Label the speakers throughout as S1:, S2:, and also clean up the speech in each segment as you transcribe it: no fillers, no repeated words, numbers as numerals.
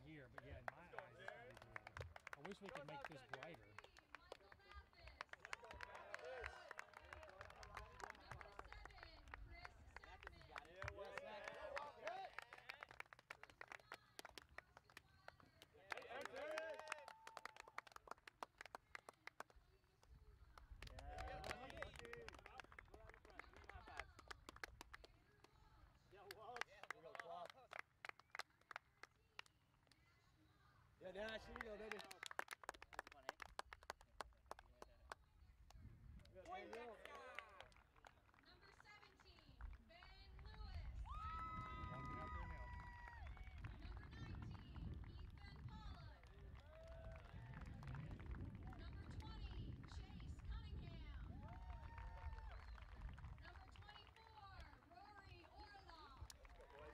S1: here, but yeah, in my eyes, it's gonna be brutal. I wish we could make this brighter.
S2: Yeah, Dash, here you go, baby.
S3: Point
S1: Walking out there now.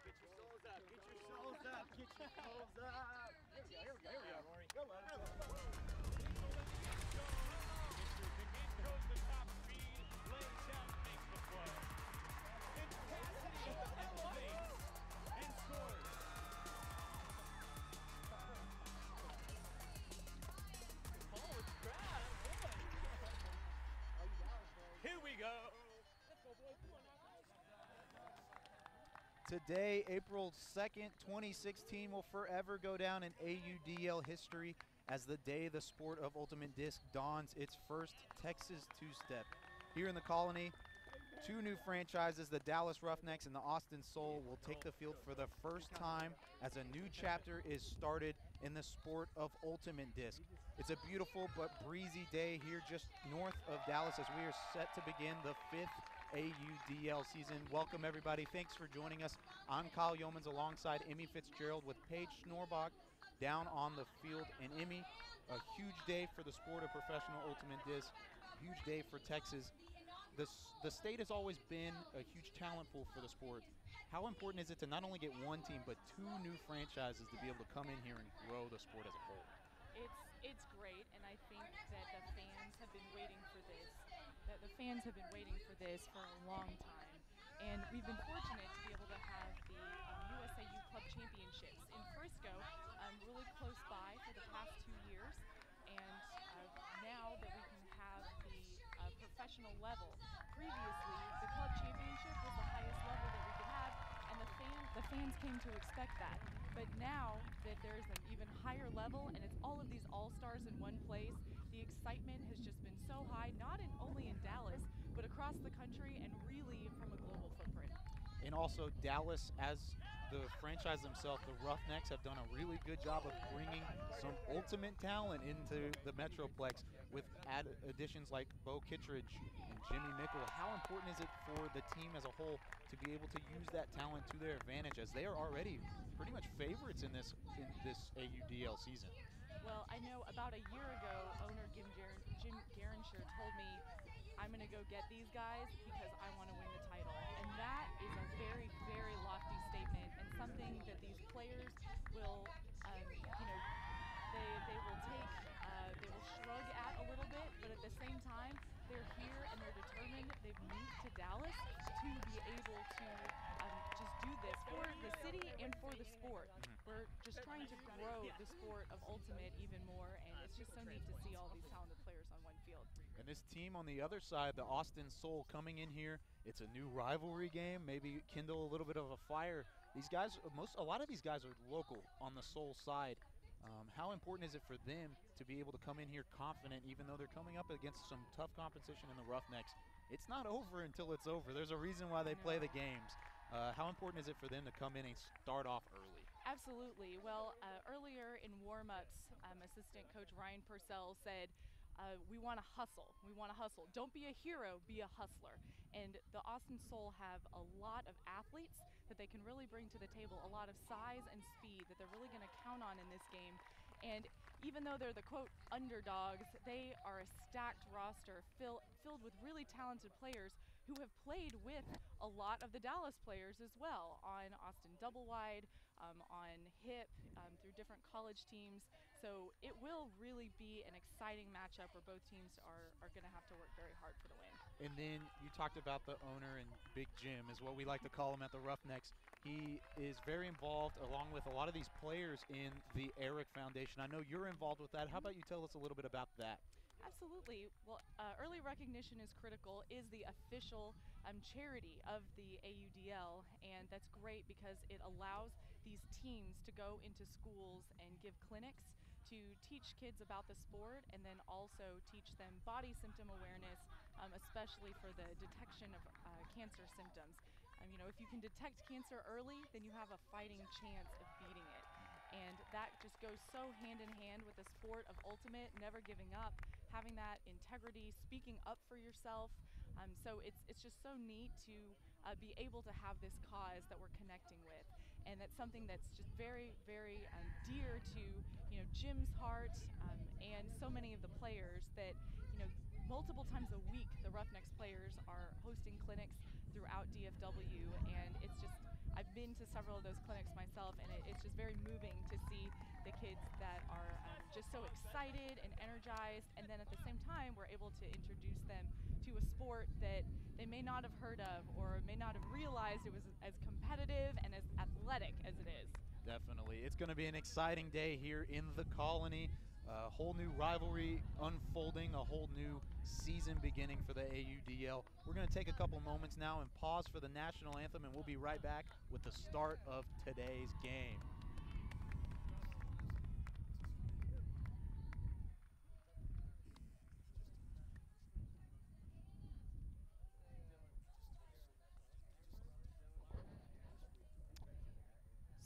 S2: Get your souls up, get your souls up, get your souls up. Here we go, Rory. Go, man.
S4: In goes the top speed, lays out, makes the play. It's Cassidy and plays and scores. Oh, it's bad. Here we go. Let's go, boys. Come on now.
S5: Today, April 2nd, 2016 will forever go down in AUDL history as the day the sport of Ultimate Disc dawns its first Texas two-step. Here in the Colony, two new franchises, the Dallas Roughnecks and the Austin Soul, will take the field for the first time as a new chapter is started in the sport of Ultimate Disc. It's a beautiful but breezy day here just north of Dallas as we are set to begin the 5th AUDL season. Welcome everybody, thanks for joining us. I'm Kyle Yeomans alongside Emmy Fitzgerald with Paige Schnorbach down on the field. And Emmy, a huge day for the sport of professional Ultimate Disc, huge day for Texas. The state has always been a huge talent pool for the sport. How important is it to not only get one team, but two new franchises to be able to come in here and grow the sport as a whole?
S6: It's great, and I think that the fans have been waiting for this. That the fans have been waiting for this for a long time, and we've been fortunate to be able to have the USAU Club Championships in Frisco, really close by for the past 2 years. And now that we can have the professional level, previously the club championship was the highest level that we could have, and the fans came to expect that. But now that there's an even higher level and it's all of these all-stars in one place, the excitement has just been so high, not only in Dallas, but across the country and really from a global footprint.
S5: And also Dallas, as the franchise themselves, the Roughnecks, have done a really good job of bringing some ultimate talent into the Metroplex with additions like Bo Kittredge and Jimmy Mickle. How important is it for the team as a whole to be able to use that talent to their advantage, as they are already pretty much favorites in this AUDL season?
S6: Well, I know about a year ago, owner Jim Garansher told me, I'm going to go get these guys because I want to win the title. And that is a very, very lofty statement, and something that these players will, they will take, they will shrug at a little bit, but at the same time, they're here and they're determined. They've moved to Dallas to be able to just do this for the city and for the sport. We're just trying to grow the sport of Ultimate even more, and it's just so neat to see all these talented players on one field.
S5: And this team on the other side, the Austin Soul, coming in here, it's a new rivalry game, maybe kindle a little bit of a fire. These guys, a lot of these guys are local on the Soul side. How important is it for them to be able to come in here confident, even though they're coming up against some tough competition in the Roughnecks? It's not over until it's over. There's a reason why they play the games. How important is it for them to come in and start off early?
S6: Absolutely. Well, earlier in warm-ups, assistant coach Ryan Purcell said, we want to hustle. We want to hustle. Don't be a hero, be a hustler. And the Austin Soul have a lot of athletes that they can really bring to the table, a lot of size and speed that they're really going to count on in this game. And even though they're the, quote, underdogs, they are a stacked roster filled with really talented players who have played with a lot of the Dallas players as well on Austin Double Wide, on HIP, through different college teams. So it will really be an exciting matchup where both teams are going to have to work very hard for the win.
S5: And then you talked about the owner, and Big Jim is what we like to call him at the Roughnecks. He is very involved, along with a lot of these players, in the Eric Foundation. I know you're involved with that. How about you tell us a little bit about that?
S6: Absolutely. Well, early recognition is critical, is the official charity of the AUDL, and that's great because it allows these teams to go into schools and give clinics to teach kids about the sport, and then also teach them body symptom awareness, especially for the detection of cancer symptoms. You know, if you can detect cancer early, then you have a fighting chance of beating it. And that just goes so hand in hand with the sport of ultimate, never giving up, having that integrity, speaking up for yourself. So it's just so neat to be able to have this cause that we're connecting with. And that's something that's just very, very dear to, you know, Jim's heart, and so many of the players that, you know, multiple times a week the Roughnecks players are hosting clinics throughout DFW, and it's just, I've been to several of those clinics myself, and it's just very moving to see the kids that are just so excited and energized, and then at the same time we're able to introduce them to a sport that they may not have heard of or may not have realized it was as competitive and as athletic as it is.
S5: Definitely. It's going to be an exciting day here in the Colony. A whole new rivalry unfolding, a whole new season beginning for the AUDL. We're going to take a couple moments now and pause for the national anthem, and we'll be right back with the start of today's game.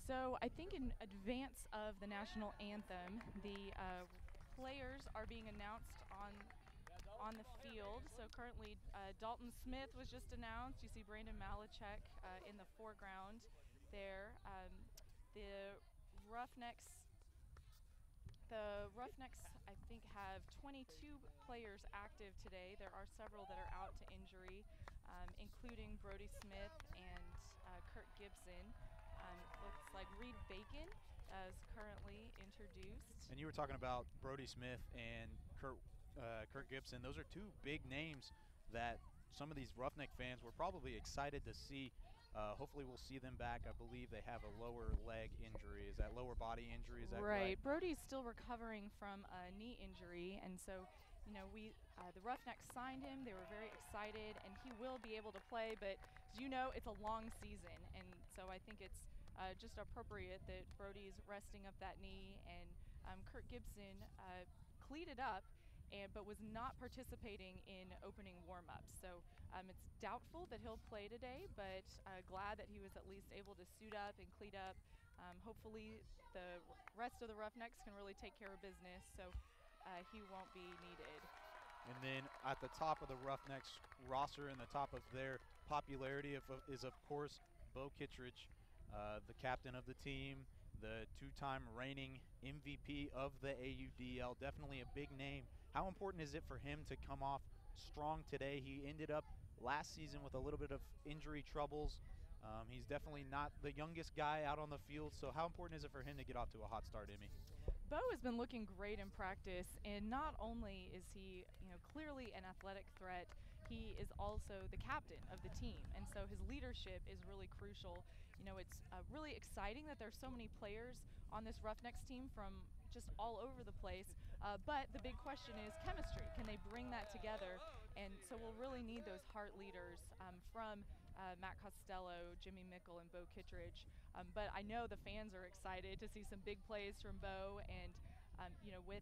S6: So I think in advance of the national anthem, the players are being announced on the field. So currently Dalton Smith was just announced. You see Brandon Malachek in the foreground there. The Roughnecks, I think, have 22 players active today. There are several that are out to injury, including Brody Smith and Kurt Gibson. Looks like Reed Bacon is currently introduced.
S5: And you were talking about Brody Smith and Kurt Gibson. Those are two big names that some of these Roughneck fans were probably excited to see. Hopefully we'll see them back. I believe they have a lower leg injury. Is that lower body injury? Is that right?
S6: Brody's still recovering from a knee injury, and so, you know, the Roughnecks signed him. They were very excited, and he will be able to play, but as you know, it's a long season, and so I think it's just appropriate that Brody's resting up that knee, and Kurt Gibson cleated up, but was not participating in opening warm-ups. So it's doubtful that he'll play today, but glad that he was at least able to suit up and cleat up. Hopefully the rest of the Roughnecks can really take care of business, so he won't be needed.
S5: And then at the top of the Roughnecks roster and the top of their popularity is, of course, Bo Kittredge, the captain of the team, the two-time reigning MVP of the AUDL. Definitely a big name. How important is it for him to come off strong today? He ended up last season with a little bit of injury troubles. He's definitely not the youngest guy out on the field, so how important is it for him to get off to a hot start, Emmy?
S6: Bo has been looking great in practice, and not only is he, you know, clearly an athletic threat, he is also the captain of the team, and so his leadership is really crucial. You know, it's really exciting that there's so many players on this Roughnecks team from just all over the place, but the big question is chemistry. Can they bring that together? And so we'll really need those heart leaders from Matt Costello, Jimmy Mickle, and Bo Kittredge. But I know the fans are excited to see some big plays from Bo, and you know, with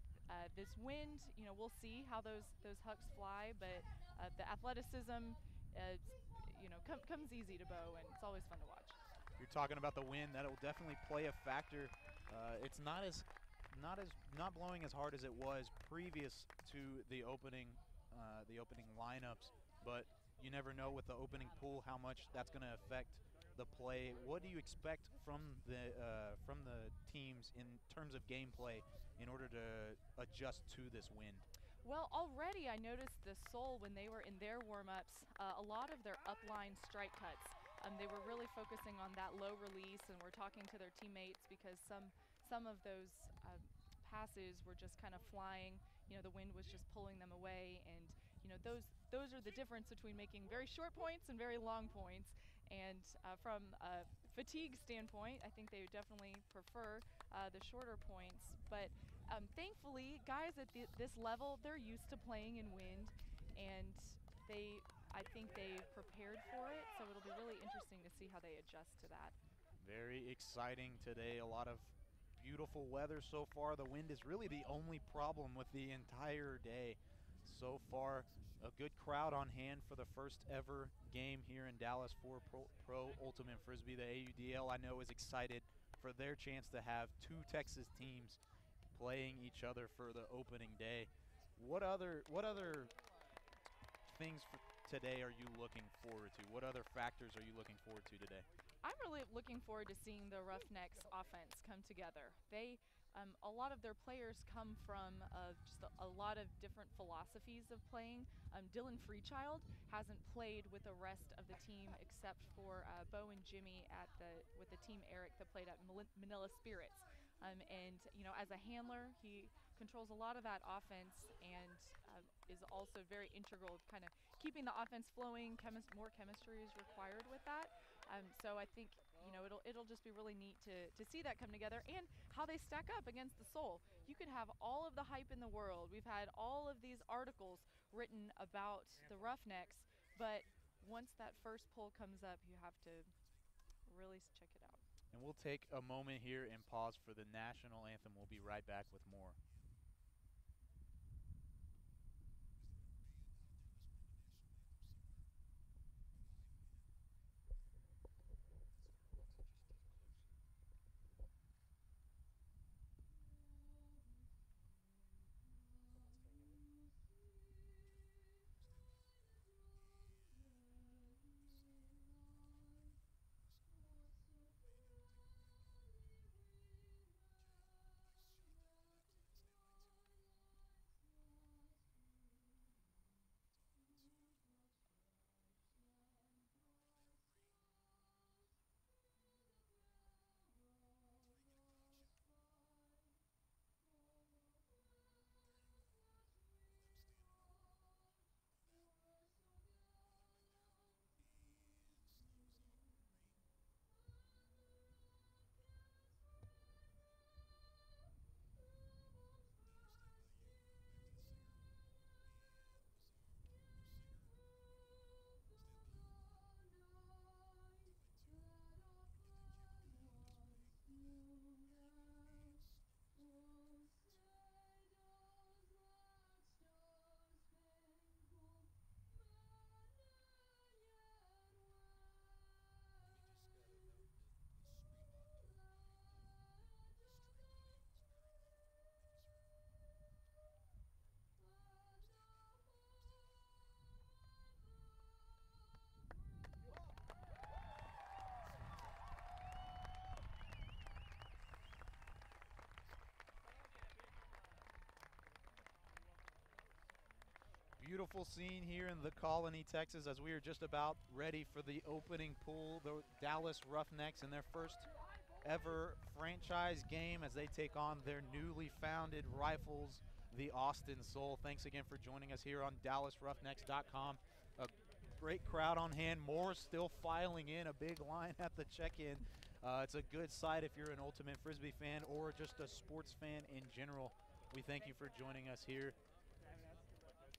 S6: this wind, you know, we'll see how those hucks fly, but the athleticism, you know, comes easy to Bo, and it's always fun to watch.
S5: You're talking about the wind. That will definitely play a factor. It's not blowing as hard as it was previous to the opening lineups, but you never know with the opening pool how much that's going to affect the play. What do you expect from the teams in terms of gameplay in order to adjust to this wind?
S6: Well, already I noticed the Soul when they were in their warm-ups, a lot of their upline strike cuts. They were really focusing on that low release and were talking to their teammates because some of those passes were just kind of flying. You know, the wind was just pulling them away, and you know those are the difference between making very short points and very long points. And from a fatigue standpoint, I think they would definitely prefer the shorter points, but. Thankfully, guys at this level, they're used to playing in wind, and I think they prepared for it, so it'll be really interesting to see how they adjust to that.
S5: Very exciting today. A lot of beautiful weather so far. The wind is really the only problem with the entire day so far. A good crowd on hand for the first ever game here in Dallas for Pro Ultimate Frisbee. The AUDL, I know, is excited for their chance to have two Texas teams playing each other for the opening day. What other things for today are you looking forward to? What other factors are you looking forward to today?
S6: I'm really looking forward to seeing the Roughnecks offense come together. A lot of their players come from just a lot of different philosophies of playing. Dylan Freechild hasn't played with the rest of the team except for Bo and Jimmy with the team Eric that played at Manila Spirits. And you know, as a handler, he controls a lot of that offense and is also very integral of kind of keeping the offense flowing. More chemistry is required with that. So I think you know it'll just be really neat to see that come together and how they stack up against the Soul. You could have all of the hype in the world. We've had all of these articles written about the Roughnecks, but once that first poll comes up, you have to really check it out.
S5: And we'll take a moment here and pause for the national anthem. We'll be right back with more. Beautiful scene here in the Colony, Texas, as we are just about ready for the opening pool. The Dallas Roughnecks in their first ever franchise game as they take on their newly founded rivals, the Austin Soul. Thanks again for joining us here on DallasRoughnecks.com. A great crowd on hand. More still filing in, a big line at the check-in. It's a good sight if you're an Ultimate Frisbee fan or just a sports fan in general. We thank you for joining us here.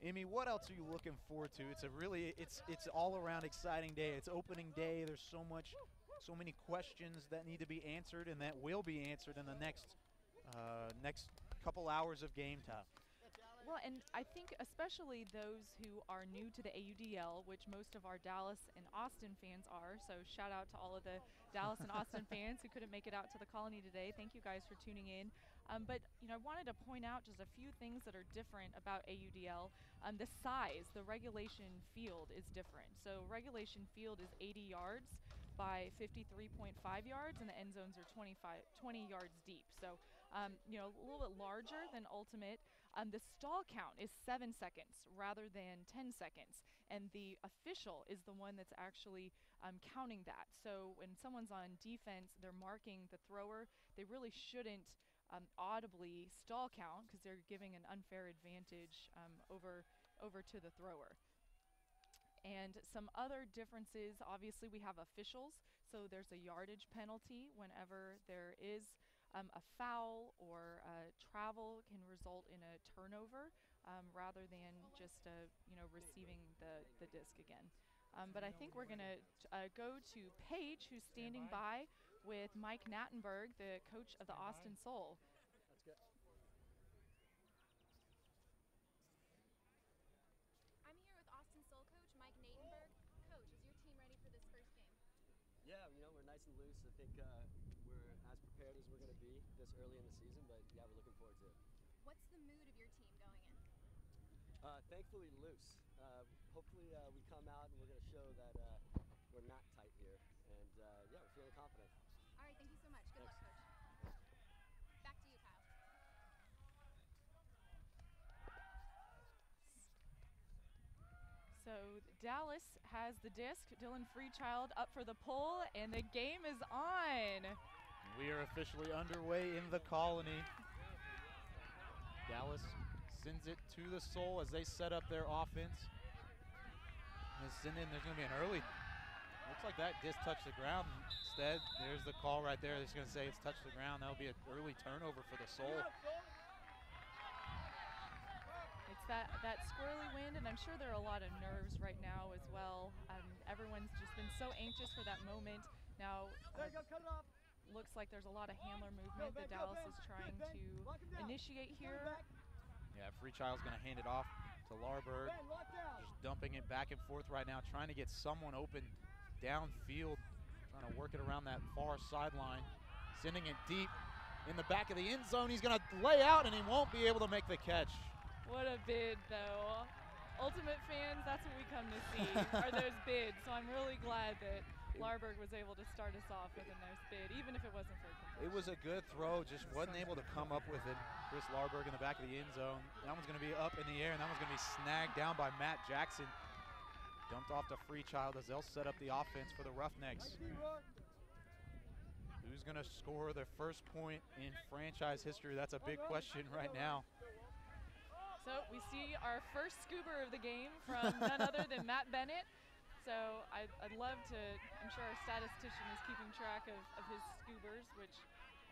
S5: Amy, what else are you looking forward to? It's all around exciting day. It's opening day. There's so many questions that need to be answered and that will be answered in the next couple hours of game time.
S6: Well, and I think especially those who are new to the AUDL, which most of our Dallas and Austin fans are, so shout out to all of the Dallas and Austin fans who couldn't make it out to the Colony today. Thank you guys for tuning in. But you know, I wanted to point out just a few things that are different about AUDL. The size, the regulation field is different. So regulation field is 80 yards by 53.5 yards, and the end zones are 20 yards deep. So, you know, a little bit larger than Ultimate. The stall count is 7 seconds rather than 10 seconds, and the official is the one that's actually counting that. So when someone's on defense, they're marking the thrower. They really shouldn't audibly stall count because they're giving an unfair advantage over to the thrower. And some other differences, obviously we have officials, so there's a yardage penalty whenever there is a foul or travel can result in a turnover rather than just receiving the disc again. But I think we're going to go to Paige, who's standing by with Mike Nattenberg, the coach of the Austin Soul.
S2: That's good.
S3: I'm here with Austin Soul coach Mike Nattenberg. Coach, is your team ready for this first game?
S7: Yeah, we're nice and loose. I think we're as prepared as we're going to be this early in the season, but yeah, we're looking forward to it.
S3: What's the mood of your team going in?
S7: Thankfully loose. Hopefully we come out and we're going to show that we're not tight here, and yeah, we're feeling confident.
S3: All right, thank you so much. Good luck, coach. Back to you, Kyle.
S6: So Dallas has the disc. Dylan Freechild up for the pull, and the game is on.
S5: We are officially underway in the Colony. Dallas sends it to the Soul as they set up their offense. There's going to be an early, looks like that disc touched the ground. Instead, there's the call right there. It's going to say it's touched the ground. That'll be an early turnover for the Soul.
S6: It's that squirrely wind, and I'm sure there are a lot of nerves right now as well. Everyone's just been so anxious for that moment. Now, looks like there's a lot of handler movement that Dallas is trying to initiate here.
S5: Yeah, Freechild's going to hand it off to Larberg. Just dumping it back and forth right now, trying to get someone open downfield, trying to work it around that far sideline, sending it deep in the back of the end zone. He's going to lay out, and he won't be able to make the catch.
S6: What a bid, though. Ultimate fans, that's what we come to see, are those bids. So I'm really glad that Larberg was able to start us off with a nice bid, even if it wasn't for a completion.
S5: It was a good throw, just wasn't able to come up with it. Chris Larberg in the back of the end zone. That one's going to be up in the air, and that one's going to be snagged down by Matt Jackson. Dumped off to Freechild as they'll set up the offense for the Roughnecks. Who's going to score their first point in franchise history? That's a big question right now.
S6: So we see our first scoober of the game from none other than Matt Bennett. So I'd love to, I'm sure our statistician is keeping track of his scoobers, which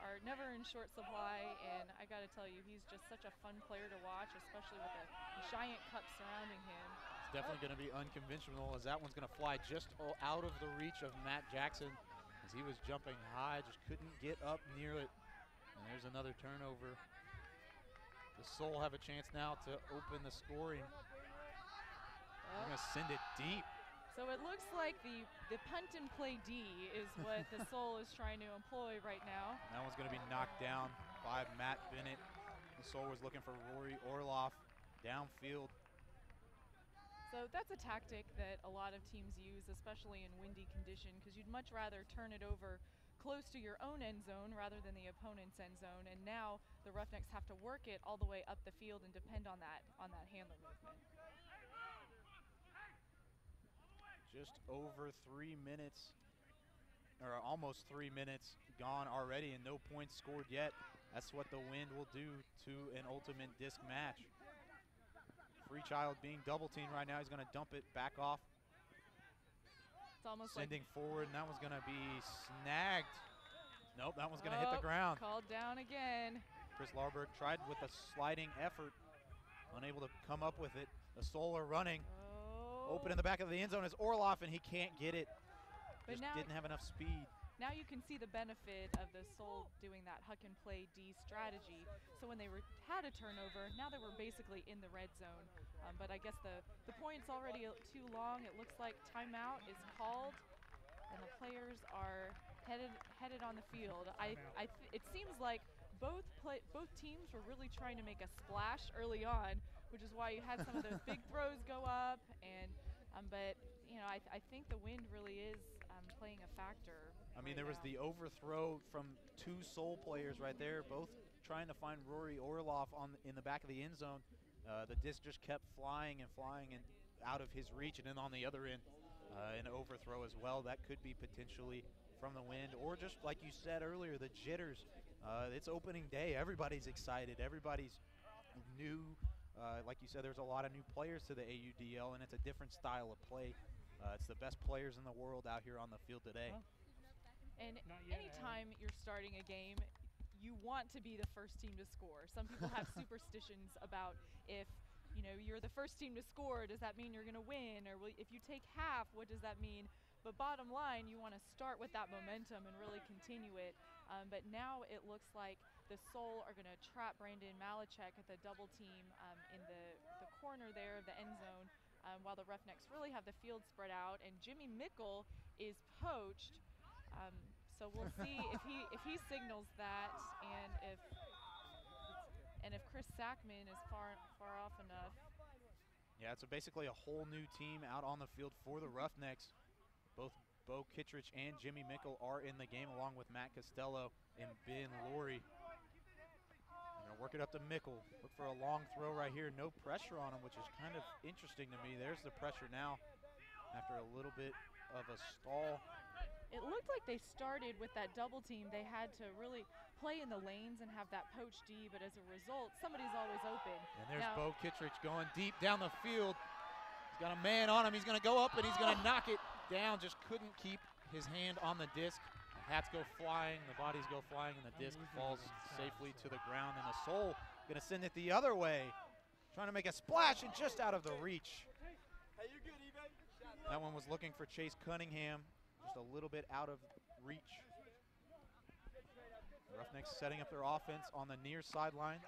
S6: are never in short supply. And I got to tell you, he's just such a fun player to watch, especially with the giant cup surrounding him.
S5: It's definitely going to be unconventional, as that one's going to fly just out of the reach of Matt Jackson, as he was jumping high, just couldn't get up near it. And there's another turnover. The Soul have a chance now to open the scoring. They're going to send it deep.
S6: So it looks like the punt and play D is what the Soul is trying to employ right now.
S5: That one's going to be knocked down by Matt Bennett. The Soul was looking for Rory Orloff downfield.
S6: So that's a tactic that a lot of teams use, especially in windy condition, because you'd much rather turn it over close to your own end zone rather than the opponent's end zone. And now the Roughnecks have to work it all the way up the field and depend on that handler movement.
S5: Just over 3 minutes, or almost 3 minutes gone already, and no points scored yet. That's what the wind will do to an ultimate disc match. Freechild being double teamed right now. He's going to dump it back off.
S6: It's almost
S5: sending forward, and that one's going to be snagged. Nope, that one's going to hit the ground.
S6: Called down again.
S5: Chris Larberg tried with a sliding effort, unable to come up with it. The Soul are running. Open in the back of the end zone is Orloff, and he can't get it.
S6: But
S5: just didn't have enough speed.
S6: Now you can see the benefit of the Soul doing that huck and play D strategy. So when they had a turnover, now they were basically in the red zone. But I guess the point's already too long. It looks like timeout is called, and the players are headed on the field. It seems like both teams were really trying to make a splash early on, which is why you had some of those big throws go up. And but you know, I think the wind really is playing a factor.
S5: I mean, there was the overthrow from two Soul players right there, both trying to find Rory Orloff in the back of the end zone. The disc just kept flying and out of his reach, and then on the other end, an overthrow as well. That could be potentially from the wind, or just like you said earlier, the jitters. It's opening day. Everybody's excited. Everybody's new. Like you said, there's a lot of new players to the AUDL, and it's a different style of play. It's the best players in the world out here on the field today.
S6: And
S1: Not yet,
S6: anytime you're starting a game, you want to be the first team to score. Some people have superstitions about if you're the first team to score, does that mean you're going to win? Or if you take half, what does that mean? But bottom line, you want to start with that momentum and really continue it. But now it looks like the Soul are going to trap Brandon Malachek at the double team in the corner there of the end zone, while the Roughnecks really have the field spread out. And Jimmy Mickle is poached. So we'll see if he signals that, and if Chris Sackman is far off enough.
S5: Yeah, so basically a whole new team out on the field for the Roughnecks. Both Bo Kittredge and Jimmy Mickle are in the game, along with Matt Costello and Ben Laurie. They're gonna work it up to Mickle. Look for a long throw right here. No pressure on him, which is kind of interesting to me. There's the pressure now after a little bit of a stall.
S6: It looked like they started with that double team. They had to really play in the lanes and have that poach D, but as a result, somebody's always open.
S5: And there's Bo Kittredge going deep down the field. He's got a man on him. He's going to go up, and he's going to knock it down. Just couldn't keep his hand on the disc. The hats go flying, the bodies go flying, and the disc falls safely to the ground. And the Soul going to send it the other way, trying to make a splash and just out of the reach. That one was looking for Chase Cunningham. Just a little bit out of reach. The Roughnecks setting up their offense on the near sideline.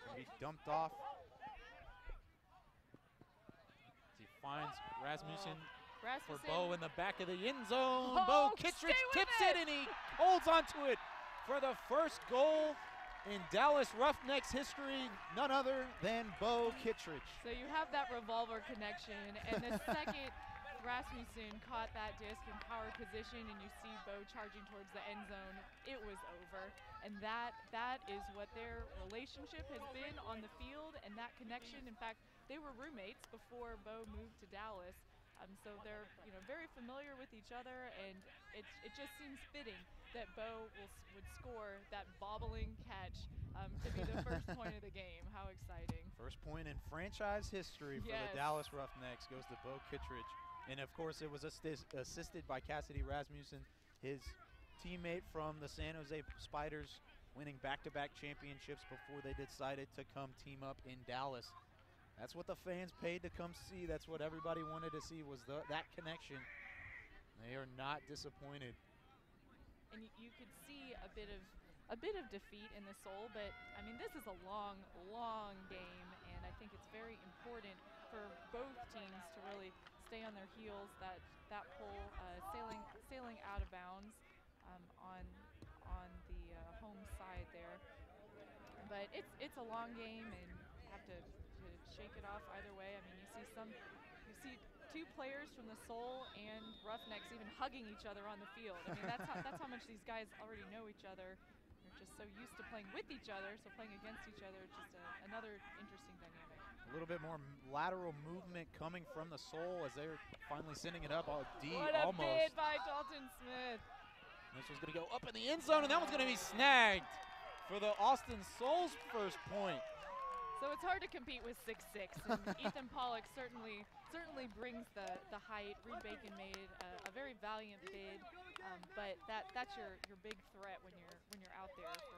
S5: Gonna be dumped off. As he finds Rasmussen for Bo in the back of the end zone. Bo Kittredge tips it, and he holds onto it for the first goal in Dallas Roughnecks history. None other than Bo Kittredge.
S6: So you have that revolver connection, and the second Rasmussen caught that disc in power position, and you see Bo charging towards the end zone, it was over. And that is what their relationship has been on the field, and that connection. In fact, they were roommates before Bo moved to Dallas. So they're very familiar with each other, and it just seems fitting that Bo would score that bobbling catch to be the first point of the game. How exciting.
S5: First point in franchise history for the Dallas Roughnecks goes to Bo Kittredge. And of course, it was assisted by Cassidy Rasmussen, his teammate from the San Jose Spiders, winning back-to-back championships before they decided to come team up in Dallas. That's what the fans paid to come see. That's what everybody wanted to see, was that connection. They are not disappointed.
S6: And you could see a bit of defeat in the Soul, but I mean, this is a long game, and I think it's very important for both teams to really stay on their heels. That pole sailing out of bounds on the home side there. But it's a long game, and you have to shake it off either way. I mean, you see two players from the Soul and Roughnecks even hugging each other on the field. I mean, that's how much these guys already know each other. They're just so used to playing with each other, so playing against each other is just another interesting dynamic.
S5: A little bit more lateral movement coming from the Soul as they're finally sending it up. D
S6: what a
S5: almost.
S6: bid by Dalton Smith.
S5: This one's going to go up in the end zone, and that one's going to be snagged for the Austin Soul's first point.
S6: So it's hard to compete with 6'6", and Ethan Pollock certainly brings the height. Reed Bacon made a very valiant bid, but that's your big threat when you're out there for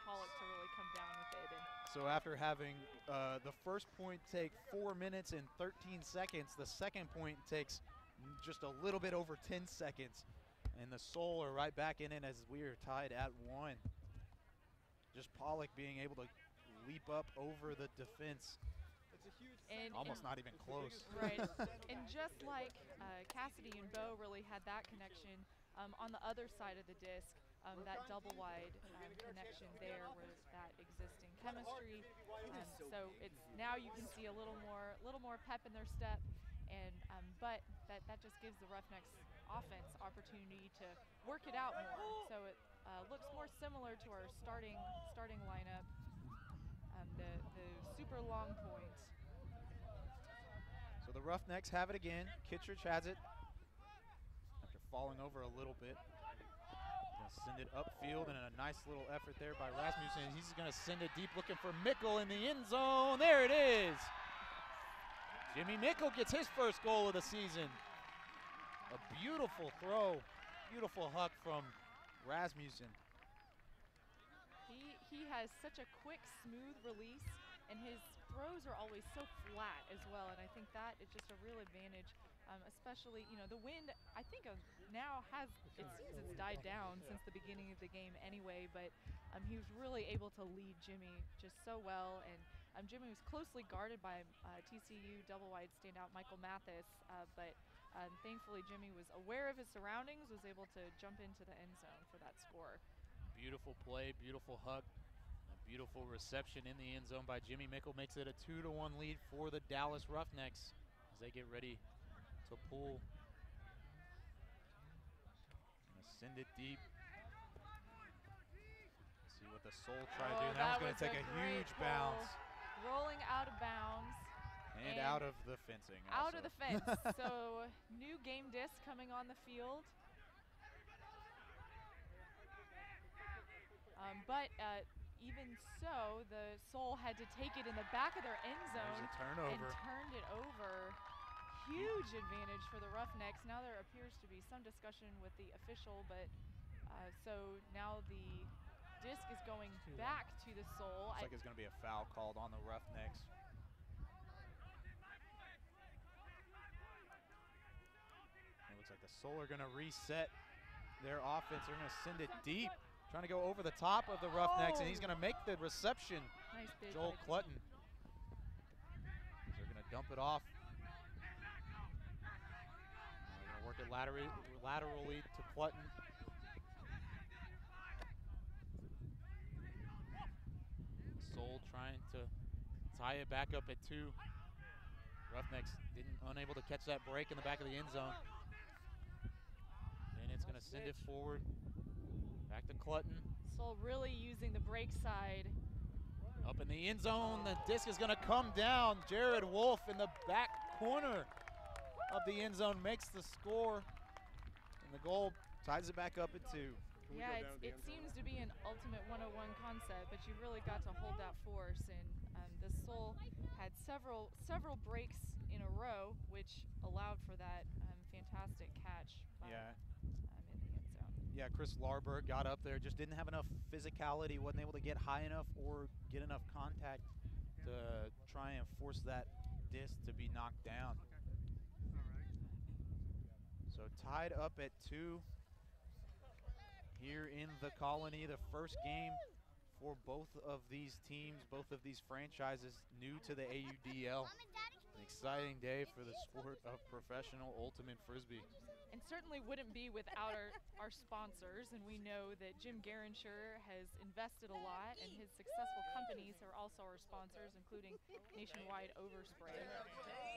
S6: Pollock to really come down with it.
S5: So after having the first point take 4 minutes and 13 seconds, the second point takes just a little bit over 10 seconds. And the Soul are right back in it as we are tied at 1. Just Pollock being able to leap up over the defense. Almost not even close.
S6: Right. And just like Cassidy and Bo really had that connection, on the other side of the disc, that double wide connection there where that existing chemistry. So it's now you can see a little more pep in their step, and but that just gives the Roughnecks offense opportunity to work it out more. So it looks more similar to our starting lineup. The super long point.
S5: So the Roughnecks have it again. Kittredge has it after falling over a little bit. Gonna send it upfield, and a nice little effort there by Rasmussen. He's gonna send it deep, looking for Mickle in the end zone. There it is. Jimmy Mickle gets his first goal of the season. A beautiful throw, beautiful huck from Rasmussen.
S6: He has such a quick, smooth release, and his throws are always so flat as well, and I think that is just a real advantage, especially, the wind, I think now it seems it's died down since the beginning of the game anyway, but he was really able to lead Jimmy just so well, and Jimmy was closely guarded by TCU double-wide standout Michael Mathis, but thankfully Jimmy was aware of his surroundings, was able to jump into the end zone for that score.
S5: Beautiful play, beautiful hug. Beautiful reception in the end zone by Jimmy Mickle makes it a 2-1 lead for the Dallas Roughnecks as they get ready to pull. Gonna send it deep. See what the Soul try to do. That one's gonna take a huge bounce.
S6: Rolling out of bounds.
S5: And out of the fencing also.
S6: Out of the fence. So new game disc coming on the field. But even so, the Soul had to take it in the back of their end zone.
S5: There's a turnover.
S6: And turned it over. Huge advantage for the Roughnecks. Now there appears to be some discussion with the official, but so now the disc is going back to the Soul.
S5: Looks like it's going to be a foul called on the Roughnecks. It looks like the Soul are going to reset their offense. They're going to send it deep. Trying to go over the top of the Roughnecks, and he's going to make the reception.
S6: Nice big
S5: Joel Clutton. They're going to dump it off. They're going to work it laterally to Clutton. Soul trying to tie it back up at 2. Roughnecks unable to catch that break in the back of the end zone. And it's going to send it forward. Back to Clutton.
S6: Soul really using the break side.
S5: Up in the end zone, the disc is gonna come down. Jared Wolf in the back corner of the end zone makes the score. And the goal ties it back up at 2.
S6: Yeah, it seems to be an ultimate 101 concept, but you really got to hold that force. And the Soul had several breaks in a row, which allowed for that fantastic catch by, in the end zone.
S5: Yeah, Chris Larberg got up there, just didn't have enough physicality, wasn't able to get high enough or get enough contact to try and force that disc to be knocked down. So tied up at 2 here in the Colony, the first game for both of these teams, both of these franchises new to the AUDL. An exciting day for the sport of professional ultimate frisbee.
S6: And certainly wouldn't be without our sponsors, and we know that Jim Garansher has invested a lot, and his successful companies are also our sponsors, including Nationwide Overspray.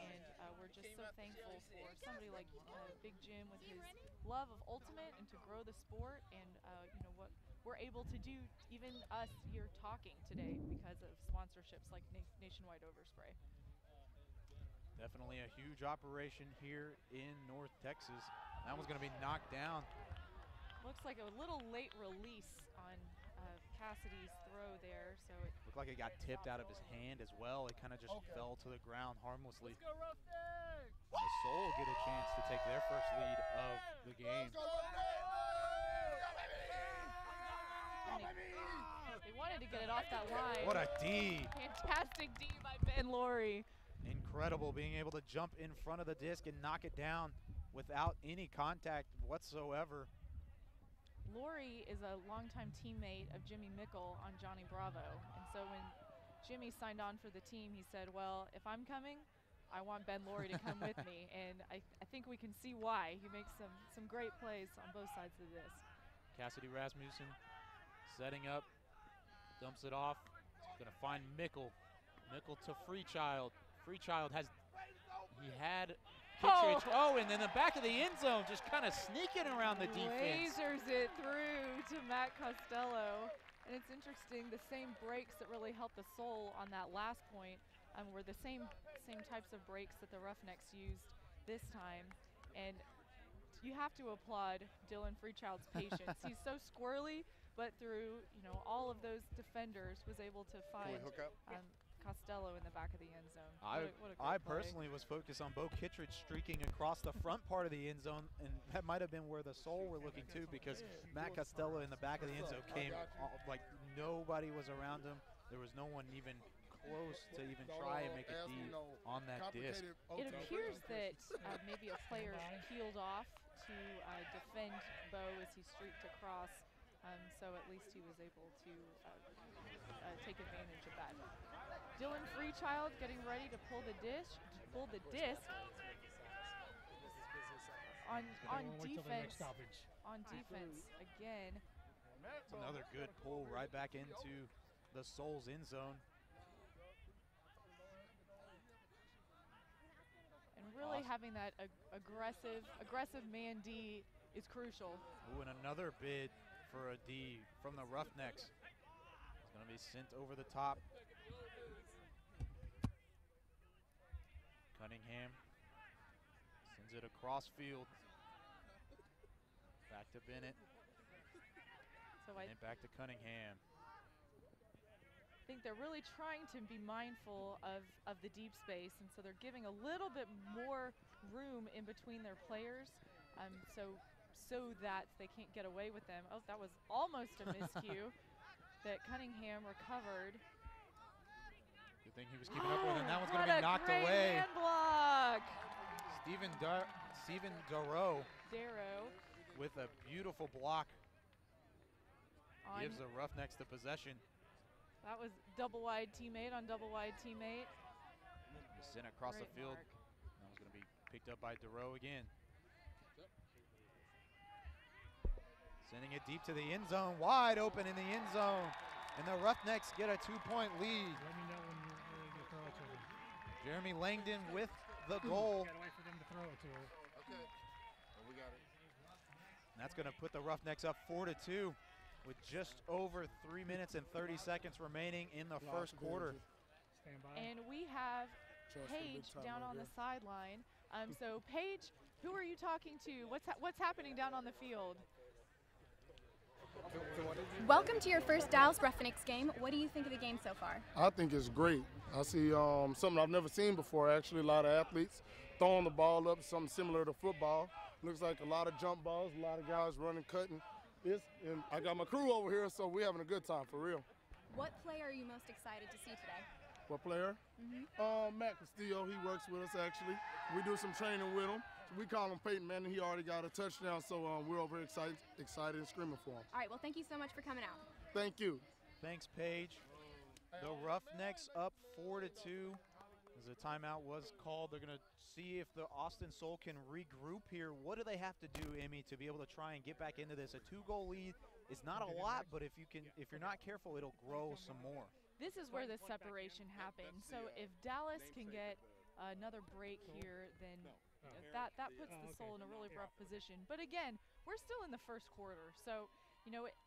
S6: And we're just so thankful for somebody like Big Jim with his love of ultimate and to grow the sport, and what we're able to do, even us here talking today, because of sponsorships like Nationwide Overspray.
S5: Definitely a huge operation here in North Texas. That one's going to be knocked down.
S6: Looks like a little late release on Cassidy's throw there. So it
S5: looked like it got tipped out of his hand as well. It kind of just fell to the ground harmlessly.
S2: Let's go Roughnecks!
S5: The Soul get a chance to take their first lead of the game.
S6: They wanted to get it off that line.
S5: What a D.
S6: Fantastic D by Ben Laurie.
S5: Incredible being able to jump in front of the disc and knock it down without any contact whatsoever.
S6: Laurie is a longtime teammate of Jimmy Mickle on Johnny Bravo. And so when Jimmy signed on for the team, he said, well, if I'm coming, I want Ben Laurie to come with me. And I think we can see why. He makes some great plays on both sides of the disc.
S5: Cassidy Rasmussen setting up, dumps it off. Going to find Mickle. Mickle to Freechild. Freechild had Kittredge, oh, and then the back of the end zone, just kind of sneaking around the defense.
S6: Lasers it through to Matt Costello. And it's interesting, the same breaks that really helped the Soul on that last point were the same types of breaks that the Roughnecks used this time. And you have to applaud Dylan Freechild's patience. He's so squirrely, but through all of those defenders was able to find Costello in the back of the end zone. What a great
S5: I
S6: play.
S5: personally was focused on Bo Kittredge streaking across the front part of the end zone, and that might have been where the Soul were looking too, because Matt Costello in the back of the end zone came like nobody was around him. There was no one even close to even try and make a D on that disc.
S6: It appears that maybe a player peeled off to defend Bo as he streaked across, so at least he was able to take advantage of that. Dylan Freechild getting ready to pull the disc on defense. On defense again.
S5: It's another good pull right back into the Soul's end zone.
S6: And really having that aggressive man D is crucial.
S5: Ooh, and another bid for a D from the Roughnecks. It's going to be sent over the top. Cunningham sends it across field. Back to Bennett. And back to Cunningham.
S6: I think they're really trying to be mindful of the deep space, and so they're giving a little bit more room in between their players, so that they can't get away with them. Oh, that was almost a miscue that Cunningham recovered.
S5: Good thing he was keeping up with it, and that one's going to be knocked away.
S6: Hand block.
S5: Steven Darrow
S6: Darrow
S5: with a beautiful block gives the Roughnecks the possession.
S6: That was double wide teammate on double wide teammate.
S5: Sent across the field. That was going to be picked up by Darrow again. Sending it deep to the end zone, wide open in the end zone. And the Roughnecks get a 2-point lead.
S1: Let me know when you're ready to throw it to them.
S5: Jeremy Langdon with the goal.
S1: Gotta wait for them to throw it to her.
S2: Okay. Well, we got it.
S5: And that's going to put the Roughnecks up 4-2 with just over 3 minutes and 30 seconds remaining in the first quarter.
S1: Stand by.
S6: And we have Paige down on the sideline. So Paige, who are you talking to? What's happening down on the field?
S3: Welcome to your first Dallas Roughnecks game. What do you think of the game so far?
S8: I think it's great. I see something I've never seen before, actually. A lot of athletes throwing the ball up, something similar to football. Looks like a lot of jump balls, a lot of guys running, cutting. And I got my crew over here, so we're having a good time, for real.
S3: What play are you most excited to see today?
S8: What player? Matt Castillo, he works with us, actually. We do some training with him. We call him Peyton Manning. He already got a touchdown, so we're over excited and screaming for him.
S3: All right, well, thank you so much for coming out.
S8: Thank you.
S5: Thanks, Paige. The Roughnecks up 4-2. As a timeout was called, they're going to see if the Austin Soul can regroup here. What do they have to do, Emmy, to be able to try and get back into this? A 2-goal lead is not a lot, but if you're not careful, it'll grow some more.
S6: This is where the separation happens. So if Dallas can get another break here, then that puts the Soul in a really rough position. But again, we're still in the first quarter, so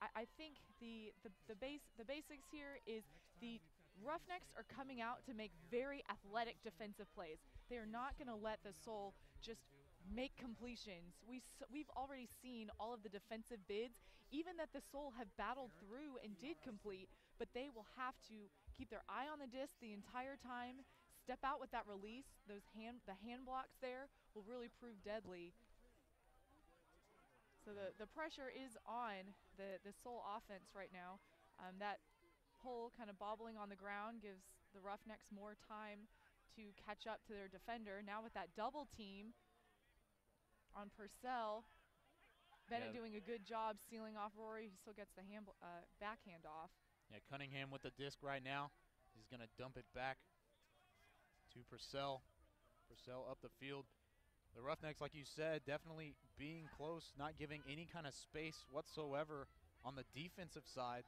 S6: I think the basics here is the Roughnecks are coming out to make very athletic defensive plays. They are not going to let the Soul just make completions. We've already seen all of the defensive bids, even that the Soul have battled through and did complete, but they will have to keep their eye on the disc the entire time, step out with that release. The hand blocks there will really prove deadly. So the pressure is on the Soul offense right now. That pull kind of bobbling on the ground gives the Roughnecks more time to catch up to their defender. Now with that double team on Purcell, Bennett doing a good job sealing off Rory. He still gets the backhand off.
S5: Yeah, Cunningham with the disc right now. He's going to dump it back to Purcell. Purcell up the field. The Roughnecks, like you said, definitely being close, not giving any kind of space whatsoever on the defensive side.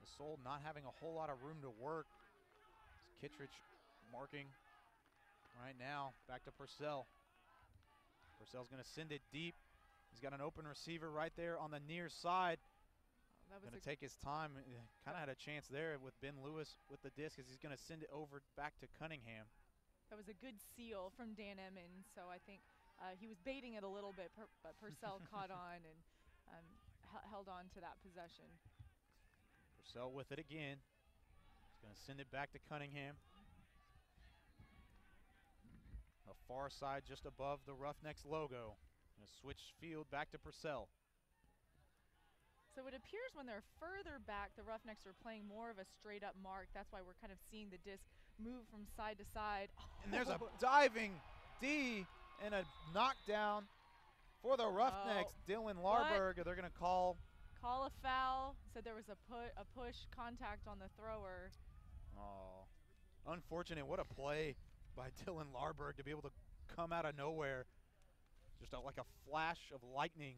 S5: The Soul not having a whole lot of room to work. Kittredge marking right now. Back to Purcell. Purcell's going to send it deep. He's got an open receiver right there on the near side.
S6: That was
S5: Going to take his time. Kind of had a chance there with Ben Lewis with the disc as he's going to send it over back to Cunningham.
S6: That was a good seal from Dan Emmons, so I think he was baiting it a little bit, but Purcell caught on and held on to that possession.
S5: Purcell with it again. He's going to send it back to Cunningham. A far side just above the Roughnecks logo. Going to switch field back to Purcell.
S6: So it appears when they're further back, the Roughnecks are playing more of a straight-up mark. That's why we're kind of seeing the disc move from side to side.
S5: And there's a diving D and a knockdown for the Roughnecks. Dylan Larberg, they're going to call
S6: a foul. Said there was a push contact on the thrower.
S5: Oh, unfortunate. What a play by Dylan Larberg to be able to come out of nowhere. Just like a flash of lightning.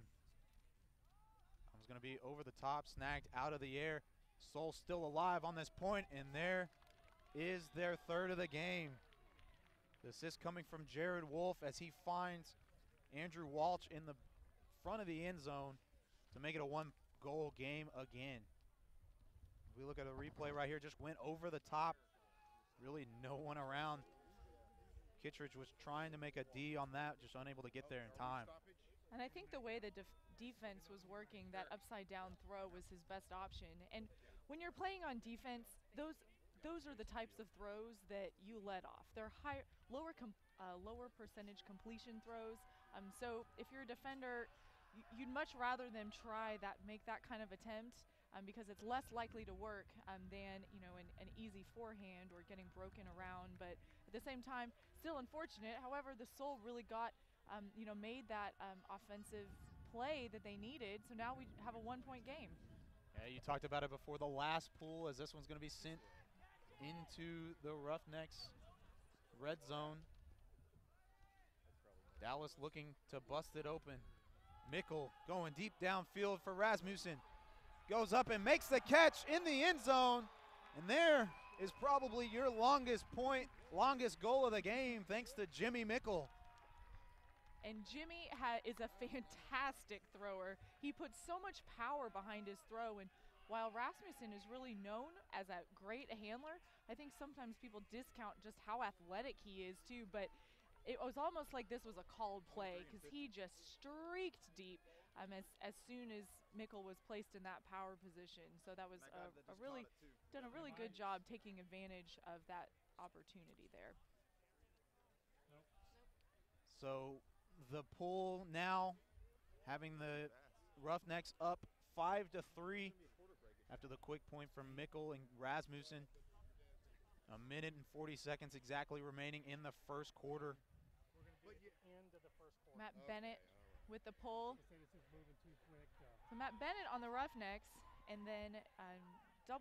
S5: It's going to be over the top, snagged out of the air. Soul still alive on this point, and there is their third of the game. The assist coming from Jared Wolf as he finds Andrew Walsh in the front of the end zone to make it a one-goal game again. If we look at the replay right here, just went over the top. Really no one around. Kittredge was trying to make a D on that, just unable to get there in time.
S6: And I think the way the defense was working, that upside-down throw was his best option. And when you're playing on defense, those are the types of throws that you let off. They're lower percentage completion throws. So if you're a defender, you'd much rather them make that kind of attempt because it's less likely to work than an easy forehand or getting broken around. But at the same time, still unfortunate. However, the Soul really got made that offensive play that they needed. So now we have a one-point game.
S5: Yeah, you talked about it before the last pool, as this one's going to be sent into the Roughnecks red zone. Dallas looking to bust it open. Mickle going deep downfield for Rasmussen. Goes up and makes the catch in the end zone. And there is probably your longest goal of the game, thanks to Jimmy Mickle.
S6: And Jimmy is a fantastic thrower. He puts so much power behind his throw. And while Rasmussen is really known as a great handler, I think sometimes people discount just how athletic he is too. But it was almost like this was a called play because he just streaked deep as soon as Mickle was placed in that power position. So that was done a really good job taking advantage of that opportunity there.
S5: So the pull now having the Roughnecks up 5-3 after the quick point from Mickle and Rasmussen. A minute and 40 seconds exactly remaining in the first quarter.
S6: Matt Bennett with the pull. So Matt Bennett on the Roughnecks, and then 0-0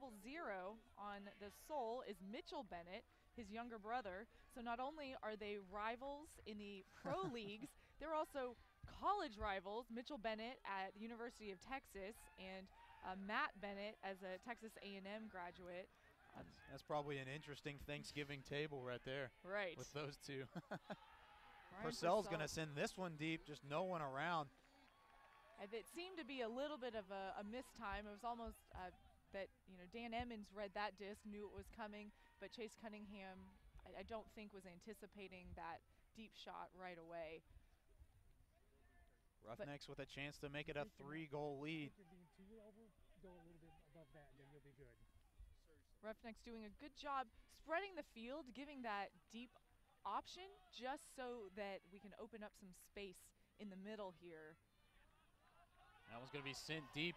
S6: on the Soul is Mitchell Bennett, his younger brother. So not only are they rivals in the pro leagues, they're also college rivals. Mitchell Bennett at the University of Texas and Matt Bennett as a Texas A&M graduate.
S5: That's probably an interesting Thanksgiving table right there.
S6: Right.
S5: With those two. Purcell's going to send this one deep, just no one around.
S6: It seemed to be a little bit of a missed time. It was almost that Dan Emmons read that disc, knew it was coming, but Chase Cunningham, I don't think was anticipating that deep shot right away.
S5: Roughnecks with a chance to make it a 3-goal lead.
S1: If you're being too over, go a little bit above that, then you'll be good.
S6: Roughnecks doing a good job spreading the field, giving that deep option just so that we can open up some space in the middle here.
S5: That one's going to be sent deep,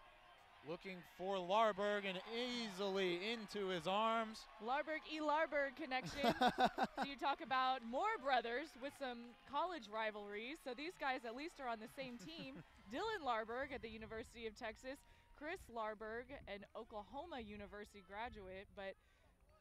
S5: looking for Larberg and easily into his arms.
S6: Larberg connection. So you talk about more brothers with some college rivalries. So these guys at least are on the same team. Dylan Larberg at the University of Texas, Chris Larberg, an Oklahoma University graduate, but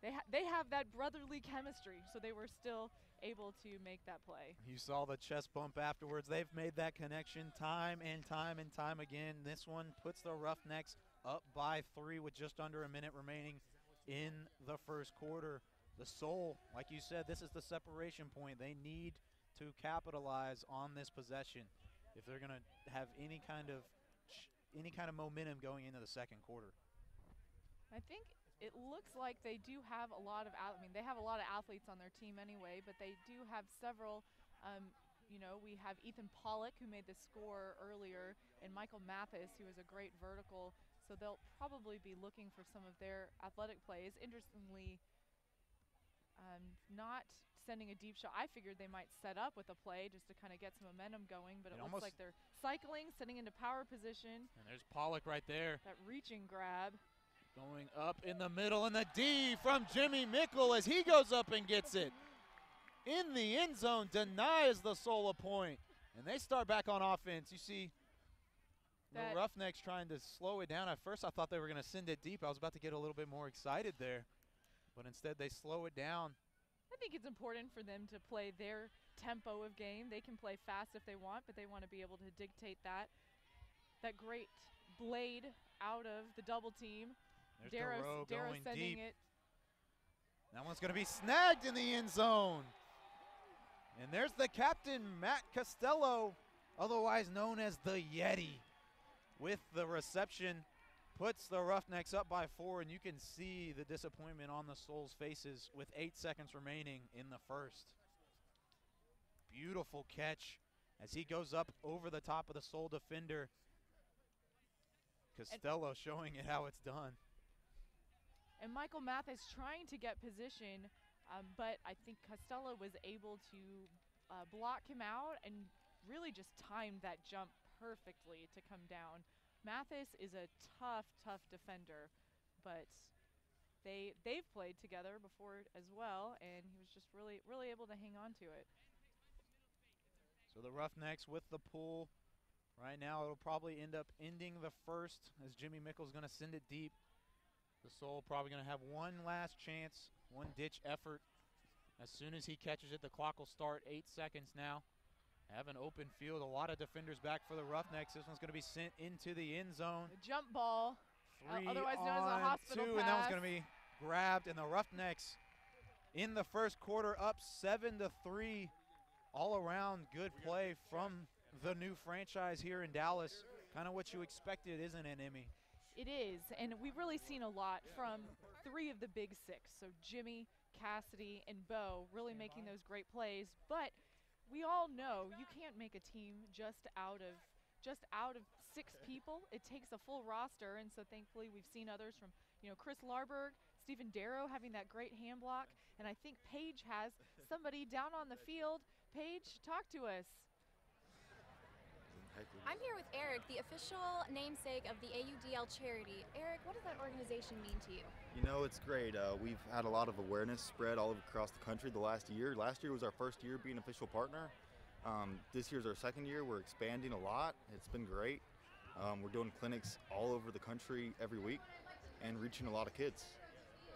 S6: they have that brotherly chemistry, so they were still able to make that play.
S5: You saw the chest bump afterwards. They've made that connection time and time and time again. This one puts the Roughnecks up by 3 with just under a minute remaining in the first quarter. The Soul, like you said, this is the separation point. They need to capitalize on this possession if they're going to have any kind of momentum going into the second quarter.
S6: I think it looks like they do have a lot of, they have a lot of athletes on their team anyway, but they do have several, you know, we have Ethan Pollock, who made the score earlier, and Michael Mathis, who is a great vertical, so they'll probably be looking for some of their athletic plays. Interestingly, not sending a deep shot. I figured they might set up with a play just to kind of get some momentum going, but it looks like they're cycling, sitting into power position.
S5: And there's Pollock right there.
S6: That reaching grab.
S5: Going up in the middle, and the D from Jimmy Mickle as he goes up and gets it. In the end zone, denies the Soul a point. And they start back on offense. You see the Roughnecks trying to slow it down. At first I thought they were going to send it deep. I was about to get a little bit more excited there. But instead they slow it down.
S6: I think it's important for them to play their tempo of game. They can play fast if they want, but they want to be able to dictate that. That great blade out of the double team.
S5: There's
S6: Darrow
S5: going
S6: sending
S5: deep.
S6: it.
S5: That one's going to be snagged in the end zone. And there's the captain, Matt Costello, otherwise known as the Yeti, with the reception. Puts the Roughnecks up by 4, and you can see the disappointment on the Soul's faces with 8 seconds remaining in the first. Beautiful catch as he goes up over the top of the Soul defender. Costello showing it how it's done.
S6: And Michael Mathis trying to get position, but I think Costello was able to block him out and really just timed that jump perfectly to come down. Mathis is a tough defender, but they've played together before as well, and he was just really able to hang on to it.
S5: So the Roughnecks with the pull. Right now it'll probably end up ending the first as Jimmy Mickle's going to send it deep. The Soul probably going to have one last chance, one ditch effort. As soon as he catches it, the clock will start. 8 seconds now. Have an open field, a lot of defenders back for the Roughnecks. This one's going to be sent into the end zone.
S6: A jump ball,
S5: 3
S6: otherwise known as a hospital
S5: 2,
S6: pass.
S5: and that one's going to be grabbed, and the Roughnecks in the first quarter up 7-3. All around good play from the new franchise here in Dallas. Kind of what you expected, isn't it, Emmy?
S6: It is, and we've really seen a lot from 3 of the big 6. So Jimmy, Cassidy, and Bo really making those great plays, but we all know you can't make a team just out of 6 people. It takes a full roster, and so thankfully we've seen others from, you know, Chris Larberg, Stephen Darrow having that great hand block, and I think Paige has somebody down on the field. Paige, talk to us.
S3: I'm here with Eric, the official namesake of the AUDL charity. Eric, what does that organization mean to you?
S9: You know, it's great. We've had a lot of awareness spread all across the country the last year. Last year was our first year being an official partner. This year's our second year. We're expanding a lot. It's been great. We're doing clinics all over the country every week and reaching a lot of kids,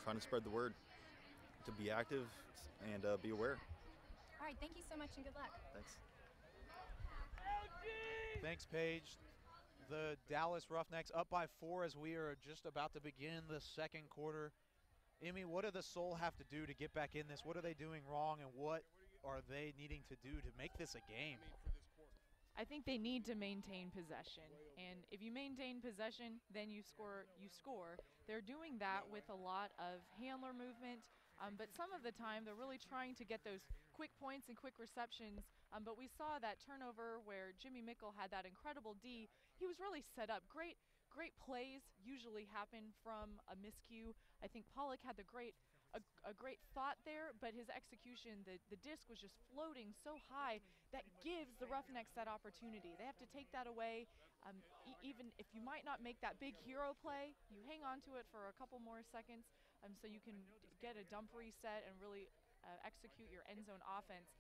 S9: trying to spread the word to be active and be aware.
S3: All right, thank you so much and good luck.
S9: Thanks.
S5: Thanks, Paige. The Dallas Roughnecks up by 4 as we are just about to begin the second quarter. Emmy, what do the Soul have to do to get back in this? What are they doing wrong, and what are they needing to do to make this a game?
S6: I think they need to maintain possession, and if you maintain possession, then you score. They're doing that with a lot of handler movement, but some of the time they're really trying to get those quick points and quick receptions, but we saw that turnover where Jimmy Mickle had that incredible D. He was really set up. Great plays usually happen from a miscue. I think Pollock had a great thought there, but his execution, the disc was just floating so high that gives the Roughnecks that opportunity. They have to take that away. Even if you might not make that big hero play, you hang on to it for a couple more seconds so you can get a dump reset and really execute your end zone offense.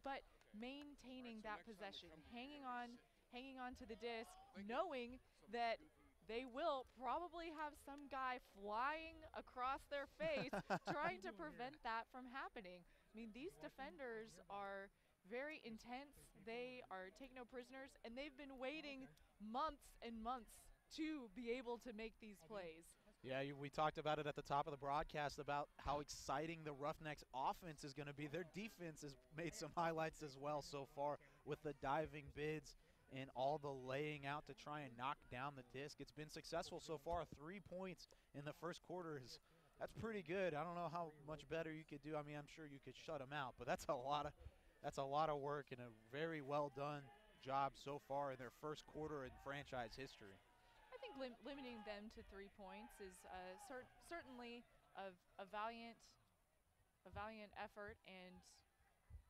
S6: But maintaining that possession, hanging on to the disc, knowing that they will probably have some guy flying across their face trying to prevent that from happening. I mean, these defenders are very intense. They are take no prisoners, and they've been waiting months and months to be able to make these plays.
S5: Yeah, we talked about it at the top of the broadcast about how exciting the Roughnecks offense is going to be. Their defense has made some highlights as well so far with the diving bids and all the laying out to try and knock down the disc. It's been successful so far. 3 points in the first quarter that's pretty good. I don't know how much better you could do. I mean, I'm sure you could shut them out, but that's a lot of work and a very well done job so far in their first quarter in franchise history.
S6: I think limiting them to 3 points is certainly a valiant effort, and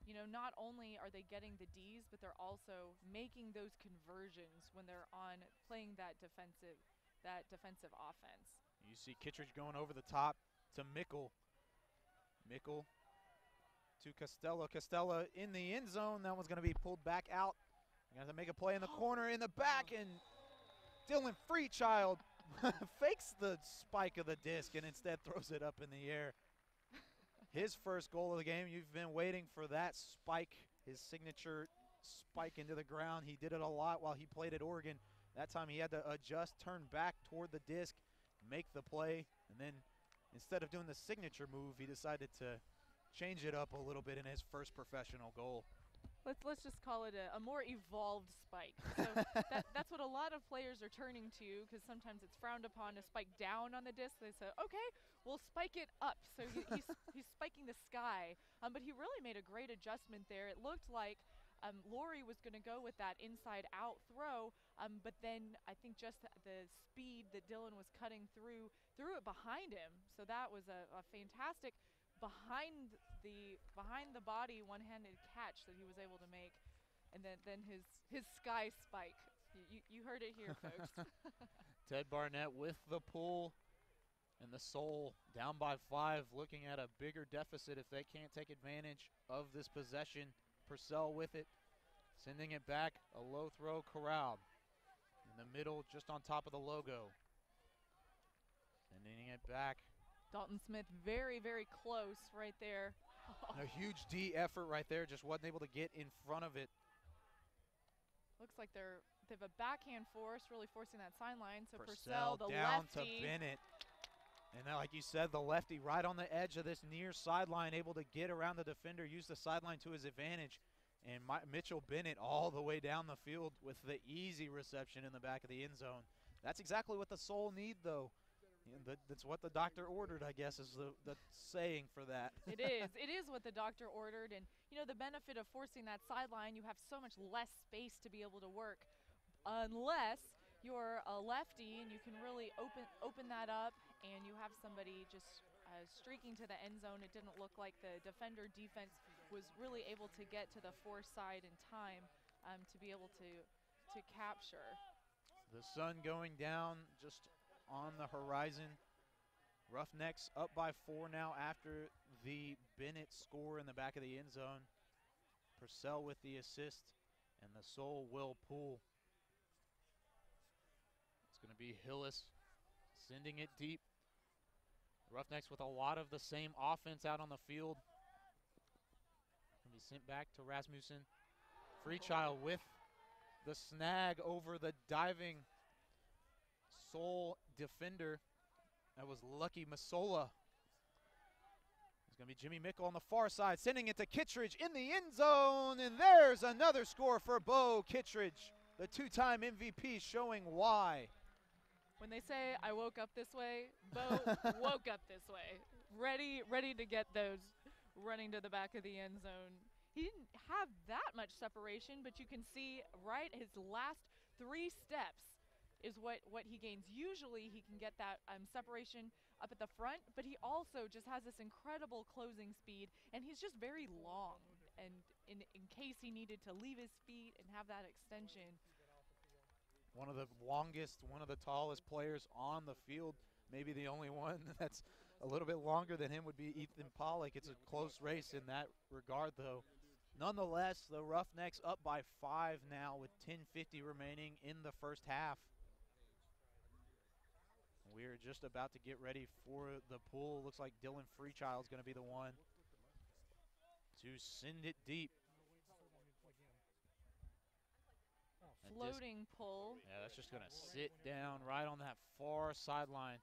S6: you know, not only are they getting the Ds, but they're also making those conversions when they're on playing that defensive offense.
S5: You see Kittredge going over the top to Mickle. Mickle to Costello. Costello in the end zone. That one's going to be pulled back out. Got to make a play in the corner, in the back, and Dylan Freechild fakes the spike of the disc and instead throws it up in the air. His first goal of the game. You've been waiting for that spike, his signature spike into the ground. He did it a lot while he played at Oregon. That time he had to adjust, turn back toward the disc, make the play, and then instead of doing the signature move, he decided to change it up a little bit in his first professional goal.
S6: Let's just call it a more evolved spike. So that's what a lot of players are turning to, because sometimes it's frowned upon to spike down on the disc. They say, okay, we'll spike it up. So he's spiking the sky. But he really made a great adjustment there. It looked like Laurie was going to go with that inside-out throw, but then I think just the speed that Dylan was cutting threw it behind him. So that was a fantastic behind the body one-handed catch that he was able to make, and then his sky spike. You heard it here, folks.
S5: Ted Barnett with the pull, and the Soul down by 5, looking at a bigger deficit if they can't take advantage of this possession. Purcell with it, sending it back, a low throw. Corral in the middle, just on top of the logo. Sending it back.
S6: Dalton Smith very, very close right there.
S5: A huge D effort right there, just wasn't able to get in front of it.
S6: Looks like they have a backhand force, really forcing that sideline. So
S5: Purcell
S6: the
S5: down
S6: lefty.
S5: to Bennett. And then, like you said, the lefty right on the edge of this near sideline, able to get around the defender, use the sideline to his advantage. And Mitchell Bennett all the way down the field with the easy reception in the back of the end zone. That's exactly what the Soul need, though. That's what the doctor ordered, I guess, is the saying for that.
S6: It is. It is what the doctor ordered. And, you know, the benefit of forcing that sideline, you have so much less space to be able to work, unless you're a lefty and you can really open that up and you have somebody just streaking to the end zone. It didn't look like the defender defense was really able to get to the far side in time to be able to capture.
S5: The sun going down just on the horizon. Roughnecks up by 4 now after the Bennett score in the back of the end zone. Purcell with the assist, and the Soul will pull. It's going to be Hillis sending it deep. Roughnecks with a lot of the same offense out on the field. Going to be sent back to Rasmussen. Freechild with the snag over the diving Soul defender. That was Lucky Masola. It's going to be Jimmy Mickle on the far side, sending it to Kittredge in the end zone, and there's another score for Bo Kittredge, the 2-time MVP, showing why.
S6: When they say, I woke up this way, Bo woke up this way. Ready to get those running to the back of the end zone. He didn't have that much separation, but you can see right his last 3 steps is what he gains. Usually he can get that separation up at the front, but he also just has this incredible closing speed, and he's just very long. And in case he needed to leave his feet and have that extension.
S5: One of the longest, one of the tallest players on the field, maybe the only one that's a little bit longer than him would be Ethan Pollock. It's a close race in that regard, though. Nonetheless, the Roughnecks up by 5 now with 10:50 remaining in the first half. We are just about to get ready for the pull. Looks like Dylan Freechild is going to be the one to send it deep.
S6: Floating pull.
S5: Yeah, that's just going to sit down right on that far sideline.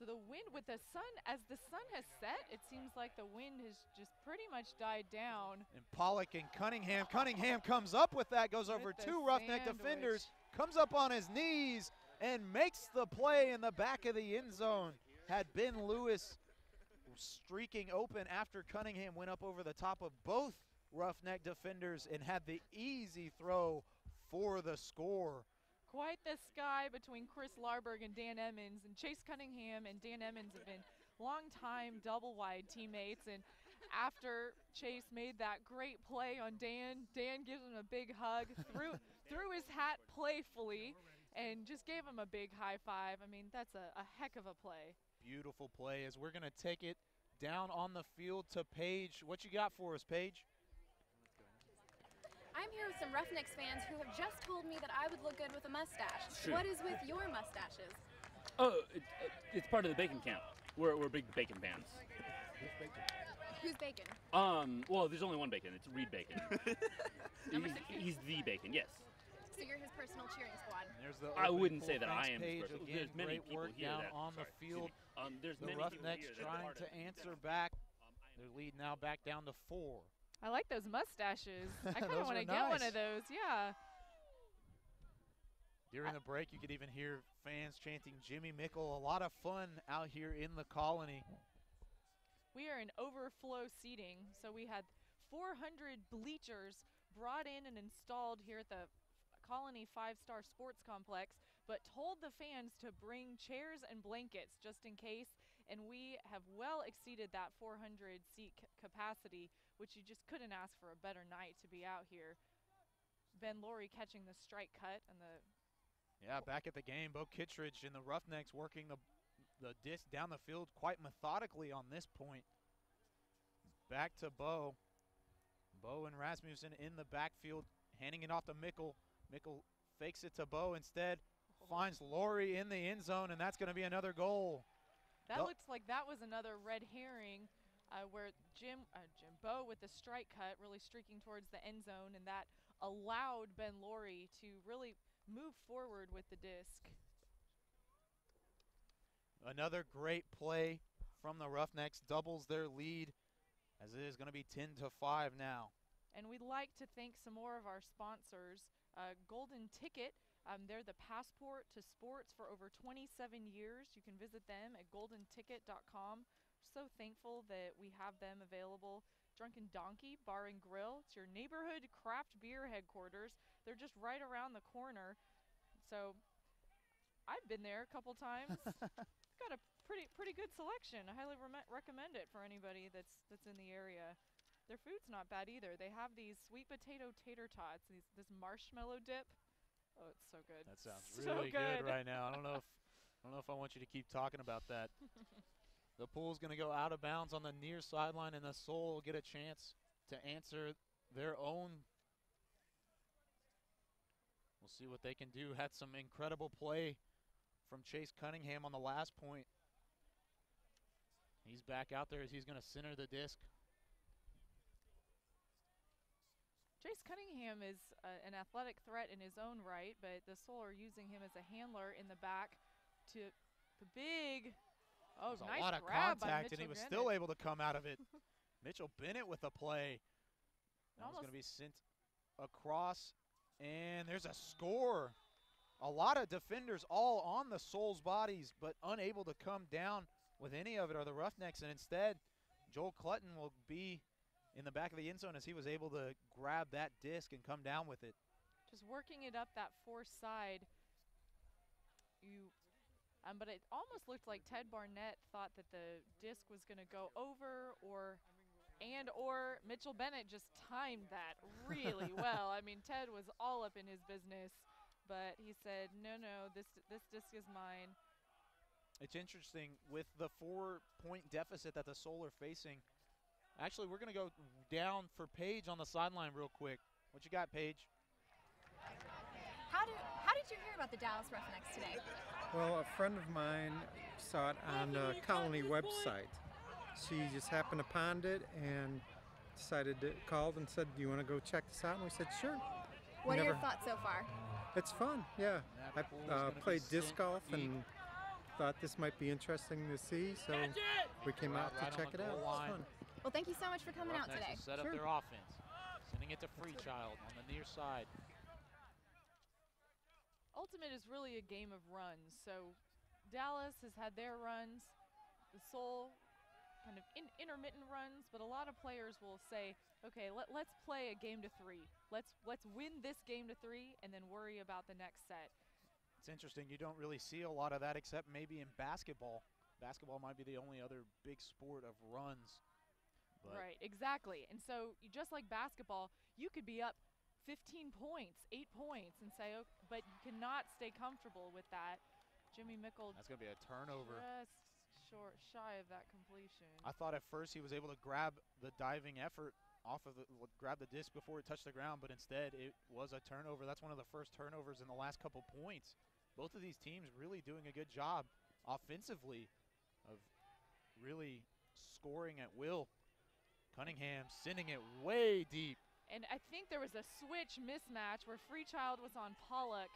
S6: So the wind with the sun, as the sun has set, it seems like the wind has just pretty much died down.
S5: And Pollock and Cunningham. Cunningham comes up with that, goes over
S6: With the
S5: two Roughneck
S6: sandwich.
S5: defenders, comes up on his knees, and makes the play in the back of the end zone. Had Ben Lewis streaking open after Cunningham went up over the top of both Roughneck defenders and had the easy throw for the score.
S6: Quite the sky between Chris Larberg and Dan Emmons, and Chase Cunningham and Dan Emmons have been longtime double wide teammates, and after Chase made that great play on Dan, Dan gives him a big hug, threw his hat playfully, and just gave him a big high five. I mean, that's a heck of a play.
S5: Beautiful play as we're going to take it down on the field to Paige. What you got for us, Paige?
S3: I'm here with some Roughnecks fans who have just told me that I would look good with a mustache.
S10: True.
S3: What is with your mustaches?
S10: Oh, it's part of the bacon camp. We're big bacon fans.
S3: Who's bacon?
S10: Well, there's only one bacon. It's Reed Bacon. he's the bacon, yes.
S3: So you're his personal cheering squad.
S5: There's the
S10: I wouldn't say that
S5: thanks,
S10: I am
S5: Paige.
S10: special.
S5: Again,
S10: There's many
S5: great
S10: people
S5: work
S10: here
S5: down
S10: that
S5: on the field.
S10: There's
S5: The
S10: many
S5: Roughnecks
S10: people here
S5: trying to answer back. Their lead now back down to 4.
S6: I like those mustaches. I kind of
S5: Those
S6: want
S5: are
S6: to get one
S5: nice.
S6: of those, yeah.
S5: During the break, you could even hear fans chanting Jimmy Mickle. A lot of fun out here in the Colony.
S6: We are in overflow seating, so we had 400 bleachers brought in and installed here at the Colony 5-Star Sports Complex, but told the fans to bring chairs and blankets just in case, and we have well exceeded that 400 seat capacity, which you just couldn't ask for a better night to be out here. Ben Laurie catching the strike cut and the
S5: Yeah, back at the game, Bo Kittredge and the Roughnecks working the disc down the field quite methodically on this point. Back to Bo. Bo and Rasmussen in the backfield, handing it off to Mickle. Mickle fakes it to Bo instead, finds Laurie in the end zone, and that's going to be another goal.
S6: That looks like that was another red herring where Jim Bo with the strike cut really streaking towards the end zone, and that allowed Ben Laurie to really move forward with the disc.
S5: Another great play from the Roughnecks, doubles their lead as it is going to be 10-5 now.
S6: And we'd like to thank some more of our sponsors. Golden Ticket, they're the passport to sports for over 27 years. You can visit them at goldenticket.com. So thankful that we have them available. Drunken Donkey Bar and Grill, it's your neighborhood craft beer headquarters. They're just right around the corner. So I've been there a couple times. Got a pretty good selection. I highly recommend it for anybody that's in the area. Their food's not bad either. They have these sweet potato tater tots, this marshmallow dip. Oh, it's so good.
S5: That sounds
S6: so
S5: really good right now. I don't know if I want you to keep talking about that. The pool's going to go out of bounds on the near sideline, and the Soul will get a chance to answer their own. We'll see what they can do. Had some incredible play from Chase Cunningham on the last point. He's back out there as he's going to center the disc.
S6: Chase Cunningham is an athletic threat in his own right, but the Soul are using him as a handler in the back to the big. Oh,
S5: There's
S6: nice
S5: a lot of
S6: grab by
S5: contact, and he
S6: Mitchell
S5: was
S6: Bennett.
S5: still able to come out of it. Mitchell Bennett with a play. That was
S6: Almost-
S5: going to be sent across, and there's a score. A lot of defenders all on the Soul's bodies, but unable to come down with any of it are the Roughnecks, and instead, Joel Clutton will be in the back of the end zone as he was able to grab that disc and come down with it.
S6: Just working it up that force side. But it almost looked like Ted Barnett thought that the disc was going to go over, or Mitchell Bennett just timed that really well. I mean, Ted was all up in his business, but he said, no, this disc is mine.
S5: It's interesting with the 4-point deficit that the Soul are facing. Actually, we're going to go down for Paige on the sideline real quick. What you got, Paige?
S3: How did you hear about the Dallas Roughnecks today?
S11: Well, a friend of mine saw it on the Colony website. She just happened upon it and called and said, "Do you want to go check this out?" And we said, "Sure."
S3: What are your thoughts so far?
S11: It's fun, yeah. I played disc golf and thought this might be interesting to see, so we came out to check it out. It was fun.
S3: Well, thank you so much for coming out
S1: Roughnecks
S3: today.
S1: will set up their offense, sending it to Freechild on the near side.
S6: Ultimate is really a game of runs. So Dallas has had their runs, the Soul kind of intermittent runs, but a lot of players will say, okay, let's play a game to 3. Let's win this game to 3 and then worry about the next set.
S5: It's interesting. You don't really see a lot of that except maybe in basketball. Basketball might be the only other big sport of runs.
S6: Right, exactly. And so just like basketball, you could be up 15 points, 8 points, and say, okay, but you cannot stay comfortable with that. Jimmy Mickle.
S5: That's going to be a turnover.
S6: Just shy of that completion.
S5: I thought at first he was able to grab the diving effort off of grab the disc before it touched the ground, but instead it was a turnover. That's one of the first turnovers in the last couple points. Both of these teams really doing a good job offensively of really scoring at will. Cunningham sending it way deep.
S6: And I think there was a switch mismatch where Freechild was on Pollock.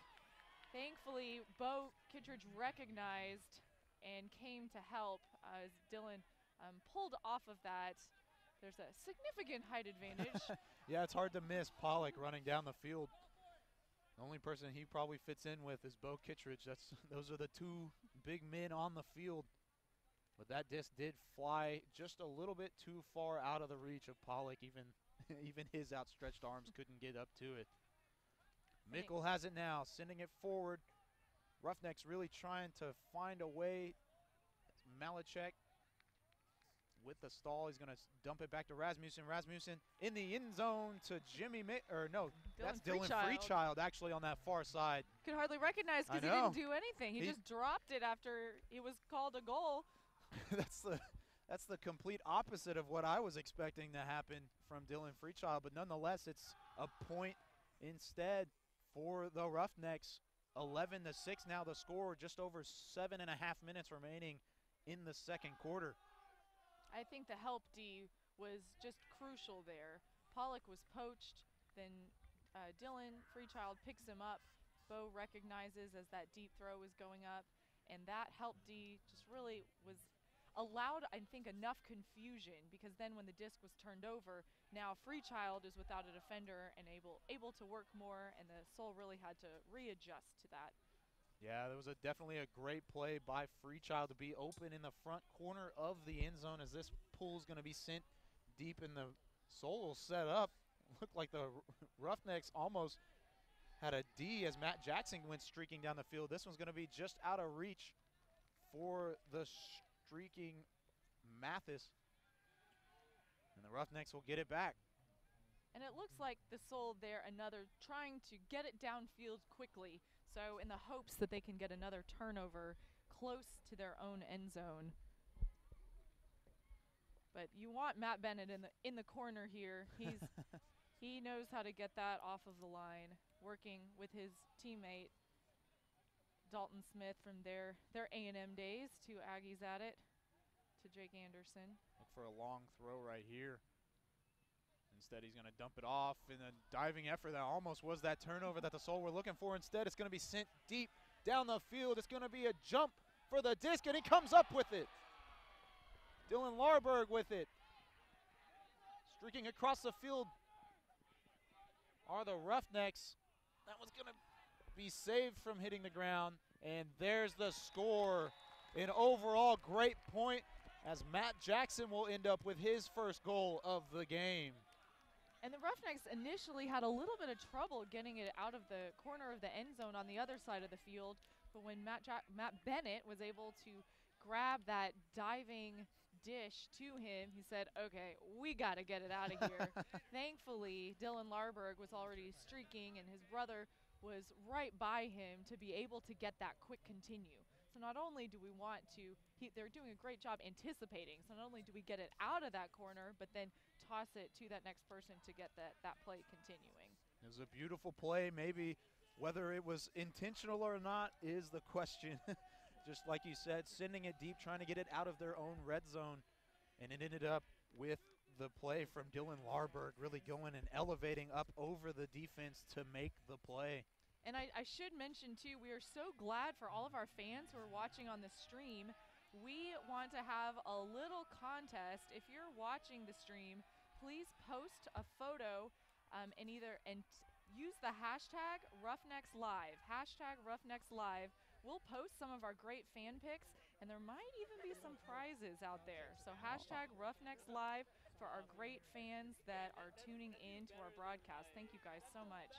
S6: Thankfully, Bo Kittredge recognized and came to help as Dylan pulled off of that. There's a significant height advantage.
S5: Yeah, it's hard to miss Pollock running down the field. The only person he probably fits in with is Bo Kittredge. Those are the two big men on the field. But that disc did fly just a little bit too far out of the reach of Pollock. Even his outstretched arms couldn't get up to it. Mickle has it now, sending it forward. Roughnecks really trying to find a way. Malachek with the stall. He's going to dump it back to Rasmussen. Rasmussen in the end zone to Jimmy that's Dylan Freechild actually on that far side.
S6: Could hardly recognize because he didn't do anything. He just dropped it after it was called a goal.
S5: That's the complete opposite of what I was expecting to happen from Dylan Freechild, but nonetheless, it's a point instead for the Roughnecks. 11-6 now the score, just over 7.5 minutes remaining in the second quarter.
S6: I think the help D was just crucial there. Pollock was poached, then Dylan Freechild picks him up. Bo recognizes as that deep throw is going up, and that help D just really was allowed, I think, enough confusion, because then when the disc was turned over, now Freechild is without a defender and able to work more, and the Soul really had to readjust to that.
S5: Yeah, there was definitely a great play by Freechild to be open in the front corner of the end zone as this pull is going to be sent deep in the Soul set up. Looked like the Roughnecks almost had a D as Matt Jackson went streaking down the field. This one's going to be just out of reach for the streaking Mathis. And the Roughnecks will get it back.
S6: And it looks like the Soul there, trying to get it downfield quickly, so in the hopes that they can get another turnover close to their own end zone. But you want Matt Bennett in the corner here. He knows how to get that off of the line, working with his teammate Dalton Smith from their A&M days. Two Aggies at it to Jake Anderson.
S5: Look for a long throw right here. Instead, he's going to dump it off in a diving effort that almost was that turnover that the Soul were looking for. Instead, it's going to be sent deep down the field. It's going to be a jump for the disc, and he comes up with it. Dylan Larberg with it. Streaking across the field are the Roughnecks. That was going to be saved from hitting the ground, and there's the score. An overall great point as Matt Jackson will end up with his first goal of the game.
S6: And the Roughnecks initially had a little bit of trouble getting it out of the corner of the end zone on the other side of the field, but when Matt Bennett was able to grab that diving dish to him, he said, okay, we got to get it out of here. Thankfully, Dylan Larberg was already streaking, and his brother was right by him to be able to get that quick continue. So not only do we want to, they're doing a great job anticipating, so not only do we get it out of that corner, but then toss it to that next person to get that play continuing.
S5: It was a beautiful play. Maybe whether it was intentional or not is the question. Just like you said, sending it deep, trying to get it out of their own red zone. And it ended up with the play from Dylan Larberg really going and elevating up over the defense to make the play.
S6: And I should mention, too, we are so glad for all of our fans who are watching on the stream. We want to have a little contest. If you're watching the stream, please post a photo and use the hashtag Roughnecks Live. Hashtag Roughnecks Live. We'll post some of our great fan pics, and there might even be some prizes out there. So hashtag Roughnecks Live for our great fans that are tuning in to our broadcast. Thank you guys so much.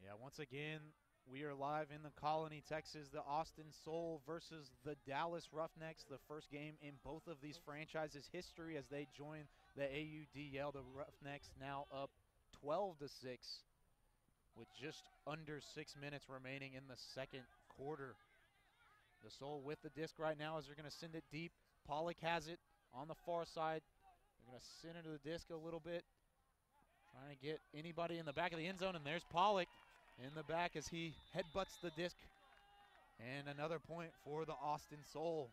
S5: Yeah, once again, we are live in the Colony, Texas. The Austin Soul versus the Dallas Roughnecks. The first game in both of these franchises' history as they join the AUDL. The Roughnecks now up 12-6 with just under 6 minutes remaining in the second quarter. The Soul with the disc right now as they're going to send it deep. Pollock has it on the far side. They're going to center the disc a little bit. Trying to get anybody in the back of the end zone, and there's Pollock in the back as he headbutts the disc. And another point for the Austin Soul.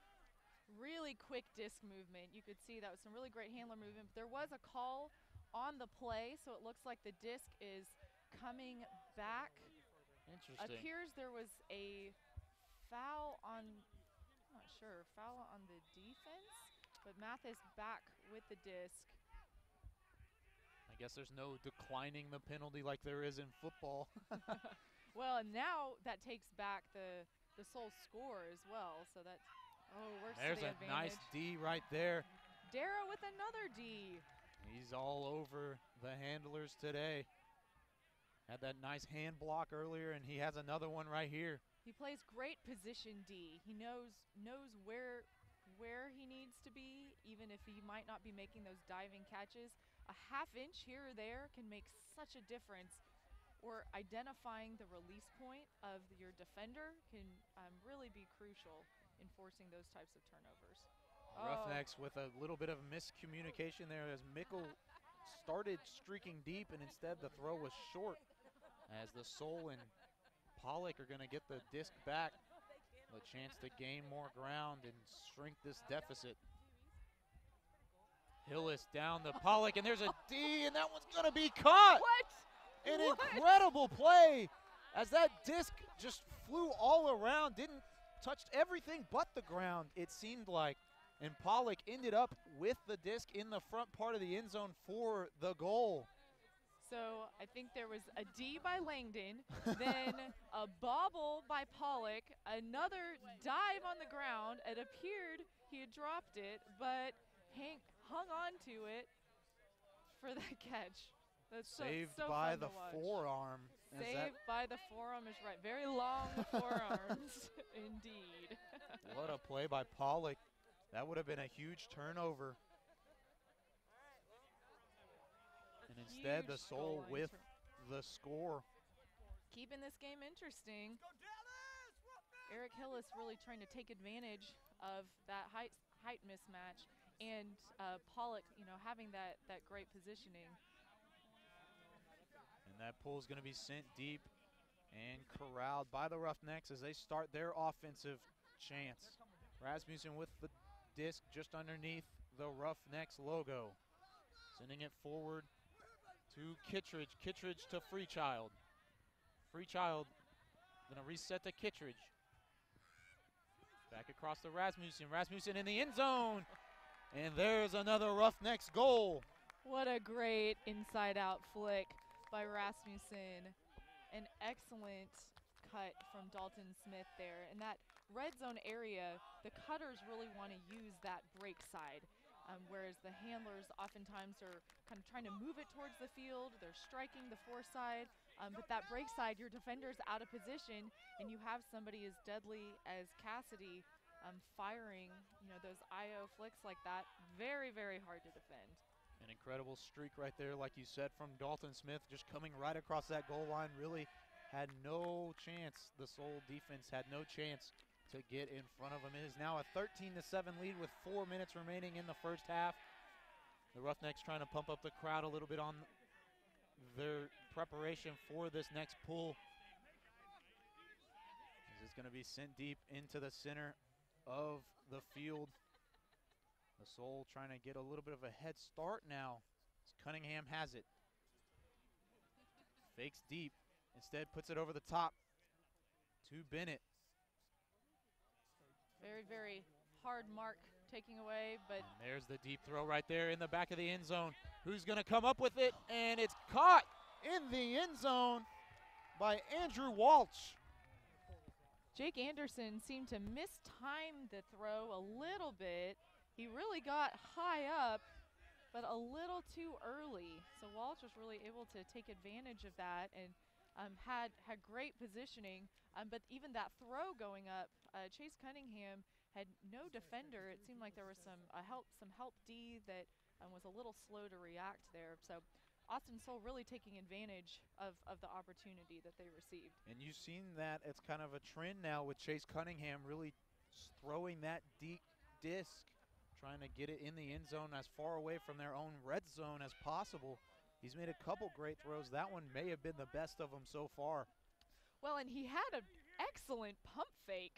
S6: Really quick disc movement. You could see that was some really great handler movement. But there was a call on the play, so it looks like the disc is coming back.
S5: Interesting.
S6: Appears there was a foul on, I'm not sure, foul on the defense, but Mathis back with the disc.
S5: I guess there's no declining the penalty like there is in football.
S6: Well, and now that takes back the Soul score as well, so that, works to
S5: There's
S6: the
S5: a
S6: advantage.
S5: nice D right there.
S6: Dara with another D.
S5: He's all over the handlers today. Had that nice hand block earlier, and he has another one right here.
S6: He plays great position D. He knows where he needs to be, even if he might not be making those diving catches. A half inch here or there can make such a difference, or identifying the release point of your defender can really be crucial in forcing those types of turnovers.
S5: Roughnecks with a little bit of miscommunication there as Mickle started streaking deep, and instead the throw was short as the Soul and Pollock are going to get the disc back. A chance to gain more ground and shrink this deficit. Hillis down to Pollock, and there's a D, and that one's going to be caught.
S6: What?
S5: An incredible play as that disc just flew all around, didn't touch everything but the ground, it seemed like. And Pollock ended up with the disc in the front part of the end zone for the goal.
S6: So I think there was a D by Langdon, then a bobble by Pollock, another dive on the ground. It appeared he had dropped it, but Hank hung on to it for that catch. That's
S5: saved
S6: so
S5: by
S6: fun
S5: the
S6: to watch.
S5: forearm.
S6: Saved by the forearm is right. Very long forearms, indeed.
S5: What a play by Pollock. That would have been a huge turnover. And instead, the Soul with the score.
S6: Keeping this game interesting. Eric Hillis really trying to take advantage of that height mismatch, and Pollock, having that great positioning.
S5: And that pull is going to be sent deep and corralled by the Roughnecks as they start their offensive chance. Rasmussen with the disc just underneath the Roughnecks logo. Sending it forward to Kittredge. Kittredge to Freechild. Freechild going to reset to Kittredge. Back across to Rasmussen. Rasmussen in the end zone. And there's another Roughnecks goal.
S6: What a great inside-out flick by Rasmussen. An excellent cut from Dalton Smith there. In that red zone area, the cutters really want to use that break side, whereas the handlers oftentimes are kind of trying to move it towards the field. They're striking the foreside, but that break side, your defender's out of position, and you have somebody as deadly as Cassidy firing, those IO flicks like that. Very, very hard to defend.
S5: An incredible streak right there, like you said, from Dalton Smith, just coming right across that goal line. Really had no chance. The Soul defense had no chance to get in front of him. It is now a 13-7 lead with 4 minutes remaining in the first half. The Roughnecks trying to pump up the crowd a little bit on their preparation for this next pull. This is going to be sent deep into the center of the field. The Soul trying to get a little bit of a head start now. As Cunningham has it. Fakes deep. Instead puts it over the top to Bennett.
S6: Very, very hard mark taking away, but
S5: And there's the deep throw right there in the back of the end zone. Who's going to come up with it? And it's caught in the end zone by Andrew Walsh.
S6: Jake Anderson seemed to mistime the throw a little bit. He really got high up, but a little too early. So Walsh was really able to take advantage of that and had great positioning. But even that throw going up, Chase Cunningham had no defender. It seemed like there was some help D that was a little slow to react there. So Austin Soul really taking advantage of the opportunity that they received.
S5: And you've seen that it's kind of a trend now with Chase Cunningham really throwing that deep disc, trying to get it in the end zone as far away from their own red zone as possible. He's made a couple great throws. That one may have been the best of them so far.
S6: Well, and he had an excellent pump fake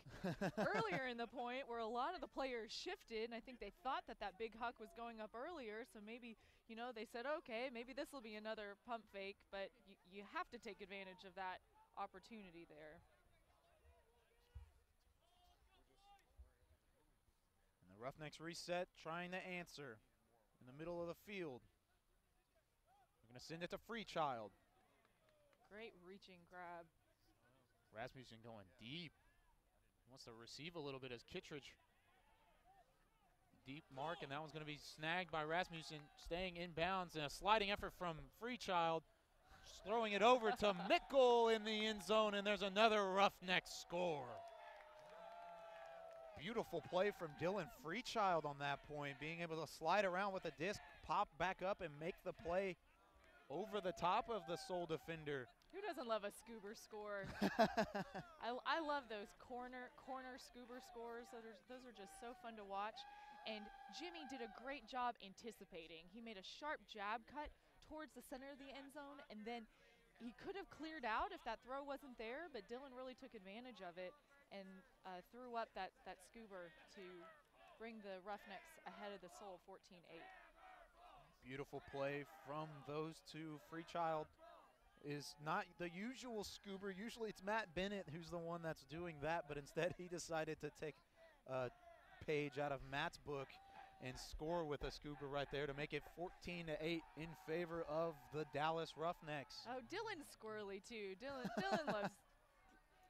S6: earlier in the point where a lot of the players shifted, and I think they thought that that big huck was going up earlier, so maybe, you know, they said, okay, maybe this will be another pump fake, but you have to take advantage of that opportunity there.
S5: And the Roughnecks reset, trying to answer in the middle of the field. We're going to send it to Freechild.
S6: Great reaching grab.
S5: Rasmussen going deep. Wants to receive a little bit as Kittredge. Deep mark, and that one's going to be snagged by Rasmussen, staying in bounds, and a sliding effort from Freechild. Just throwing it over to Mickle in the end zone, and there's another Roughnecks score. Beautiful play from Dylan Freechild on that point, being able to slide around with a disc, pop back up, and make the play over the top of the Soul defender.
S6: Who doesn't love a scuba score? I love those corner scuba scores. Those are just so fun to watch. And Jimmy did a great job anticipating. He made a sharp jab cut towards the center of the end zone, and then he could have cleared out if that throw wasn't there, but Dylan really took advantage of it and threw up that scuba to bring the Roughnecks ahead of the Soul 14-8.
S5: Beautiful play from those two. Freechild is not the usual scuba. Usually it's Matt Bennett who's the one that's doing that, but instead he decided to take a page out of Matt's book and score with a scuba right there to make it 14-8 in favor of the Dallas Roughnecks.
S6: Oh, Dylan's squirrely too. Dylan loves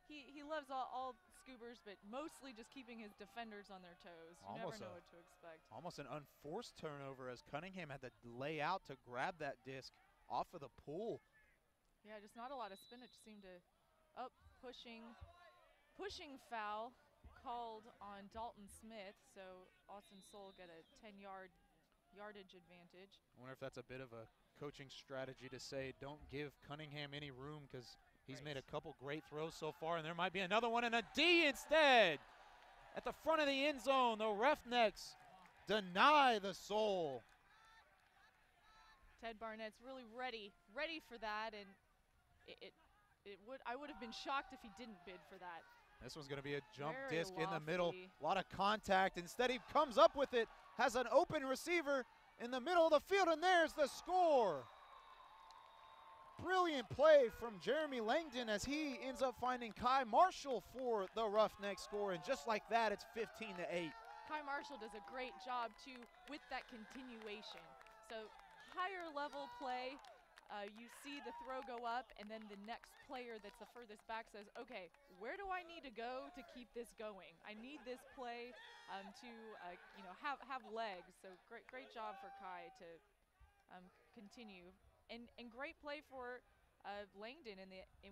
S6: he loves all scoobers, but mostly just keeping his defenders on their toes. You never know what to expect.
S5: Almost an unforced turnover as Cunningham had to lay out to grab that disc off of the pool.
S6: Yeah, just not a lot of spin. It just seemed to, pushing foul called on Dalton Smith, so Austin Soul get a 10-yardage advantage.
S5: I wonder if that's a bit of a coaching strategy to say don't give Cunningham any room, because he's made a couple great throws so far, and there might be another one, and a D instead. At the front of the end zone, the Roughnecks deny the Soul.
S6: Ted Barnett's really ready for that, and I would have been shocked if he didn't bid for that.
S5: This one's going to be a jump
S6: Very
S5: disc in the middle.
S6: lofty.
S5: A lot of contact. Instead, he comes up with it, has an open receiver in the middle of the field, and there's the score. Brilliant play from Jeremy Langdon as he ends up finding Kai Marshall for the Roughnecks score, and just like that, it's 15-8.
S6: Kai Marshall does a great job, too, with that continuation. So higher level play, you see the throw go up, and then the next player that's the furthest back says, okay, where do I need to go to keep this going? I need this play to have legs. So great job for Kai to continue. And great play for Langdon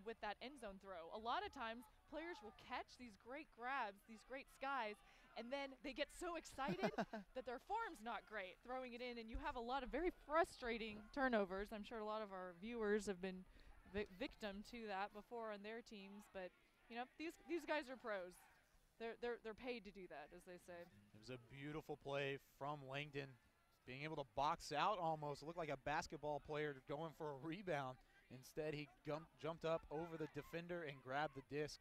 S6: with that end zone throw. A lot of times, players will catch these great grabs, these great skies, and then they get so excited that their form's not great throwing it in, and you have a lot of very frustrating turnovers. I'm sure a lot of our viewers have been victim to that before on their teams, but you know, these guys are pros. They're paid to do that, as they say.
S5: It was a beautiful play from Langdon, being able to box out almost. It looked like a basketball player going for a rebound. Instead, he jumped up over the defender and grabbed the disc,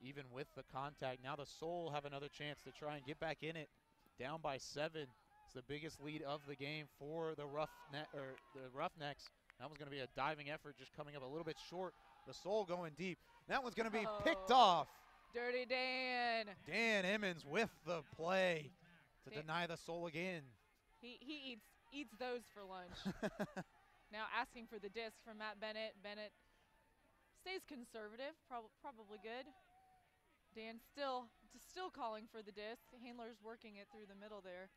S5: even with the contact. Now the Soul have another chance to try and get back in it. Down by 7. It's the biggest lead of the game for the Roughnecks. That was going to be a diving effort, just coming up a little bit short. The Soul going deep. That one's going to be picked off.
S6: Dirty Dan.
S5: Dan Emmons with the play to deny the Soul again.
S6: He eats those for lunch. Now asking for the disc from Matt Bennett. Bennett stays conservative, probably good. Dan still calling for the disc. The handler's working it through the middle there.